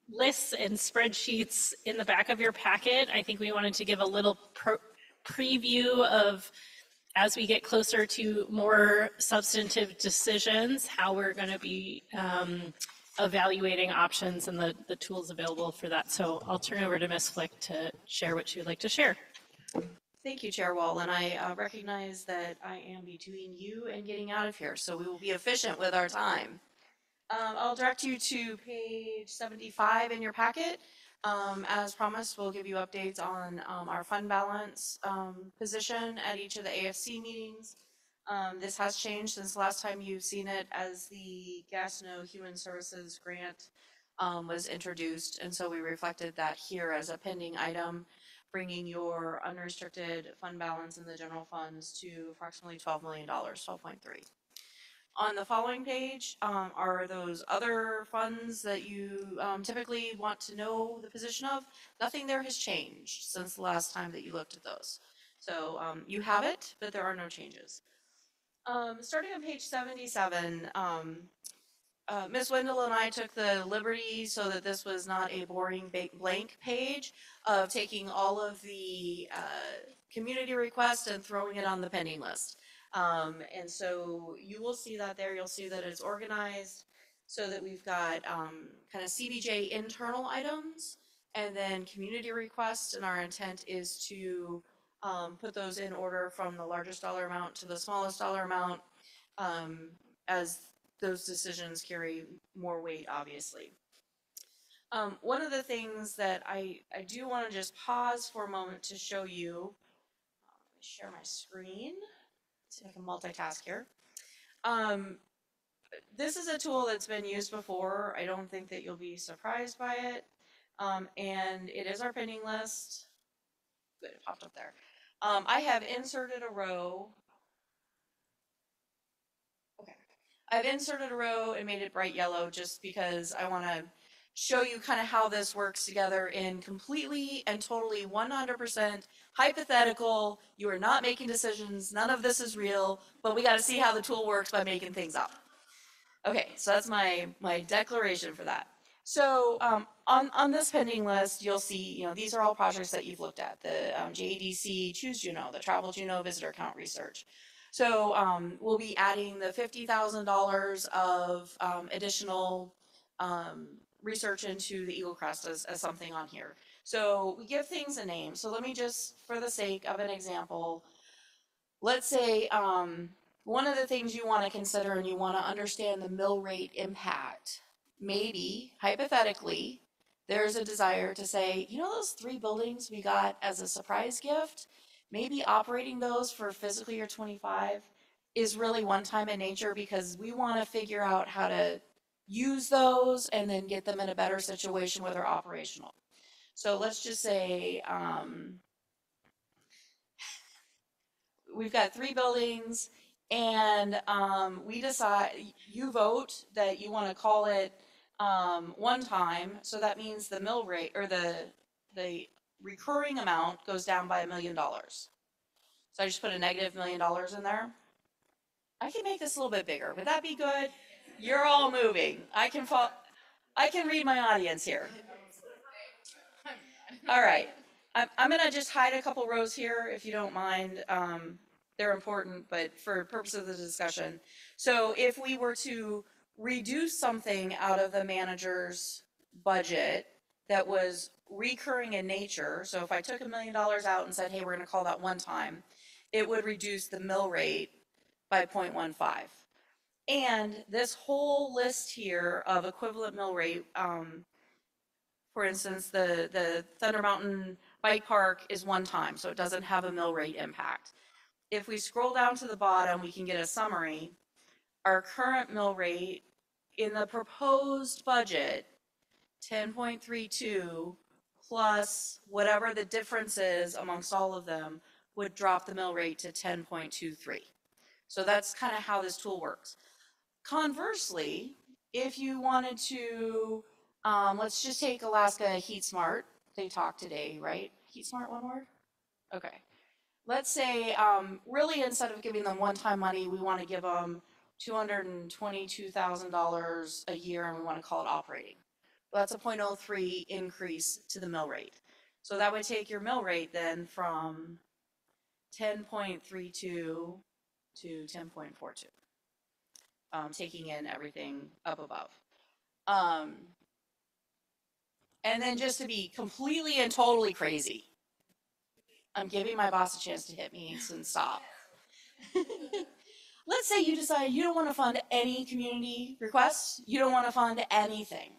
lists and spreadsheets in the back of your packet. I think we wanted to give a little preview of, as we get closer to more substantive decisions, how we're going to be evaluating options and the tools available for that. So I'll turn over to Ms. Flick to share what she would like to share. Thank you, Chair Wall, and I recognize that I am between you and getting out of here, so we will be efficient with our time. I'll direct you to page 75 in your packet. As promised, we'll give you updates on our fund balance position at each of the AFC meetings. This has changed since the last time you've seen it, as the Gastineau Human Services Grant was introduced, and so we reflected that here as a pending item, bringing your unrestricted fund balance in the general funds to approximately $12 million, 12.3. On the following page are those other funds that you typically want to know the position of. Nothing there has changed since the last time that you looked at those. So you have it, but there are no changes. Starting on page 77, Ms. Wendell and I took the liberty, so that this was not a boring blank page, of taking all of the community requests and throwing it on the pending list. And so you will see that there. You'll see that it's organized so that we've got kind of CBJ internal items and then community requests, and our intent is to put those in order from the largest dollar amount to the smallest dollar amount, as those decisions carry more weight, obviously. One of the things that I do want to just pause for a moment to show you, let me share my screen, see if I can multitask here. This is a tool that's been used before. I don't think that you'll be surprised by it. And it is our pending list. Good, it popped up there. I have inserted a row. Okay. I've inserted a row and made it bright yellow just because I want to show you kind of how this works together in completely and totally 100% hypothetical. You are not making decisions. None of this is real, but we got to see how the tool works by making things up. Okay, so that's my declaration for that. So on this pending list, you'll see, these are all projects that you've looked at. The JADC Choose Juneau, the Travel Juneau Visitor Count Research. So we'll be adding the $50,000 of additional research into the Eagle Crest as something on here. So we give things a name. So let me just, for the sake of an example, let's say one of the things you want to consider and you want to understand the mill rate impact. Maybe, hypothetically, there's a desire to say, those 3 buildings we got as a surprise gift, maybe operating those for fiscal year 25 is really one-time in nature, because we want to figure out how to use those and then get them in a better situation where they're operational. So let's just say we've got 3 buildings, and we decide, you vote that you want to call it one time, so that means the mill rate, or the recurring amount, goes down by $1 million. So I just put a negative $1 million in there. I can make this a little bit bigger. Would that be good? You're all moving. I can read my audience here. All right. I'm going to just hide a couple rows here, if you don't mind. They're important, but for purpose of the discussion. So if we were to reduce something out of the manager's budget that was recurring in nature, so if I took $1 million out and said, hey, we're going to call that one time, it would reduce the mill rate by 0.15. And this whole list here of equivalent mill rate, for instance, the Thunder Mountain Bike Park is one time, so it doesn't have a mill rate impact. If we scroll down to the bottom, we can get a summary. Our current mill rate in the proposed budget, 10.32 plus whatever the difference is amongst all of them would drop the mill rate to 10.23. So that's kind of how this tool works. Conversely, if you wanted to, let's just take Alaska Heat Smart. They talked today, right? Heat Smart, one word? Okay. Let's say, really instead of giving them one-time money, we want to give them $222,000 a year and we want to call it operating. Well, that's a 0.03 increase to the mill rate. So that would take your mill rate then from 10.32 to 10.42. Taking in everything up above. And then just to be completely and totally crazy, I'm giving my boss a chance to hit me and stop. Let's say you decide you don't want to fund any community requests, you don't want to fund anything,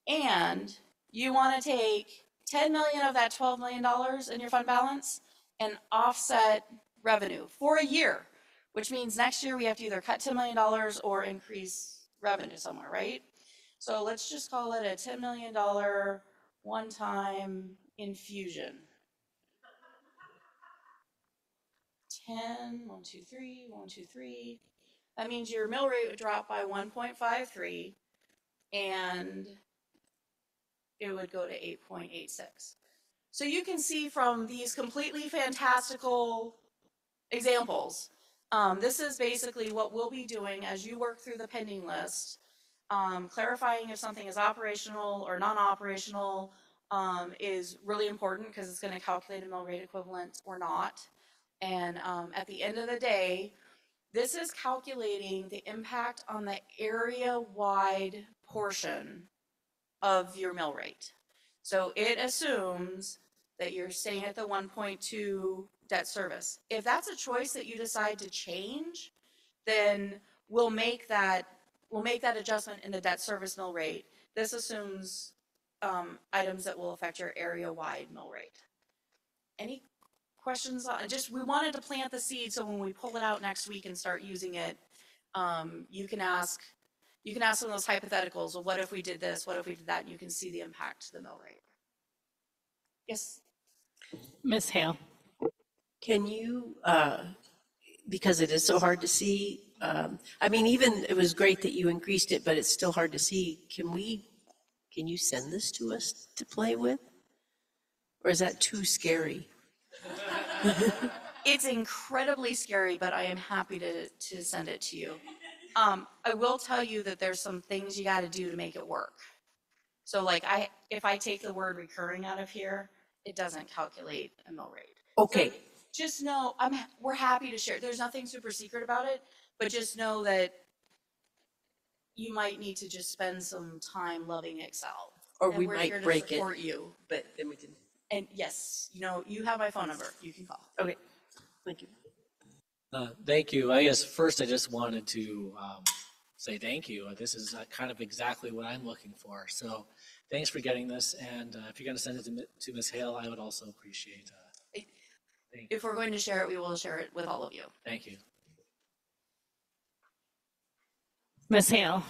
and you want to take 10 million of that $12 million in your fund balance and offset revenue for a year, which means next year we have to either cut $10 million or increase revenue somewhere, right? So let's just call it a $10 million one-time infusion. 10, 1, 2, 3, 1, 2, 3. That means your mill rate would drop by 1.53 and it would go to 8.86. So you can see from these completely fantastical examples, this is basically what we'll be doing as you work through the pending list, clarifying if something is operational or non-operational is really important because it's going to calculate a mill rate equivalent or not. And at the end of the day, this is calculating the impact on the area-wide portion of your mill rate. So it assumes that you're staying at the 1.2 debt service. If that's a choice that you decide to change, then we'll make that adjustment in the debt service mill rate. This assumes items that will affect your area-wide mill rate. Any questions on just, we wanted to plant the seed so when we pull it out next week and start using it, you can ask some of those hypotheticals. Well, what if we did this? What if we did that? And you can see the impact to the mill rate. Yes. Ms. Hale. Can you, because it is so hard to see, I mean, even it was great that you increased it, but it's still hard to see. Can you send this to us to play with? Or is that too scary? It's incredibly scary, but I am happy to send it to you. I will tell you that there's some things you got to do to make it work. So like if I take the word recurring out of here, it doesn't calculate a mill rate. Okay. So just know we're happy to share. There's nothing super secret about it, but just know that you might need to just spend some time loving Excel. Or and we we're might here to break it. support you. But then we can. And yes, you have my phone number. You can call. Okay. Thank you. Thank you. I guess first I just wanted to say thank you. This is kind of exactly what I'm looking for. So thanks for getting this. And if you're going to send it to Ms. Hale, I would also appreciate If we're going to share it, we will share it with all of you. Thank you. Ms. Hale.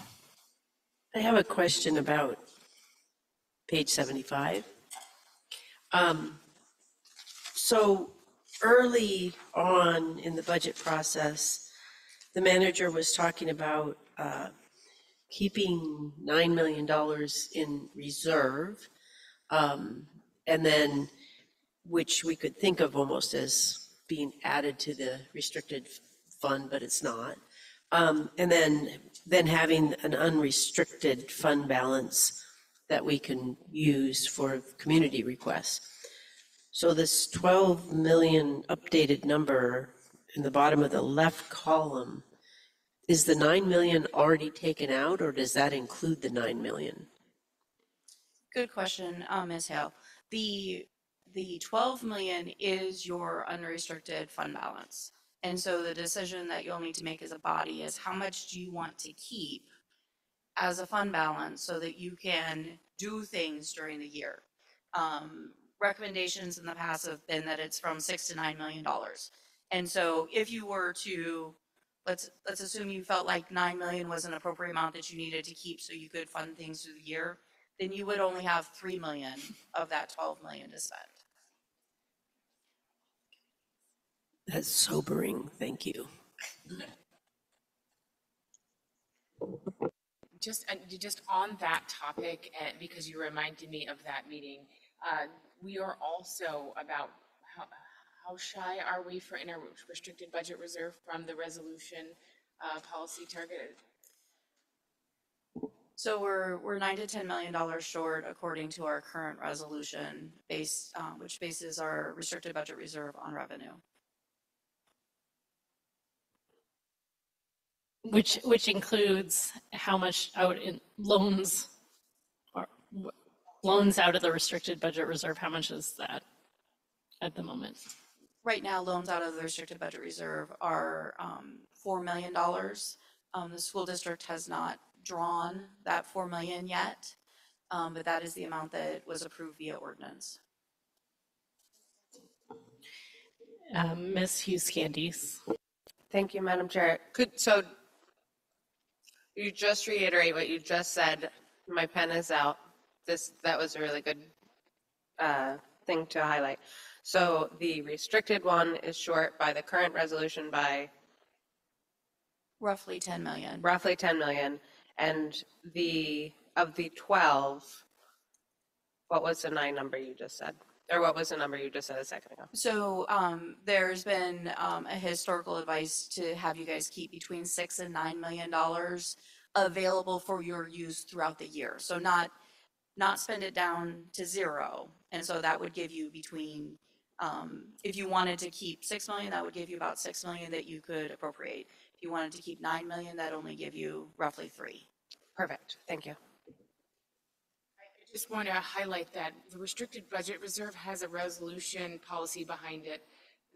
I have a question about page 75. So early on in the budget process, the manager was talking about keeping $9 million in reserve, and then which we could think of almost as being added to the restricted fund, but it's not. And then having an unrestricted fund balance that we can use for community requests. So this 12 million updated number in the bottom of the left column, is the 9 million already taken out, or does that include the 9 million? Good question, Ms. Hale. The 12 million is your unrestricted fund balance. And so the decision that you'll need to make as a body is how much do you want to keep as a fund balance so that you can do things during the year. Recommendations in the past have been that it's from $6 to $9 million. And so if you were to, let's assume you felt like 9 million was an appropriate amount that you needed to keep so you could fund things through the year, then you would only have 3 million of that 12 million to spend. That's sobering. Thank you. Just on that topic, because you reminded me of that meeting, we are also about how shy are we in our restricted budget reserve from the resolution policy target? So we're $9 to $10 million short according to our current resolution, which bases our restricted budget reserve on revenue. Which includes how much out in loans, or loans out of the restricted budget reserve. How much is that at the moment? Right now, loans out of the restricted budget reserve are $4 million. The school district has not drawn that 4 million yet, but that is the amount that was approved via ordinance. Ms. Hughes-Candies. Thank you, Madam Chair. So you just reiterate what you just said. My pen is out. That was a really good thing to highlight. So the restricted one is short by the current resolution by roughly 10 million. Roughly 10 million. And of the 12, what was the 9 number you just said? Or what was the number you just said a second ago? So there's been a historical advice to have you guys keep between $6 and $9 million available for your use throughout the year. So not spend it down to zero. And so that would give you between, if you wanted to keep 6 million, that would give you about 6 million that you could appropriate. If you wanted to keep 9 million, that'd only give you roughly 3. Perfect. Thank you. I just want to highlight that the restricted budget reserve has a resolution policy behind it.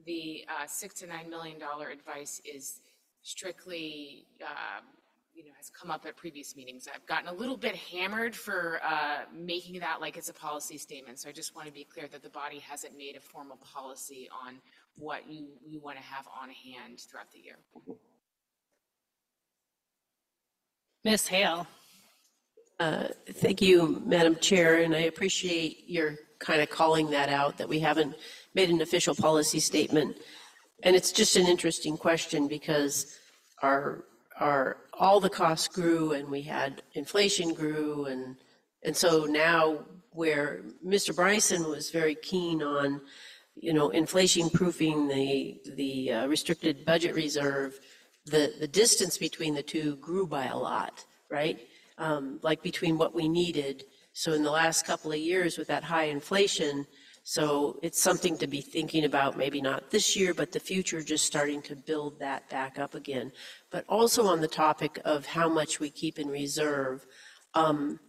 The $6 to $9 million advice is strictly, has come up at previous meetings. I've gotten a little bit hammered for making that like it's a policy statement. So I just want to be clear that the body hasn't made a formal policy on what you want to have on hand throughout the year. Ms. Hale. Thank you, Madam Chair, and I appreciate your kind of calling that out, that we haven't made an official policy statement. And it's just an interesting question because all the costs grew and we had inflation grew, and so now where Mr. Bryson was very keen on, inflation proofing the restricted budget reserve, the distance between the two grew by a lot, right? Like between what we needed. So in the last couple of years with that high inflation, so it's something to be thinking about, maybe not this year, but the future, just starting to build that back up again. But also on the topic of how much we keep in reserve, I'm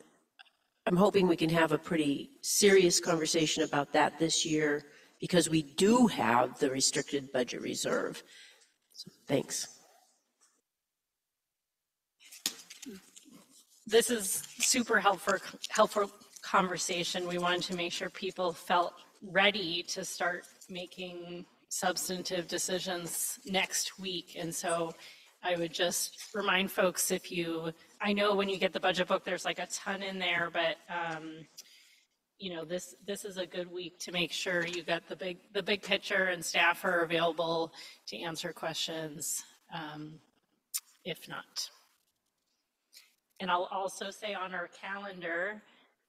hoping we can have a pretty serious conversation about that this year because we do have the restricted budget reserve. So, thanks. This is super helpful conversation. We wanted to make sure people felt ready to start making substantive decisions next week. And so I would just remind folks, I know when you get the budget book, there's like a ton in there, but this is a good week to make sure you got the big picture and staff are available to answer questions, if not. And I'll also say on our calendar,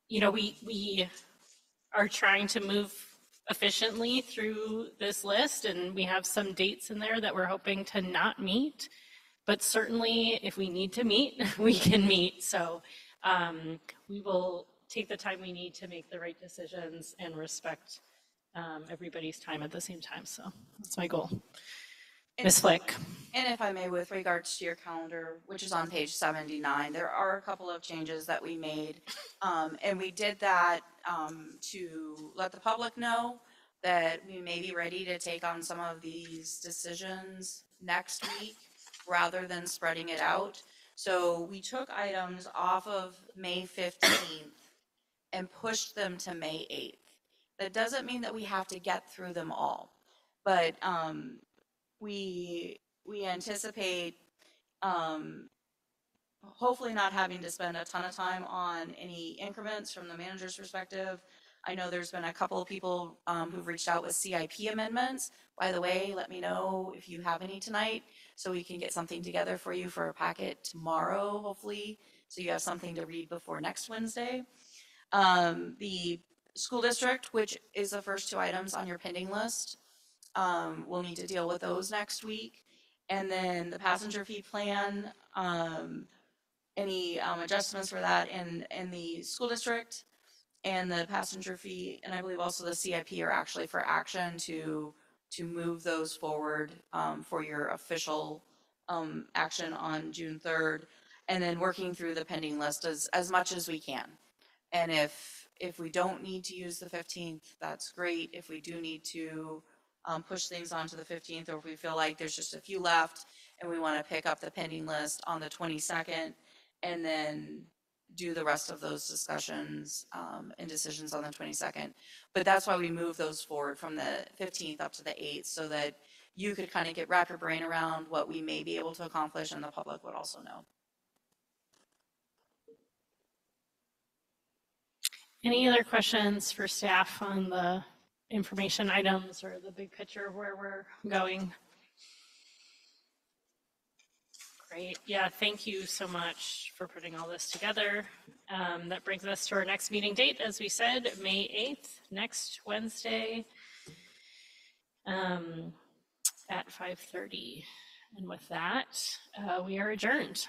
we are trying to move efficiently through this list, and we have some dates in there that we're hoping to not meet, but certainly if we need to meet, we can meet. So we will take the time we need to make the right decisions and respect everybody's time at the same time. So that's my goal. Ms. Flick. And if I may, with regards to your calendar, which is on page 79, there are a couple of changes that we made. And we did that to let the public know, that we may be ready to take on some of these decisions next week rather than spreading it out. So we took items off of May 15th and pushed them to May 8th. That doesn't mean that we have to get through them all, but we anticipate hopefully not having to spend a ton of time on any increments from the manager's perspective. I know there's been a couple of people who've reached out with CIP amendments. By the way, let me know if you have any tonight so we can get something together for you for a packet tomorrow, hopefully, so you have something to read before next Wednesday. The school district, which is the first two items on your pending list, we'll need to deal with those next week. And then the passenger fee plan, any adjustments for that in the school district and the passenger fee, and I believe also the CIP are actually for action to move those forward for your official action on June 3rd, and then working through the pending list as much as we can. And if we don't need to use the 15th, that's great. If we do need to push things onto the 15th, or if we feel like there's just a few left and we want to pick up the pending list on the 22nd and then do the rest of those discussions and decisions on the 22nd. But that's why we move those forward from the 15th up to the 8th, so that you could kind of wrap your brain around what we may be able to accomplish, and the public would also know. Any other questions for staff on the information items or the big picture of where we're going? Great. Yeah, thank you so much for putting all this together. That brings us to our next meeting date, as we said, May 8th, next Wednesday at 5:30. And with that, we are adjourned.